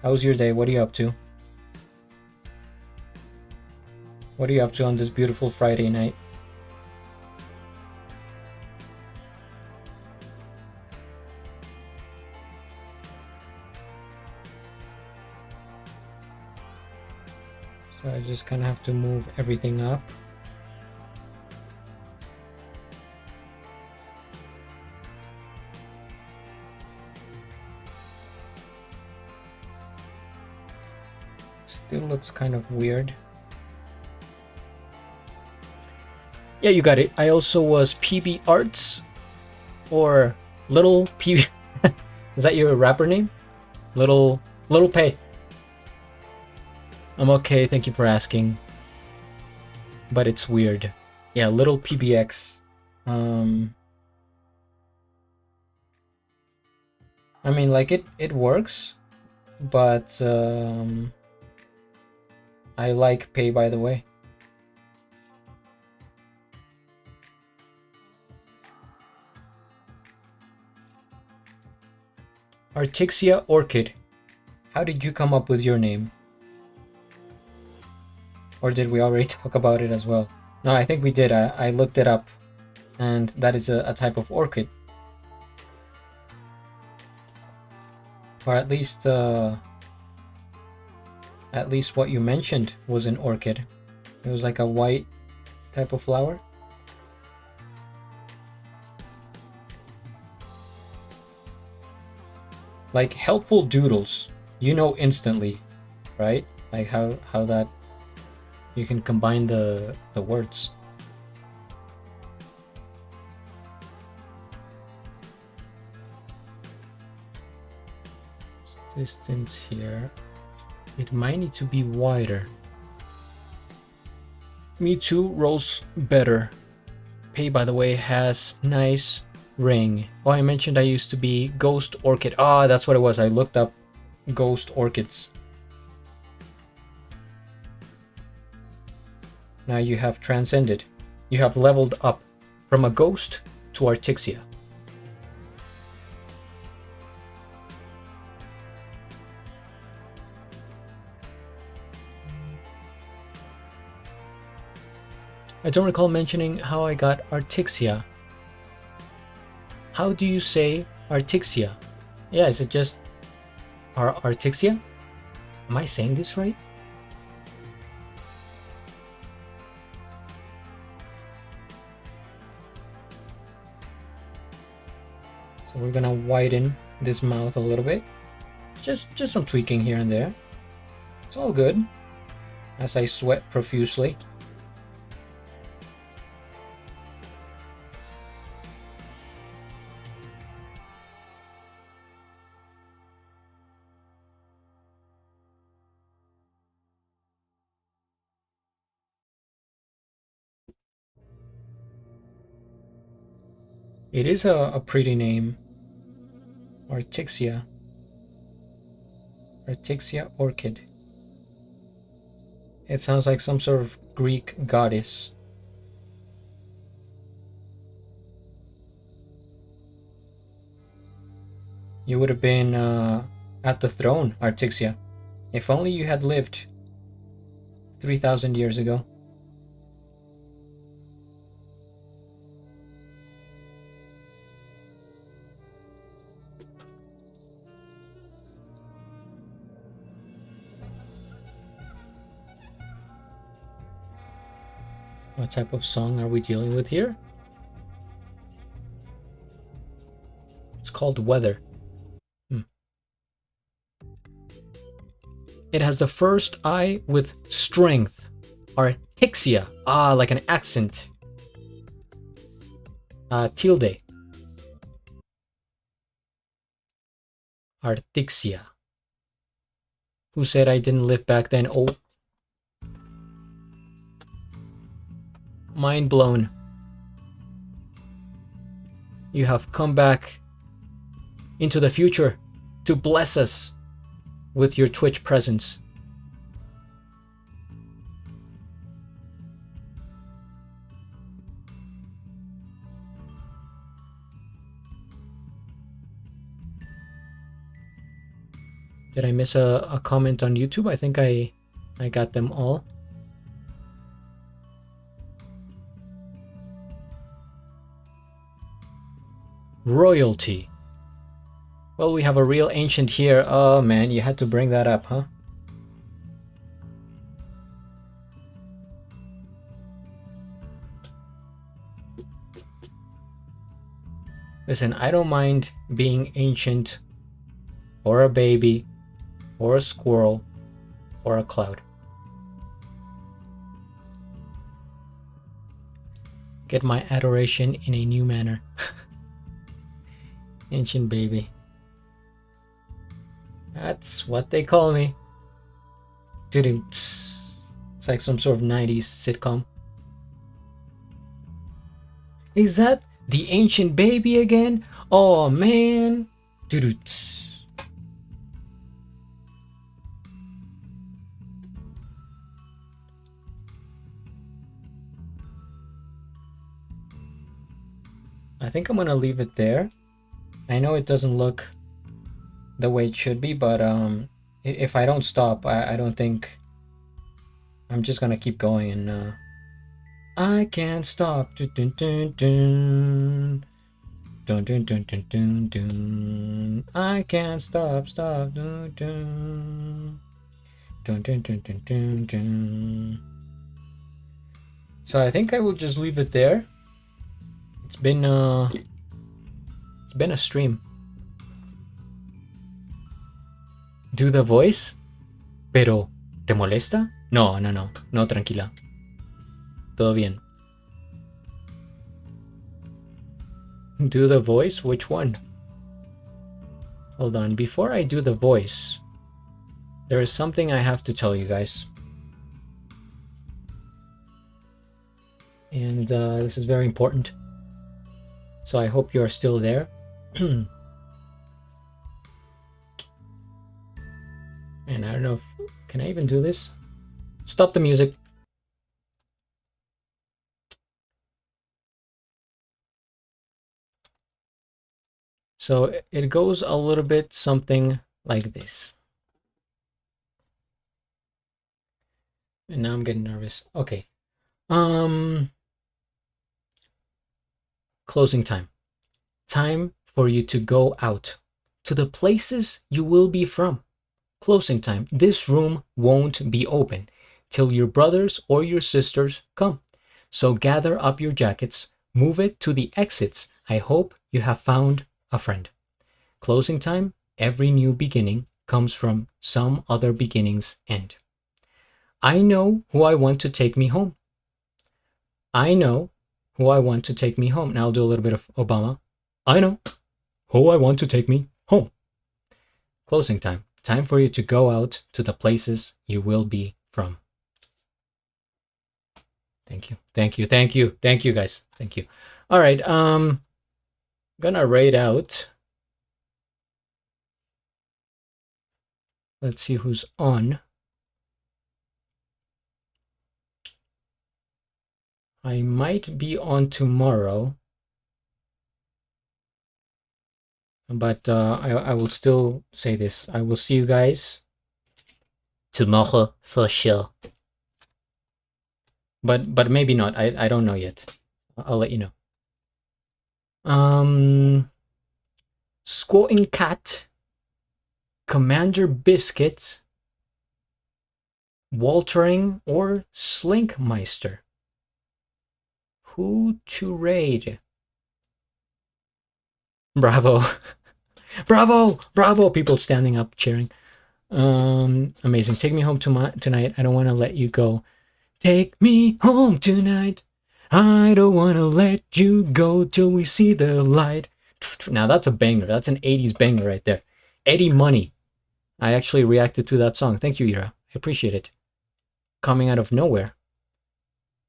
How was your day? What are you up to? What are you up to on this beautiful Friday night? So I just kind of have to move everything up. Still looks kind of weird. Yeah, you got it. I also was PB Arts, or Little PB. Is that your rapper name? Little Pay. I'm okay, thank you for asking. But it's weird. Yeah, Little PBX. I mean, like it works, but I like Pay, by the way. Artixia Orchid. How did you come up with your name? Or did we already talk about it as well? No, I think we did. I looked it up, and that is a type of orchid. Or at least what you mentioned was an orchid. It was like a white type of flower. Like helpful doodles, you know instantly, right? Like how that you can combine the words. Distance here. It might need to be wider. Me too rolls better. Pay, by the way, has nice ring. Oh, I mentioned I used to be Ghost Orchid. Ah, that's what it was. I looked up Ghost Orchids. Now you have transcended. You have leveled up from a ghost to Artixia. I don't recall mentioning how I got Artixia. How do you say Artixia? Yeah, is it just Artixia? Am I saying this right? So we're gonna widen this mouth a little bit. Just some tweaking here and there. It's all good as I sweat profusely. It is a pretty name. Artixia. Artixia Orchid. It sounds like some sort of Greek goddess. You would have been at the throne, Artixia. If only you had lived 3,000 years ago. What type of song are we dealing with here? It's called Weather. It has the first I with strength. Artixia. Ah, like an accent. Tilde. Artixia. Who said I didn't live back then? Oh. Mind blown. You have come back into the future to bless us with your Twitch presence. Did I miss a comment on YouTube? I think I got them all. Royalty. Well, we have a real ancient here. Oh man, you had to bring that up, huh? Listen, I don't mind being ancient, or a baby, or a squirrel, or a cloud. Get my adoration in a new manner. Ancient baby. That's what they call me. It's like some sort of 90s sitcom. Is that the ancient baby again? Oh man. I think I'm gonna leave it there. I know it doesn't look the way it should be, but if I don't stop, I don't think I'm just gonna keep going, and I can't stop. Dun, dun, dun, dun. Dun, dun, dun, dun, dun, dun. I can't stop. Dun, dun. Dun, dun, dun, dun, dun, dun. So I think I will just leave it there. It's been a stream. Do the voice? Pero, ¿te molesta? No, tranquila. Todo bien. Do the voice? Which one? Hold on, before I do the voice, there is something I have to tell you guys. And this is very important. So I hope you are still there. And I don't know if, can I even do this? Stop the music. So it goes a little bit something like this. And now I'm getting nervous. Okay. Closing time. Time for you to go out to the places you will be from. Closing time. This room won't be open till your brothers or your sisters come. So gather up your jackets, move it to the exits. I hope you have found a friend. Closing time. Every new beginning comes from some other beginning's end. I know who I want to take me home. I know who I want to take me home. Now I'll do a little bit of Obama. I know who I want to take me home. Closing time. Time for you to go out to the places you will be from. Thank you. Thank you. Thank you. Thank you, guys. Thank you. All right. Gonna rate out. Let's see who's on. I might be on tomorrow, but I will still say this. I will see you guys tomorrow for sure. But maybe not. I don't know yet. I'll let you know. Squatting Cat, Commander Biscuit, Waltering, or Slinkmeister. Who to raid? Bravo. Bravo! Bravo! People standing up, cheering. Amazing. Take me home tonight. I don't want to let you go. Take me home tonight. I don't want to let you go till we see the light. Now that's a banger. That's an 80s banger right there. Eddie Money. I actually reacted to that song. Thank you, Ira. I appreciate it. Coming out of nowhere.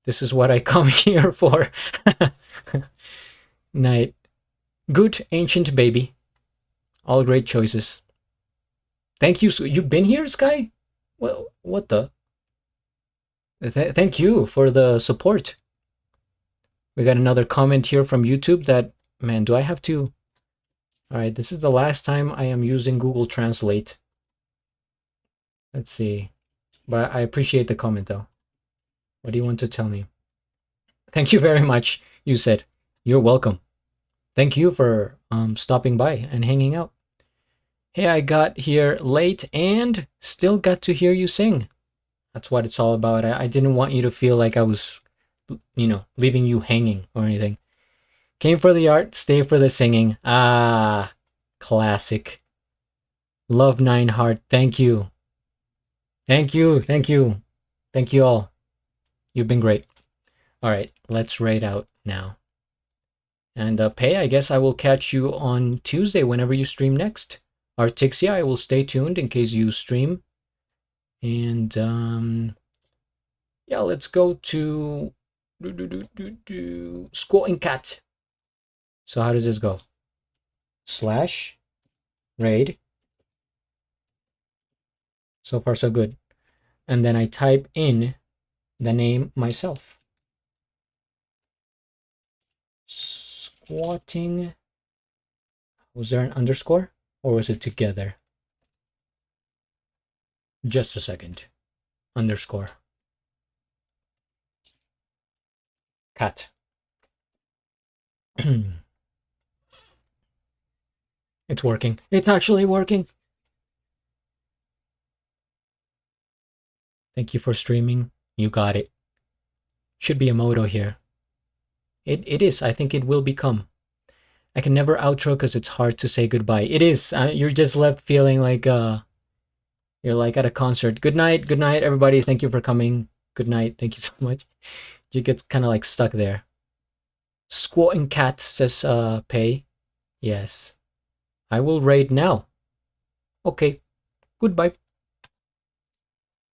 This is what I come here for. Night. Good Ancient Baby. All great choices. Thank you. You've been here, Sky? Well, what the? Thank you for the support. We got another comment here from YouTube that, man, do I have to? All right, this is the last time I am using Google Translate Let's see. But I appreciate the comment though. What do you want to tell me? Thank you very much. You said. You're welcome. Thank you for stopping by and hanging out. Hey, I got here late and still got to hear you sing. That's what it's all about. I didn't want you to feel like I was, leaving you hanging or anything. Came for the art, stay for the singing. Ah, classic. Love Nine Heart. Thank you. Thank you. Thank you. Thank you all. You've been great. All right, let's raid out now. And Pay, I guess I will catch you on Tuesday whenever you stream next. Artixia, I will stay tuned in case you stream. And yeah, let's go to Squatting Cat. So how does this go? Slash raid. So far so good. And then I type in the name myself. Squatting. Was there an underscore or was it together? Just a second. Underscore. Cat. It's working. It's actually working. Thank you for streaming. You got it. Should be a motto here. It is. I think it will become. I can never outro because it's hard to say goodbye. It is. You're just left feeling like you're like at a concert. Good night, everybody. Thank you for coming. Good night. Thank you so much. You get kind of like stuck there. Squatting Cat says Pay. Yes. I will raid now. Okay. Goodbye.